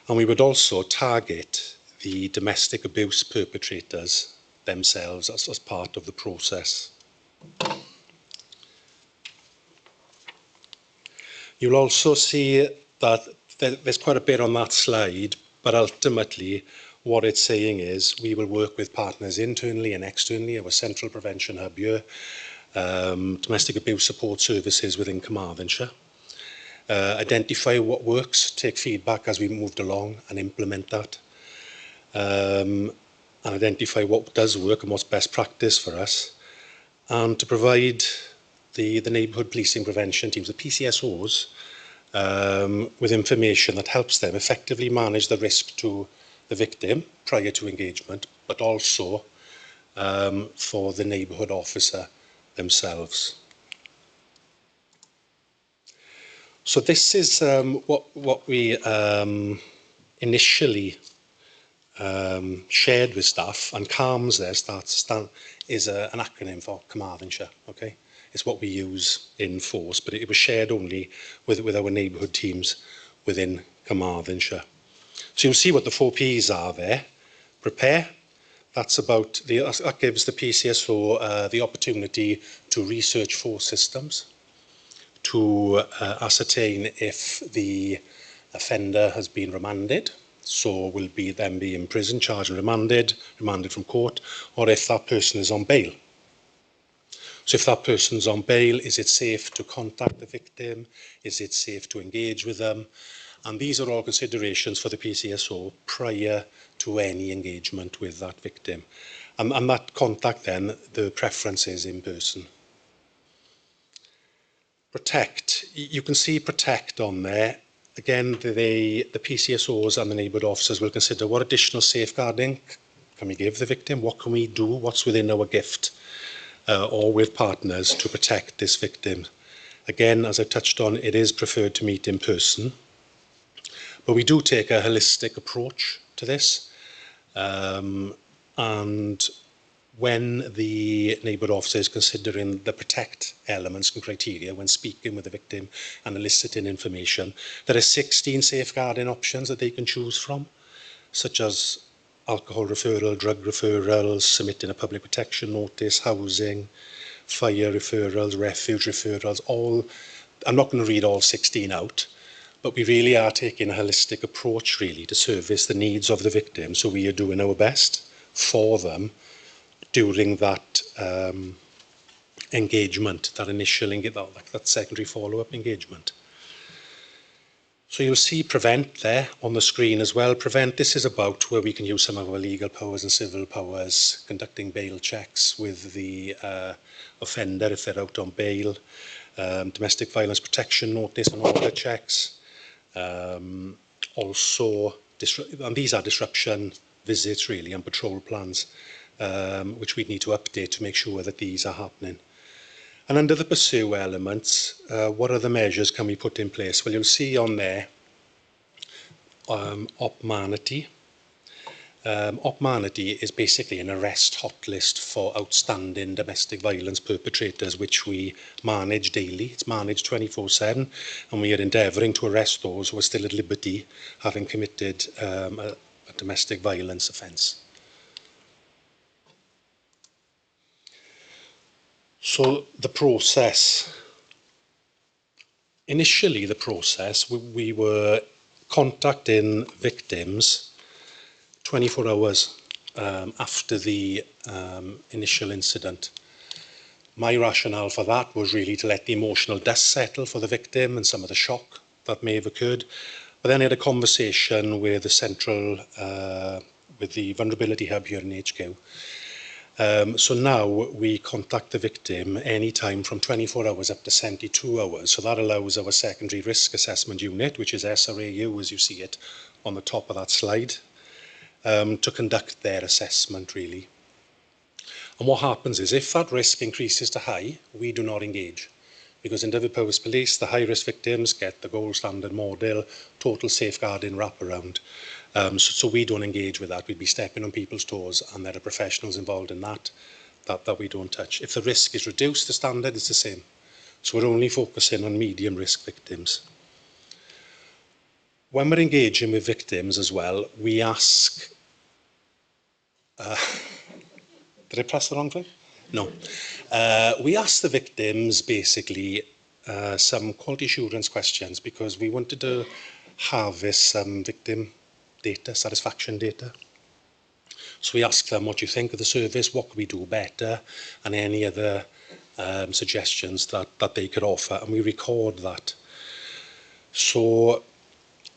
And we would also target the domestic abuse perpetrators themselves as part of the process. You'll also see that there's quite a bit on that slide, but ultimately what it's saying is we will work with partners internally and externally, our central prevention hub here, domestic abuse support services within Carmarthenshire. Identify what works, take feedback as we moved along and implement that. And identify what does work and what's best practice for us. And to provide the neighbourhood policing prevention teams, the PCSOs, with information that helps them effectively manage the risk to the victim prior to engagement, but also for the neighbourhood officer themselves. So this is what we initially shared with staff, and CALMS there is an acronym for Carmarthenshire. Okay, it's what we use in force, but it was shared only with our neighbourhood teams within Carmarthenshire. So you'll see what the 4 Ps are there. Prepare. That gives the PCSO the opportunity to research force systems, to ascertain if the offender has been remanded, so will then be in prison, charged and remanded from court, or if that person is on bail. So if that person's on bail, is it safe to contact the victim? Is it safe to engage with them? And these are all considerations for the PCSO prior to any engagement with that victim. And that contact then, the preference is in person. Protect. You can see protect on there. Again, the PCSOs and the neighbourhood officers will consider what additional safeguarding can we give the victim, what can we do, what's within our gift, or with partners to protect this victim. Again, as I touched on, it is preferred to meet in person, but we do take a holistic approach to this. And when the neighbourhood officer is considering the protect elements and criteria when speaking with the victim and eliciting information, there are 16 safeguarding options that they can choose from, such as alcohol referral, drug referrals, submitting a public protection notice, housing, fire referrals, refuge referrals, all. I'm not going to read all 16 out, but we really are taking a holistic approach really to service the needs of the victim. So we are doing our best for them during that engagement, that secondary follow-up engagement. So you'll see prevent there on the screen as well. Prevent, this is about where we can use some of our legal powers and civil powers, conducting bail checks with the offender if they're out on bail, domestic violence protection notice and order checks. Also, and these are disruption visits really and patrol plans, which we need to update to make sure that these are happening. And under the pursue elements, what other measures can we put in place? Well, you'll see on there, Opmanity. Opmanity is basically an arrest hot list for outstanding domestic violence perpetrators, which we manage daily. It's managed 24/7, and we are endeavouring to arrest those who are still at liberty, having committed a domestic violence offence. So the process. Initially, the process, we were contacting victims 24 hours after the initial incident. My rationale for that was really to let the emotional dust settle for the victim and some of the shock that may have occurred. But then I had a conversation with the central, with the vulnerability hub here in HQ. So now we contact the victim anytime from 24 hours up to 72 hours. So that allows our secondary risk assessment unit, which is SRAU as you see it on the top of that slide, to conduct their assessment really. And what happens is if that risk increases to high, we do not engage. Because in Dyfed-Powys Police, the high-risk victims get the gold standard model, total safeguarding wraparound. So we don't engage with that. We'd be stepping on people's toes, and there are professionals involved in that we don't touch. If the risk is reduced, the standard is the same. So we're only focusing on medium risk victims. When we're engaging with victims as well, we ask... did I press the wrong thing? No. We ask the victims basically some quality assurance questions because we wanted to harvest some victim data, satisfaction data. So we asked them, what do you think of the service? What could we do better? And any other suggestions that they could offer. And we record that. So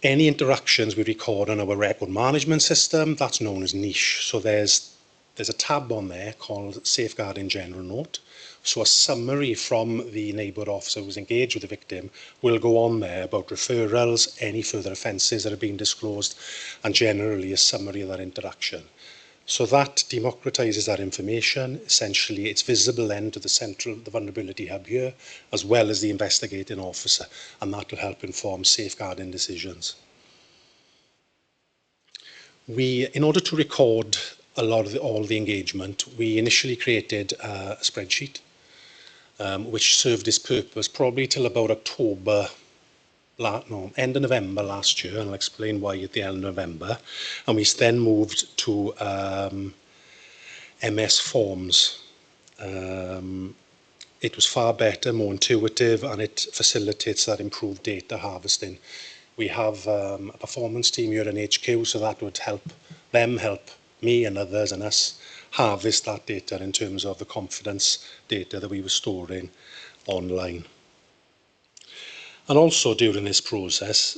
any interactions we record on our record management system, that's known as niche. So there's a tab on there called Safeguarding General Note. So a summary from the neighbourhood officer who's engaged with the victim will go on there about referrals, any further offences that have been disclosed, and generally a summary of that interaction. So that democratises that information. Essentially, it's visible then to the vulnerability hub here, as well as the investigating officer, and that will help inform safeguarding decisions. In order to record a lot of all the engagement, we initially created a spreadsheet, which served this purpose probably till about end of November last year, and I'll explain why at the end of November. And we then moved to MS Forms. It was far better, more intuitive, and it facilitates that improved data harvesting. We have a performance team here in HQ, so that would help me and others and us harvest that data in terms of the confidence data that we were storing online. And also during this process,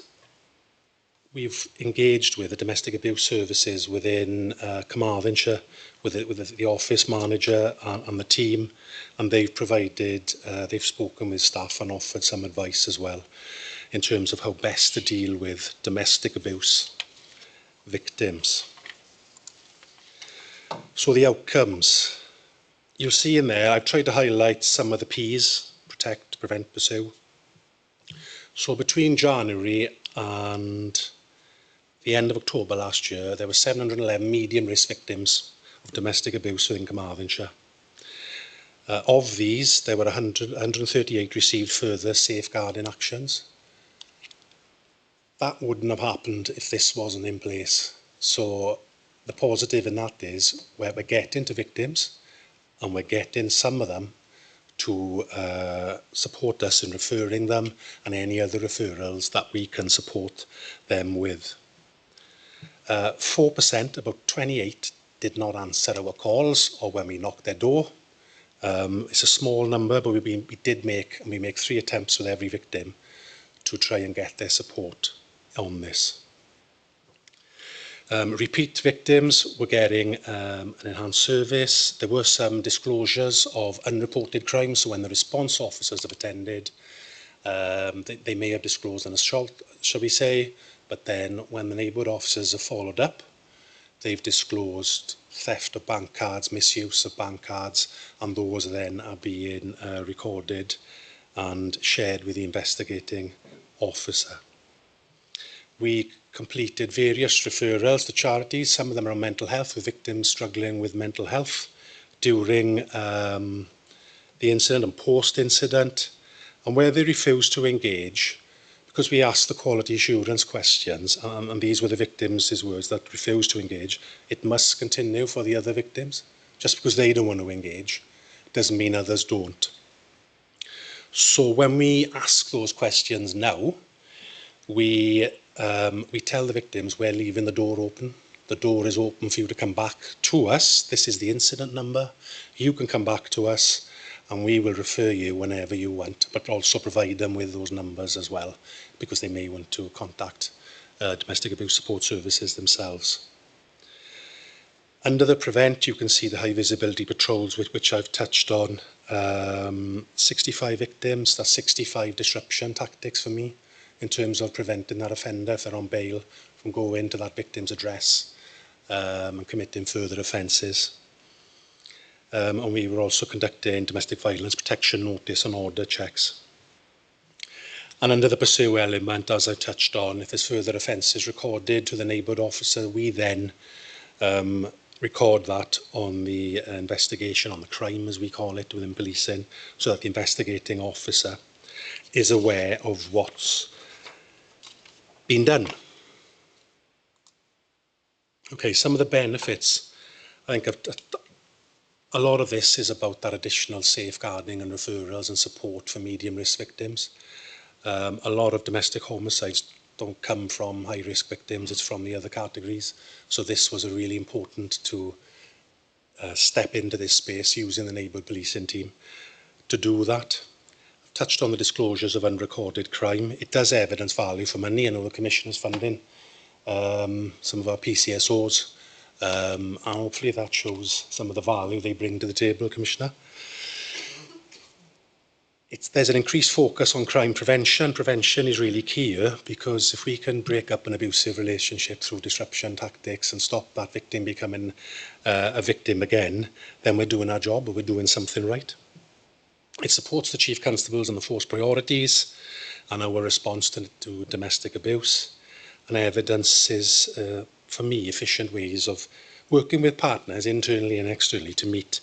we've engaged with the domestic abuse services within Carmarthenshire, with the office manager and the team, and they've spoken with staff and offered some advice as well in terms of how best to deal with domestic abuse victims. So the outcomes. You'll see in there, I've tried to highlight some of the P's: protect, prevent, pursue. So between January and the end of October last year, there were 711 medium-risk victims of domestic abuse within Carmarthenshire. Of these, there were 138 received further safeguarding actions. That wouldn't have happened if this wasn't in place. So the positive in that is where we're getting to victims, and we're getting some of them to support us in referring them and any other referrals that we can support them with. 4%, about 28, did not answer our calls or when we knocked their door. It's a small number, but we make 3 attempts with every victim to try and get their support on this. Repeat victims were getting an enhanced service. There were some disclosures of unreported crimes, so when the response officers have attended, they may have disclosed an assault, shall we say, but then when the neighbourhood officers have followed up, they've disclosed theft of bank cards, misuse of bank cards, and those then are being recorded and shared with the investigating officer. We completed various referrals to charities. Some of them are on mental health, with victims struggling with mental health during the incident and post-incident. And where they refuse to engage, because we asked the quality assurance questions, and these were the victims' his words, that refused to engage, it must continue for the other victims. Just because they don't want to engage doesn't mean others don't. So when we ask those questions now, we tell the victims we're leaving the door open. The door is open for you to come back to us. This is the incident number. You can come back to us and we will refer you whenever you want, but also provide them with those numbers as well, because they may want to contact domestic abuse support services themselves. Under the prevent, you can see the high visibility patrols, which I've touched on. 65 victims, that's 65 disruption tactics for me, in terms of preventing that offender, if they're on bail, from going to that victim's address and committing further offences. And we were also conducting domestic violence protection notice and order checks. And under the pursue element, as I touched on, if there's further offences recorded to the neighbourhood officer, we then record that on the investigation, on the crime as we call it within policing, so that the investigating officer is aware of what's been done. Okay, some of the benefits I think a lot of this is about that additional safeguarding and referrals and support for medium risk victims. A lot of domestic homicides don't come from high risk victims, it's from the other categories. So this was a really important to step into this space using the neighbourhood policing team to do that. I've touched on the disclosures of unrecorded crime. It does evidence value for money. I know the Commissioner's funding some of our PCSOs, and hopefully that shows some of the value they bring to the table, Commissioner. There's an increased focus on crime prevention. Prevention is really key here, because if we can break up an abusive relationship through disruption tactics and stop that victim becoming a victim again, then we're doing our job, or we're doing something right. It supports the Chief Constables and the force priorities and our response to domestic abuse, and evidences, for me, efficient ways of working with partners internally and externally to meet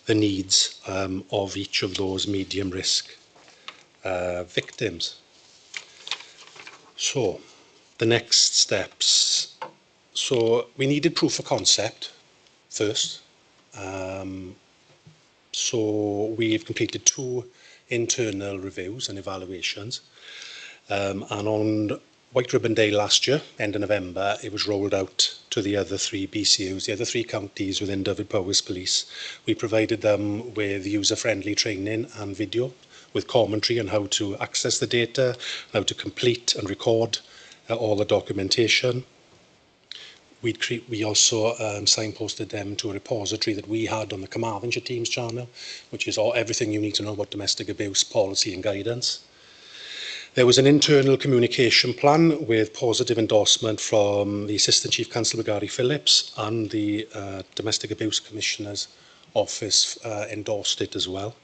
the needs of each of those medium risk victims. So, the next steps. So, we needed proof of concept first. So, we've completed 2 internal reviews and evaluations. And on White Ribbon Day last year, end of November, it was rolled out to the other 3 BCUs, the other 3 counties within Dyfed-Powys Police. We provided them with user-friendly training and video with commentary on how to access the data, how to complete and record all the documentation. We also signposted them to a repository that we had on the Carmarthenshire Teams channel, which is everything you need to know about domestic abuse policy and guidance. There was an internal communication plan with positive endorsement from the Assistant Chief Constable Gary Phillips, and the Domestic Abuse Commissioner's Office endorsed it as well.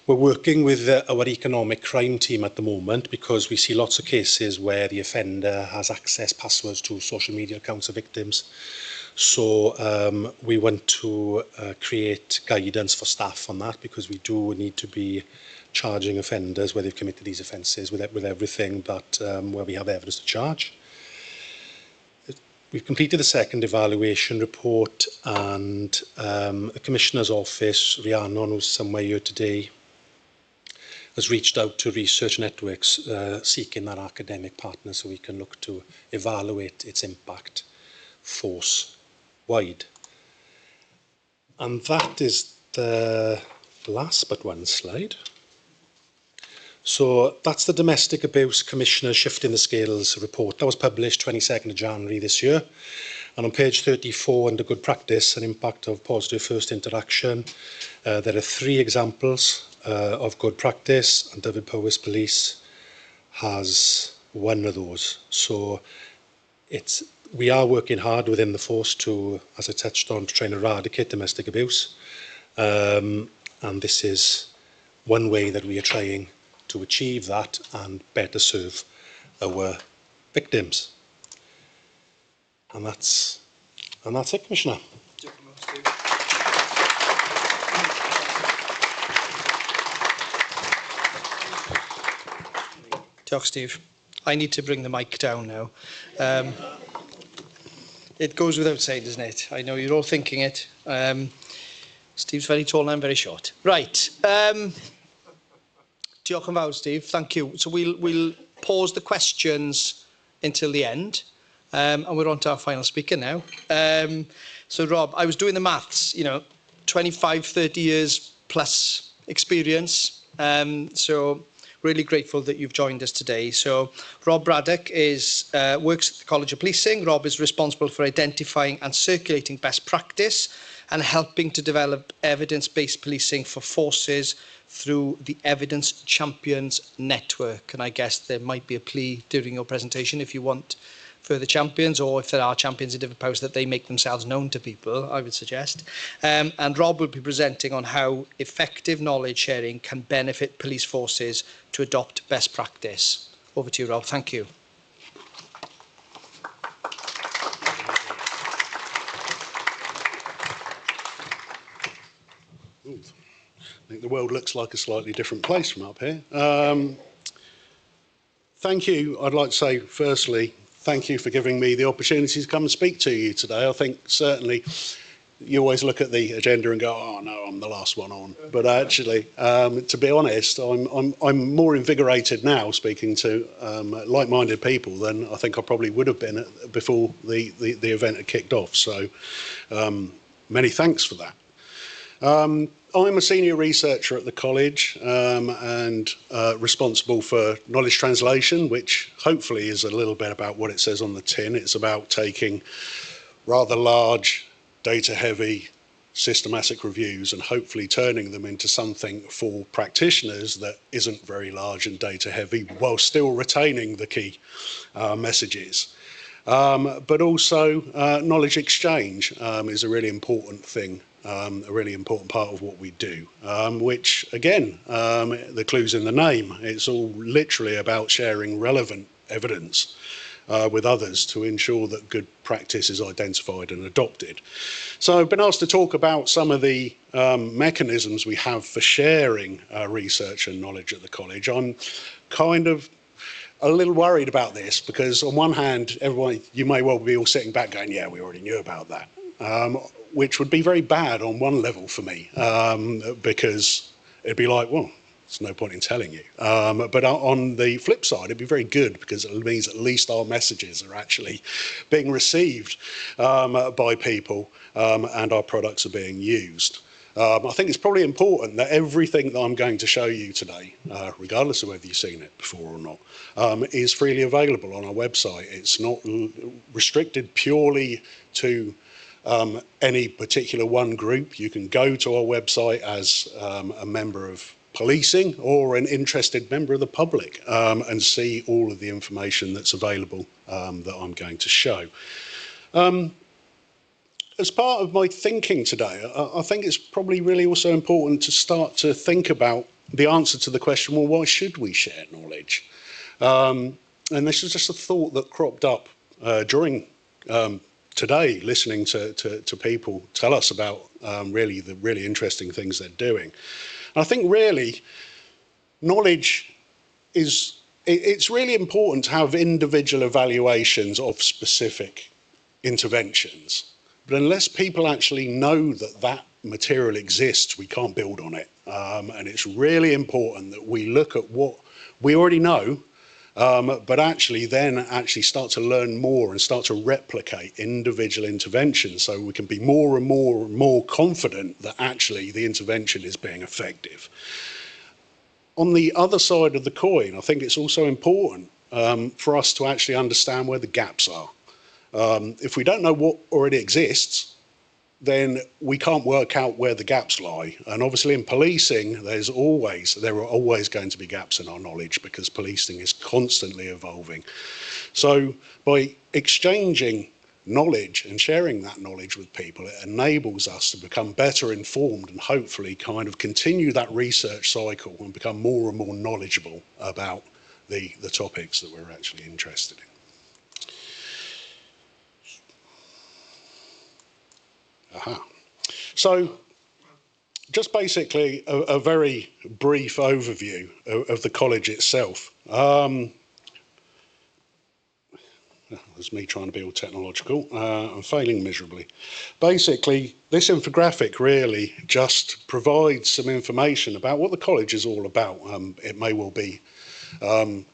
We're working with our economic crime team at the moment, because we see lots of cases where the offender has access passwords to social media accounts of victims. So we want to create guidance for staff on that, because we do need to be charging offenders where they've committed these offences with everything but where we have evidence to charge. We've completed the second evaluation report, and the Commissioner's Office, Rhiannon, who's somewhere here today, has reached out to research networks seeking that academic partner so we can look to evaluate its impact force-wide. And that is the last but one slide. So that's the Domestic Abuse Commissioner Shifting the Scales report. That was published 22nd of January this year. And on page 34, under good practice and impact of positive first interaction, there are 3 examples of good practice, and Dyfed-Powys Police has one of those. So we are working hard within the force to, as I touched on, to try and eradicate domestic abuse. And this is one way that we are trying to achieve that and better serve our victims. And that's it, Commissioner. Diolch, Steve. I need to bring the mic down now. It goes without saying, doesn't it? I know you're all thinking it. Steve's very tall and I'm very short. Right. Diolch yn fawr, Steve. Thank you. So we'll pause the questions until the end. And we're on to our final speaker now. So, Rob, I was doing the maths, 25, 30 years plus experience. So really grateful that you've joined us today. So Rob Braddock works at the College of Policing. Rob is responsible for identifying and circulating best practice and helping to develop evidence-based policing for forces through the Evidence Champions Network. And I guess there might be a plea during your presentation if you want further champions, or if there are champions in Dyfed-Powys, that they make themselves known to people, I would suggest. And Rob will be presenting on how effective knowledge sharing can benefit police forces to adopt best practice. Over to you, Rob. Thank you. I think the world looks like a slightly different place from up here. Thank you. I'd like to say, firstly, thank you for giving me the opportunity to come and speak to you today. I think certainly you always look at the agenda and go, oh no, I'm the last one on. But actually, to be honest, I'm more invigorated now speaking to like-minded people than I think I probably would have been before the event had kicked off. So many thanks for that. I'm a senior researcher at the college and responsible for knowledge translation, which hopefully is a little bit about what it says on the tin. It's about taking rather large, data-heavy, systematic reviews and hopefully turning them into something for practitioners that isn't very large and data-heavy while still retaining the key messages. But also knowledge exchange is a really important thing, a really important part of what we do, which again, the clue's in the name. It's all literally about sharing relevant evidence with others to ensure that good practice is identified and adopted. So I've been asked to talk about some of the mechanisms we have for sharing research and knowledge at the college. I'm kind of a little worried about this because on one hand, everyone, you may well be all sitting back going, yeah, we already knew about that, which would be very bad on one level for me because it'd be like, well, there's no point in telling you. But on the flip side, it'd be very good because it means at least our messages are actually being received by people and our products are being used. I think it's probably important that everything that I'm going to show you today, regardless of whether you've seen it before or not, is freely available on our website. It's not restricted purely to any particular one group. You can go to our website as a member of policing or an interested member of the public and see all of the information that's available that I'm going to show. As part of my thinking today, I think it's probably really also important to start to think about the answer to the question, well, why should we share knowledge? And this is just a thought that cropped up during today, listening to people tell us about really the really interesting things they're doing. And I think really knowledge is, it's really important to have individual evaluations of specific interventions. But unless people actually know that that material exists, we can't build on it. And it's really important that we look at what we already know, but actually then actually start to learn more and start to replicate individual interventions so we can be more and more confident that actually the intervention is being effective. On the other side of the coin, I think it's also important for us to actually understand where the gaps are. If we don't know what already exists, then we can't work out where the gaps lie. And obviously in policing, there are always going to be gaps in our knowledge because policing is constantly evolving. So by exchanging knowledge and sharing that knowledge with people, it enables us to become better informed and hopefully kind of continue that research cycle and become more and more knowledgeable about the topics that we're actually interested in. So just basically a very brief overview of the college itself. There's me trying to be all technological. I'm failing miserably. Basically, this infographic really just provides some information about what the college is all about. It may well be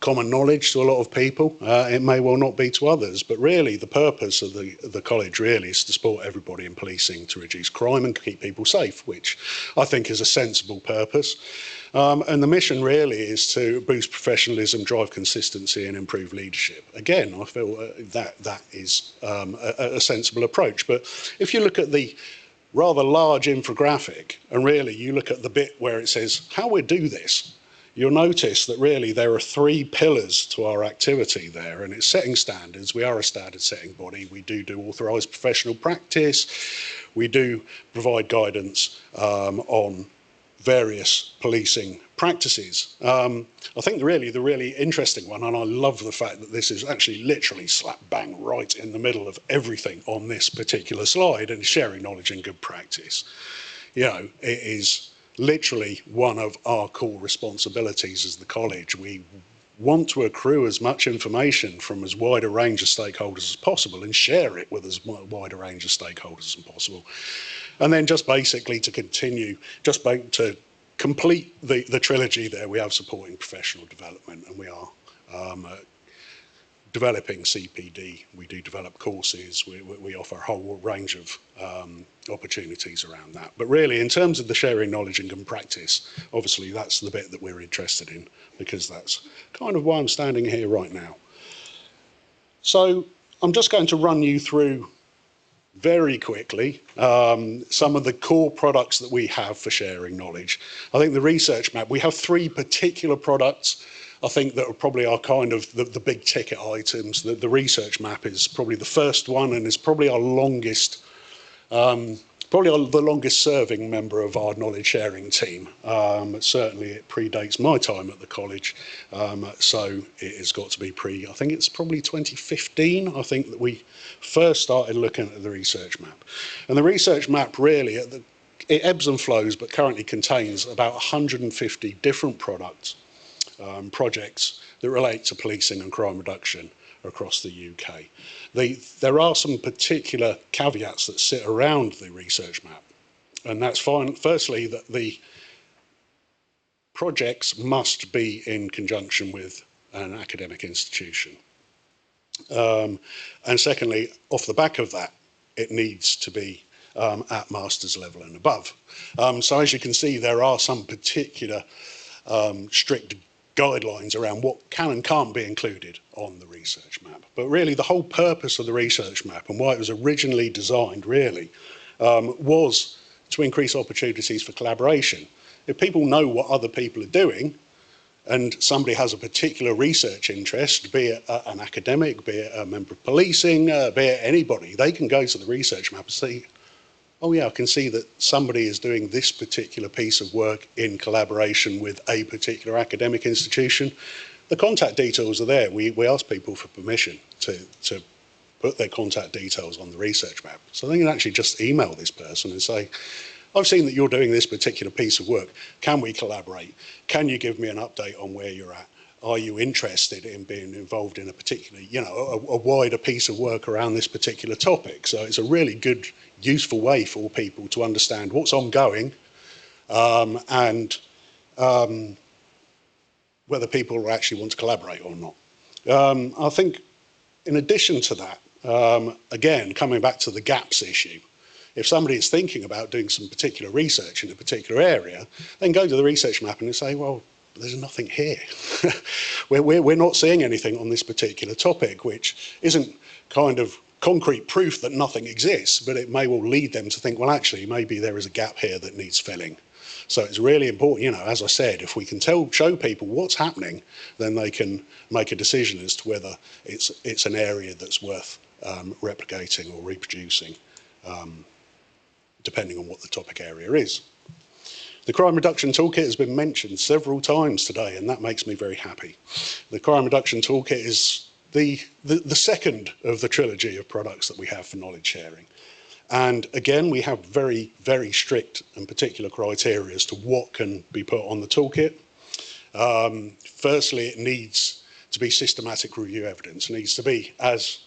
common knowledge to a lot of people. It may well not be to others, but really the purpose of the college really is to support everybody in policing to reduce crime and keep people safe, which I think is a sensible purpose. And the mission really is to boost professionalism, drive consistency and improve leadership. Again, I feel that is a sensible approach. But if you look at the rather large infographic and really you look at the bit where it says how we do this, you'll notice that really there are 3 pillars to our activity there, and it's setting standards. We are a standard setting body. We do authorised professional practice. We do provide guidance on various policing practices. I think really the really interesting one, and I love the fact that this is actually literally slap bang right in the middle of everything on this particular slide, and sharing knowledge and good practice. You know, it is literally one of our core responsibilities as the college. We want to accrue as much information from as wide a range of stakeholders as possible and share it with as wide a range of stakeholders as possible. And then just basically to continue, to complete the trilogy there, we have supporting professional development, and we are developing CPD. We do develop courses. We offer a whole range of opportunities around that. But really, in terms of the sharing knowledge and good practice, obviously that's the bit that we're interested in, because that's kind of why I'm standing here right now. So I'm just going to run you through very quickly some of the core products that we have for sharing knowledge. I think the research map, we have 3 particular products I think that are probably our kind of the big ticket items. The research map is probably the first one, and is probably our longest, the longest serving member of our knowledge sharing team. Certainly it predates my time at the college, so it has got to be I think it's probably 2015, I think, that we first started looking at the research map. And the research map really, it ebbs and flows, but currently contains about 150 different products, projects that relate to policing and crime reduction across the UK. There are some particular caveats that sit around the research map, and that's fine. Firstly, that the projects must be in conjunction with an academic institution. And secondly, off the back of that, it needs to be at master's level and above. So as you can see, there are some particular strict guidelines around what can and can't be included on the research map. But really the whole purpose of the research map and why it was originally designed really was to increase opportunities for collaboration. If people know what other people are doing and somebody has a particular research interest, be it an academic, be it a member of policing, be it anybody, they can go to the research map and see, oh yeah, I can see that somebody is doing this particular piece of work in collaboration with a particular academic institution. The contact details are there. We ask people for permission to put their contact details on the research map. So they can actually just email this person and say, I've seen that you're doing this particular piece of work. Can we collaborate? Can you give me an update on where you're at? Are you interested in being involved in a particular, a wider piece of work around this particular topic? So it's a really good, useful way for people to understand what's ongoing and whether people actually want to collaborate or not. I think in addition to that, again, coming back to the gaps issue, if somebody is thinking about doing some particular research in a particular area, then go to the research map and say, well, there's nothing here. we're not seeing anything on this particular topic, which isn't kind of concrete proof that nothing exists, but it may well lead them to think, well, actually, maybe there is a gap here that needs filling. So it's really important, as I said, if we can show people what's happening, then they can make a decision as to whether it's an area that's worth replicating or reproducing, depending on what the topic area is. The Crime Reduction Toolkit has been mentioned several times today, and that makes me very happy. The Crime Reduction Toolkit is the second of the trilogy of products that we have for knowledge sharing. And again, we have very, very strict and particular criteria as to what can be put on the toolkit. Firstly, it needs to be systematic review evidence. It needs to be, as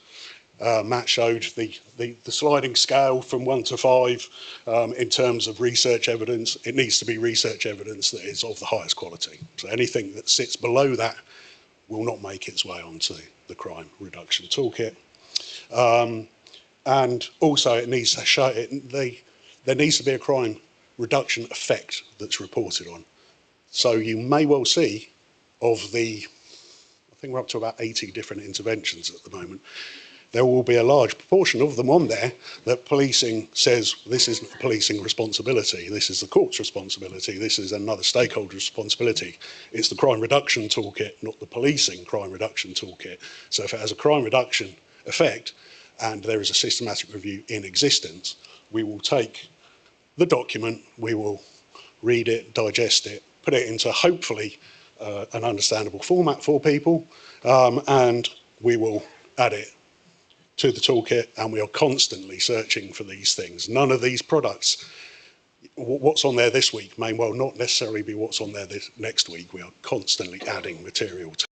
Matt showed, the sliding scale from 1 to 5 in terms of research evidence. It needs to be research evidence that is of the highest quality. So anything that sits below that will not make its way onto the Crime Reduction Toolkit. And also it needs to show, there needs to be a crime reduction effect that's reported on. So you may well see of I think we're up to about 80 different interventions at the moment, there will be a large proportion of them on there that policing says this isn't a policing responsibility, this is the court's responsibility, this is another stakeholder's responsibility. It's the crime reduction toolkit, not the policing crime reduction toolkit. So if it has a crime reduction effect and there is a systematic review in existence, we will take the document, we will read it, digest it, put it into hopefully an understandable format for people, and we will add it to the toolkit, and we are constantly searching for these things. None of these products, what's on there this week may well not necessarily be what's on there next week. We are constantly adding material to